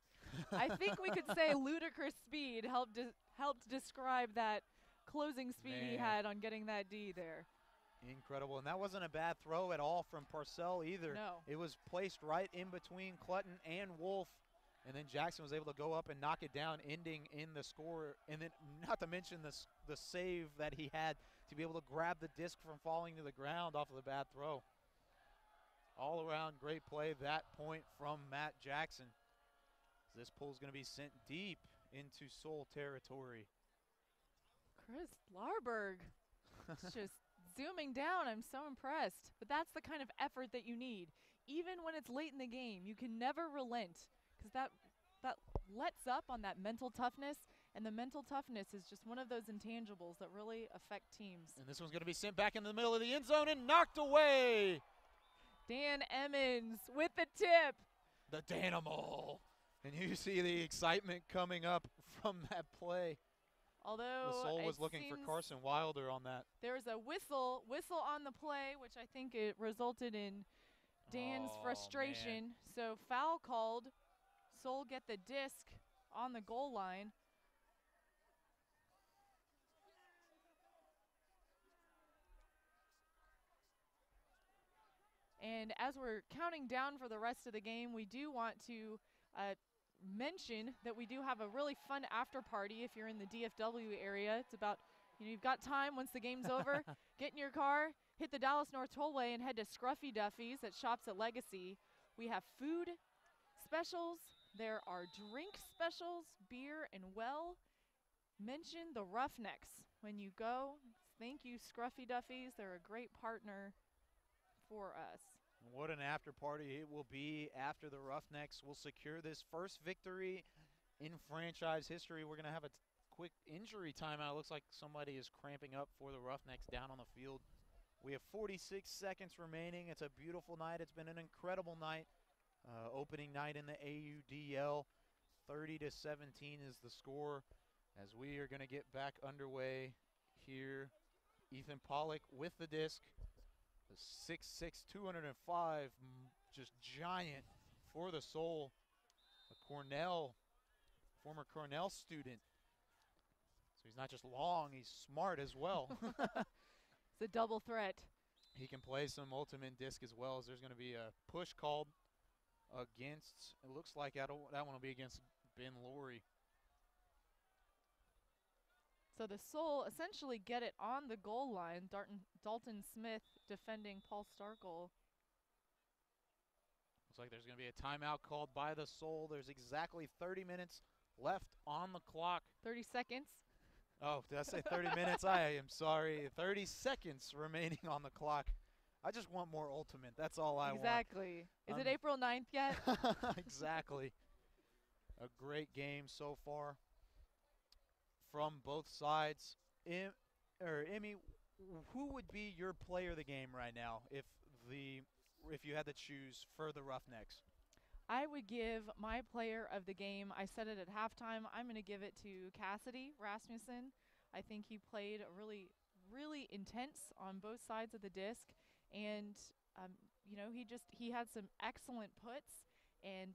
S6: I think we could say Ludicrous Speed helped describe that closing speed he had on getting that D there.
S1: Incredible, and that wasn't a bad throw at all from Purcell either.
S6: No.
S1: It was placed right in between Clutton and Wolf, and then Jackson was able to go up and knock it down, ending in the score. And then not to mention the save that he had to be able to grab the disc from falling to the ground off of the bad throw. All around great play, that point from Matt Jackson. This pull's going to be sent deep into Soul territory.
S6: Chris Larberg just zooming down. I'm so impressed. But that's the kind of effort that you need. Even when it's late in the game, you can never relent, because that lets up on that mental toughness, and the mental toughness is just one of those intangibles that really affect teams.
S1: And this one's going to be sent back into the middle of the end zone and knocked away.
S6: Dan Emmons with the tip.
S1: The Danimal. And you see the excitement coming up from that play.
S6: Although
S1: the Soul was looking for Carson Wilder on that.
S6: There was a whistle on the play, which I think it resulted in Dan's frustration.
S1: Man.
S6: So foul called. Soul get the disc on the goal line. And as we're counting down for the rest of the game, we do want to mention that we do have a really fun after party if you're in the DFW area. It's about, you've got time once the game's over. Get in your car, hit the Dallas North Tollway, and head to Scruffy Duffy's at Shops at Legacy. We have food specials. There are drink specials, beer, and mention the Roughnecks when you go. Thank you, Scruffy Duffy's. They're a great partner for us.
S1: What an after party it will be after the Roughnecks will secure this first victory in franchise history. We're going to have a quick injury timeout. It looks like somebody is cramping up for the Roughnecks down on the field. We have 46 seconds remaining. It's a beautiful night. It's been an incredible night. Opening night in the AUDL. 30-17 is the score as we are going to get back underway here. Ethan Pollock with the disc. The 6'6", 205, just giant for the Soul. A former Cornell student. So he's not just long, he's smart as well.
S6: It's a double threat.
S1: He can play some ultimate disc as well, as there's going to be a push called against, it looks like that one will be against Ben Laurie.
S6: So the Soul essentially get it on the goal line. Dalton Smith defending Paul Starkle.
S1: Looks like there's going to be a timeout called by the Soul. There's exactly 30 minutes left on the clock.
S6: 30 seconds.
S1: Oh, did I say 30 minutes? I am sorry. 30 seconds remaining on the clock. I just want more ultimate. That's all I want.
S6: Exactly. Is it April 9th yet?
S1: Exactly. A great game so far from both sides. Emmy, who would be your player of the game right now if you had to choose for the Roughnecks?
S6: I would give my player of the game, I said it at halftime, I'm going to give it to Cassidy Rasmussen. I think he played really, really intense on both sides of the disc, and you know, he had some excellent puts,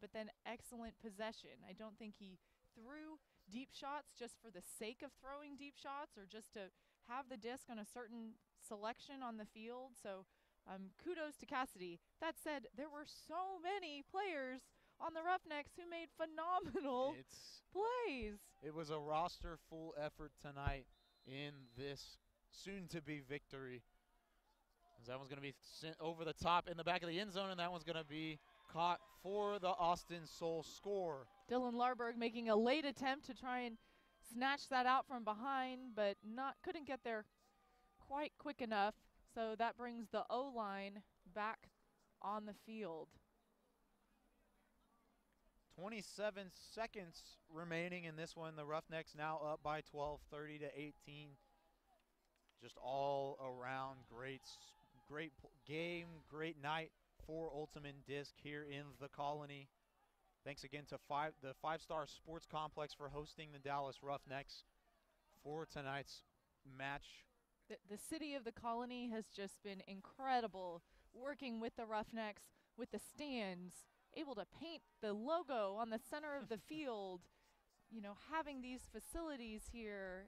S6: but then excellent possession. I don't think he threw deep shots just for the sake of throwing deep shots or just to have the disc on a certain selection on the field. So kudos to Cassidy. That said, there were so many players on the Roughnecks who made phenomenal plays.
S1: It was a roster full effort tonight in this soon-to-be victory. That one's going to be sent over the top in the back of the end zone, and that one's going to be caught for the Austin Soul score.
S6: Dylan Larberg making a late attempt to try and snatch that out from behind, but couldn't get there quite quick enough. So that brings the O-line back on the field.
S5: 27 seconds remaining in this one. The Roughnecks now up by 12, 30-18. Just all around great game, great night for Ultimate Disc here in the Colony. Thanks again to the Five-Star Sports Complex for hosting the Dallas Roughnecks for tonight's match.
S6: The city of the Colony has just been incredible, working with the Roughnecks, with the stands, able to paint the logo on the center of the field, you know, having these facilities here,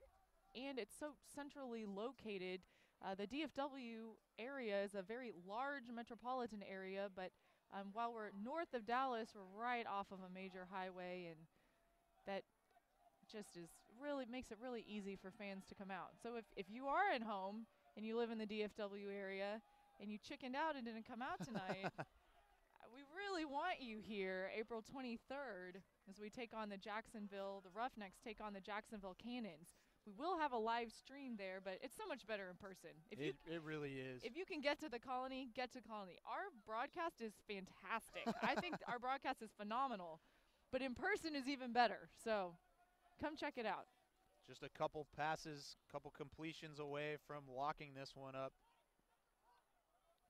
S6: and it's so centrally located. The DFW area is a very large metropolitan area, but while we're north of Dallas, we're right off of a major highway, and that just makes it really easy for fans to come out. So if you are at home and you live in the DFW area and you chickened out and didn't come out tonight, we really want you here April 23rd as we take on the Roughnecks take on the Jacksonville Cannons. We will have a live stream there, but it's so much better in person.
S5: It really is.
S6: If you can get to the Colony, get to Colony. Our broadcast is fantastic. I think our broadcast is phenomenal, but in person is even better. So come check it out.
S5: Just a couple passes, couple completions away from locking this one up.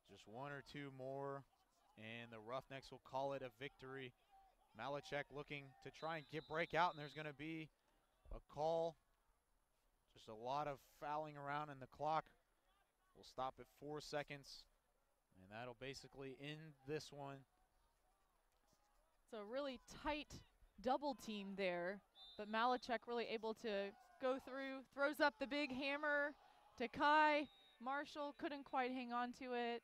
S5: Just one or two more, and the Roughnecks will call it a victory. Malachek looking to try and break out, and there's going to be a call. Just a lot of fouling around, and the clock will stop at 4 seconds, and that'll basically end this one.
S6: So a really tight double team there, but Malachek really able to go through, throws up the big hammer to Kai. Marshall couldn't quite hang on to it.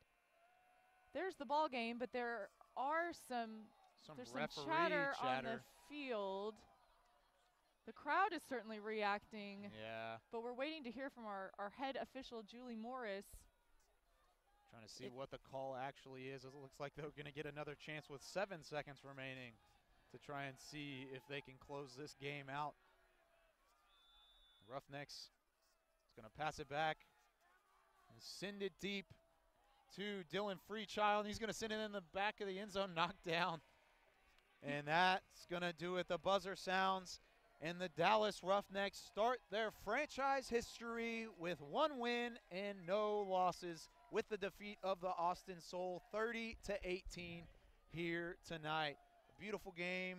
S6: There's the ball game, but there are some chatter on the field. The crowd is certainly reacting.
S5: Yeah.
S6: But we're waiting to hear from our head official, Julie Morris.
S5: Trying to see what the call actually is. It looks like they're going to get another chance with 7 seconds remaining to try and see if they can close this game out. Roughnecks is going to pass it back and send it deep to Dylan Freechild. He's going to send it in the back of the end zone, knocked down. And that's going to do it. The buzzer sounds, and the Dallas Roughnecks start their franchise history with 1 win and no losses with the defeat of the Austin Soul 30-18 here tonight. A beautiful game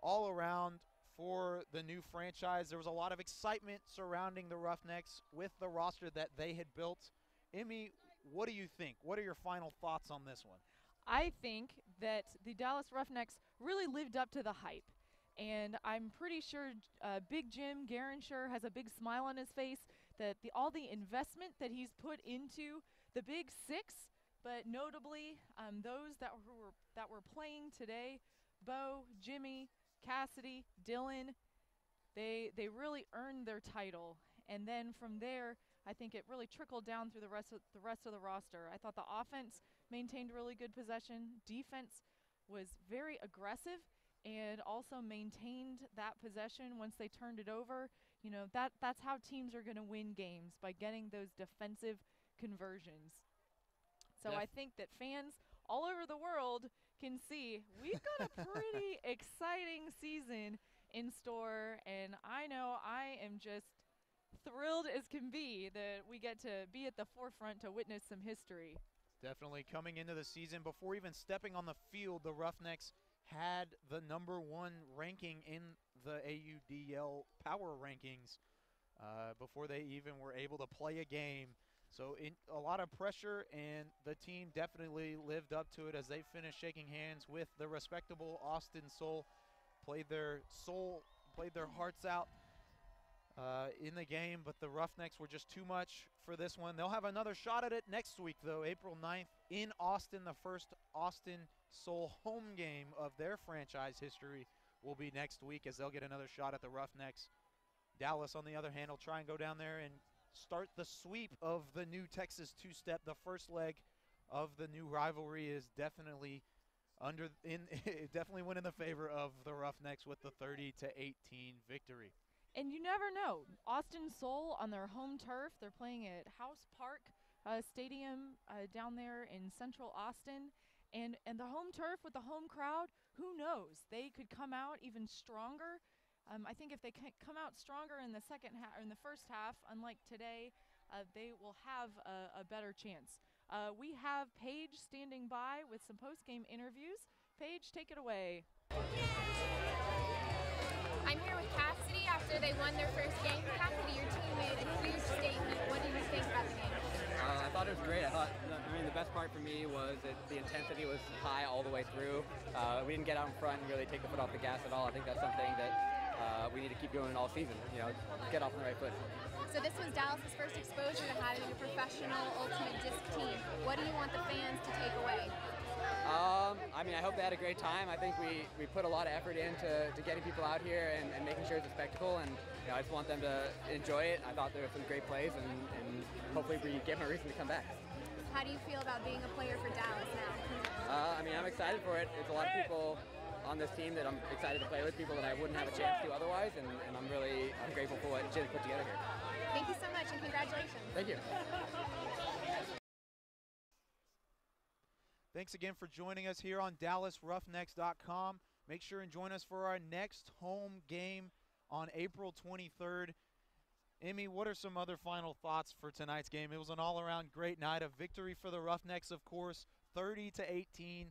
S5: all around for the new franchise. There was a lot of excitement surrounding the Roughnecks with the roster that they had built. Emmy, what do you think? What are your final thoughts on this one?
S6: I think that the Dallas Roughnecks really lived up to the hype. And I'm pretty sure Big Jim Garansher has a big smile on his face that all the investment that he's put into the Big Six, but notably those that were playing today, Bo, Jimmy, Cassidy, Dylan, they really earned their title. And then from there, I think it really trickled down through the rest of the roster. I thought the offense maintained really good possession. Defense was very aggressive and also maintained that possession once they turned it over. You know, that's how teams are going to win games, by getting those defensive conversions. So I think that fans all over the world can see we've got a pretty exciting season in store, and I know I am just thrilled as can be that we get to be at the forefront to witness some history.
S5: Definitely coming into the season, before even stepping on the field, the Roughnecks had the #1 ranking in the AUDL power rankings before they even were able to play a game. So a lot of pressure, and the team definitely lived up to it as they finished shaking hands with the respectable Austin Soul. Played their hearts out in the game, but the Roughnecks were just too much for this one. They'll have another shot at it next week, though, April 9th in Austin. The first Austin Soul home game of their franchise history will be next week, as they'll get another shot at the Roughnecks. Dallas, on the other hand, will try and go down there and start the sweep of the new Texas two-step. The first leg of the new rivalry is definitely definitely went in the favor of the Roughnecks with the 30-18 victory.
S6: And you never know. Austin Soul on their home turf. They're playing at House Park Stadium down there in central Austin. And the home turf with the home crowd, who knows? They could come out even stronger. I think if they come out stronger in the second half, or in the first half, unlike today, they will have a better chance. We have Paige standing by with some post-game interviews. Paige, take it away.
S21: I'm here with Cassidy after they won their first game. Cassidy, your team made a huge statement. What did you think about the game?
S10: I thought it was great. The best part for me was that the intensity was high all the way through. We didn't get out in front and really take the foot off the gas at all. I think that's something that we need to keep doing all season. Get off on the right foot.
S21: So this was Dallas's first exposure to having a professional ultimate disc team. What do you want the fans to take away?
S10: I hope they had a great time. I think we put a lot of effort into getting people out here and making sure it's a spectacle, and I just want them to enjoy it. I thought there were some great plays, and hopefully we give them a reason to come back.
S21: How do you feel about being a player for Dallas now?
S10: I'm excited for it. There's a lot of people on this team that I'm excited to play with, people that I wouldn't have a chance to otherwise, and I'm grateful for what Jim put together here.
S21: Thank you so much, and congratulations.
S10: Thank you.
S5: Thanks again for joining us here on DallasRoughnecks.com. Make sure and join us for our next home game on April 23rd. Emmy, what are some other final thoughts for tonight's game? It was an all-around great night, a victory for the Roughnecks, of course, 30-18,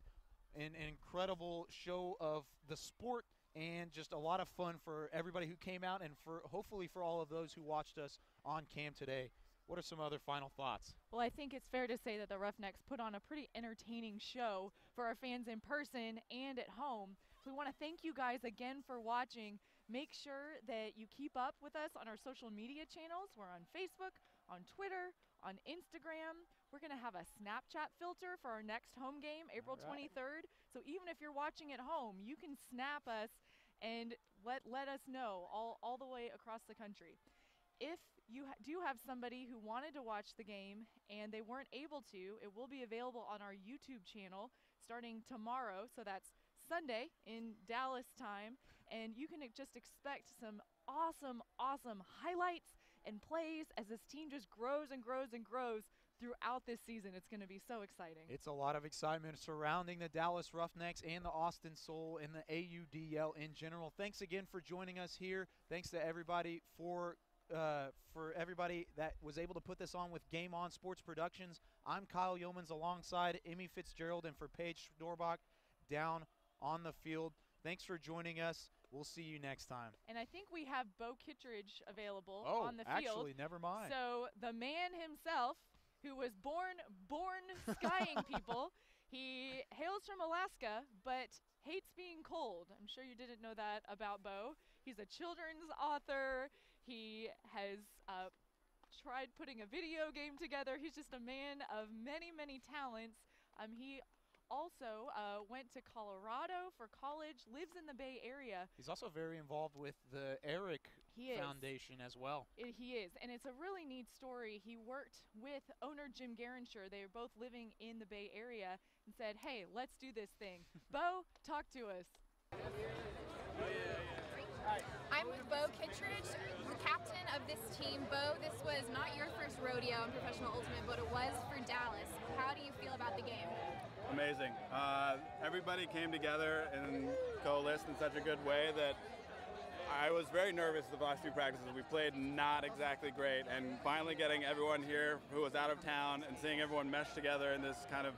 S5: an incredible show of the sport, and just a lot of fun for everybody who came out, and hopefully for all of those who watched us on cam today. What are some other final thoughts?
S6: Well, I think it's fair to say that the Roughnecks put on a pretty entertaining show for our fans in person and at home. So we want to thank you guys again for watching. Make sure that you keep up with us on our social media channels. We're on Facebook, on Twitter, on Instagram. We're going to have a Snapchat filter for our next home game, April 23rd. So even if you're watching at home, you can snap us and let us know all the way across the country. If you do have somebody who wanted to watch the game and they weren't able to, it will be available on our YouTube channel starting tomorrow. So that's Sunday in Dallas time. And you can just expect some awesome highlights and plays as this team just grows and grows and grows throughout this season. It's going to be so exciting.
S5: It's a lot of excitement surrounding the Dallas Roughnecks and the Austin Soul and the AUDL in general. Thanks again for joining us here. Thanks to everybody for everybody that was able to put this on with Game On Sports Productions. I'm Kyle Yeomans alongside Emmy Fitzgerald, and for Paige Schnorbach down on the field. Thanks for joining us. We'll see you next time.
S6: And I think we have Bo Kittredge available on the field.
S5: Actually, never mind.
S6: So the man himself, who was born skying people, he hails from Alaska, but hates being cold. I'm sure you didn't know that about Bo. He's a children's author. He has tried putting a video game together. He's just a man of many talents. He also went to Colorado for college, lives in the Bay Area.
S5: He's also very involved with the Eric Foundation as well.
S6: He is, and it's a really neat story. He worked with owner Jim Garenscher. They were both living in the Bay Area and said, hey, let's do this thing. Bo, talk to us.
S21: I'm with Bo Kittredge, the captain of this team. Bo, this was not your first rodeo in professional ultimate, but it was for Dallas. How do you feel about the game?
S14: Amazing. Everybody came together and coalesced in such a good way that I was very nervous the last few practices. We played not exactly great, and finally getting everyone here who was out of town and seeing everyone mesh together in this kind of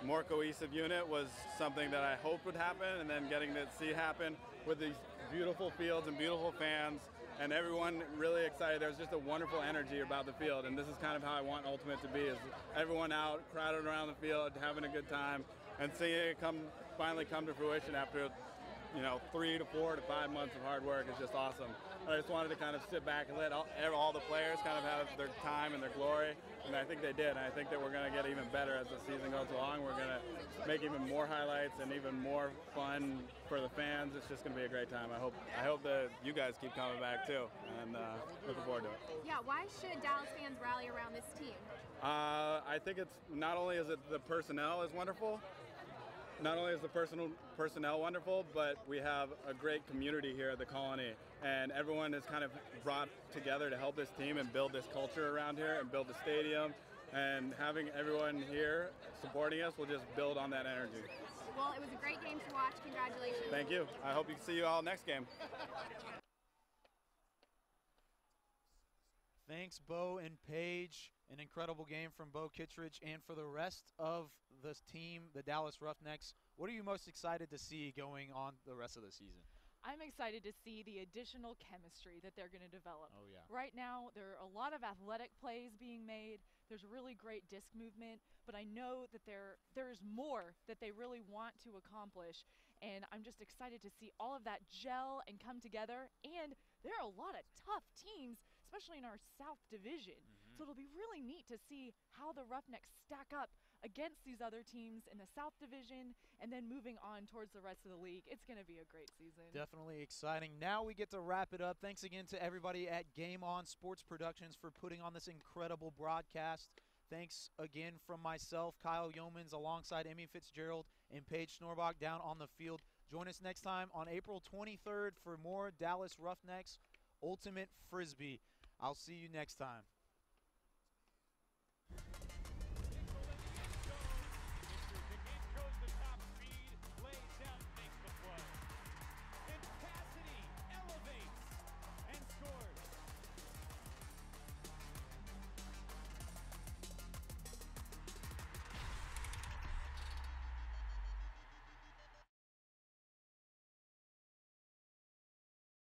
S14: more cohesive unit was something that I hoped would happen, and then getting to see happen with these beautiful fields and beautiful fans and everyone really excited. There's just a wonderful energy about the field, and this is kind of how I want Ultimate to be, is everyone out, crowded around the field, having a good time, and seeing it finally come to fruition after 3 to 4 to 5 months of hard work is just awesome. I just wanted to kind of sit back and let all the players kind of have their time and their glory, and I think they did. And I think that we're going to get even better as the season goes along. We're going to make even more highlights and even more fun for the fans. It's just going to be a great time. I hope that you guys keep coming back too, and looking forward to it.
S21: Yeah, why should Dallas fans rally around this team?
S14: I think it's not only is it the personnel is wonderful. Not only is the personnel wonderful, but we have a great community here at the Colony, and everyone is kind of brought together to help this team and build this culture around here and build the stadium, and having everyone here supporting us will just build on that energy.
S21: Well, it was a great game to watch. Congratulations.
S14: Thank you. I hope you see you all next game.
S5: Thanks, Bo and Paige. An incredible game from Bo Kittredge, and for the rest of this team, the Dallas Roughnecks, what are you most excited to see going on the rest of the season?
S6: I'm excited to see the additional chemistry that they're going to develop.
S5: Oh, yeah.
S6: Right now, there are a lot of athletic plays being made. There's really great disc movement, but I know that there is more that they really want to accomplish, and I'm just excited to see all of that gel and come together. And there are a lot of tough teams, especially in our South Division. So it'll be really neat to see how the Roughnecks stack up against these other teams in the South Division and then moving on towards the rest of the league. It's going to be a great season.
S5: Definitely exciting. Now we get to wrap it up. Thanks again to everybody at Game On Sports Productions for putting on this incredible broadcast. Thanks again from myself, Kyle Yeomans, alongside Emmy Fitzgerald and Paige Schnorbach down on the field. Join us next time on April 23rd for more Dallas Roughnecks Ultimate Frisbee. I'll see you next time.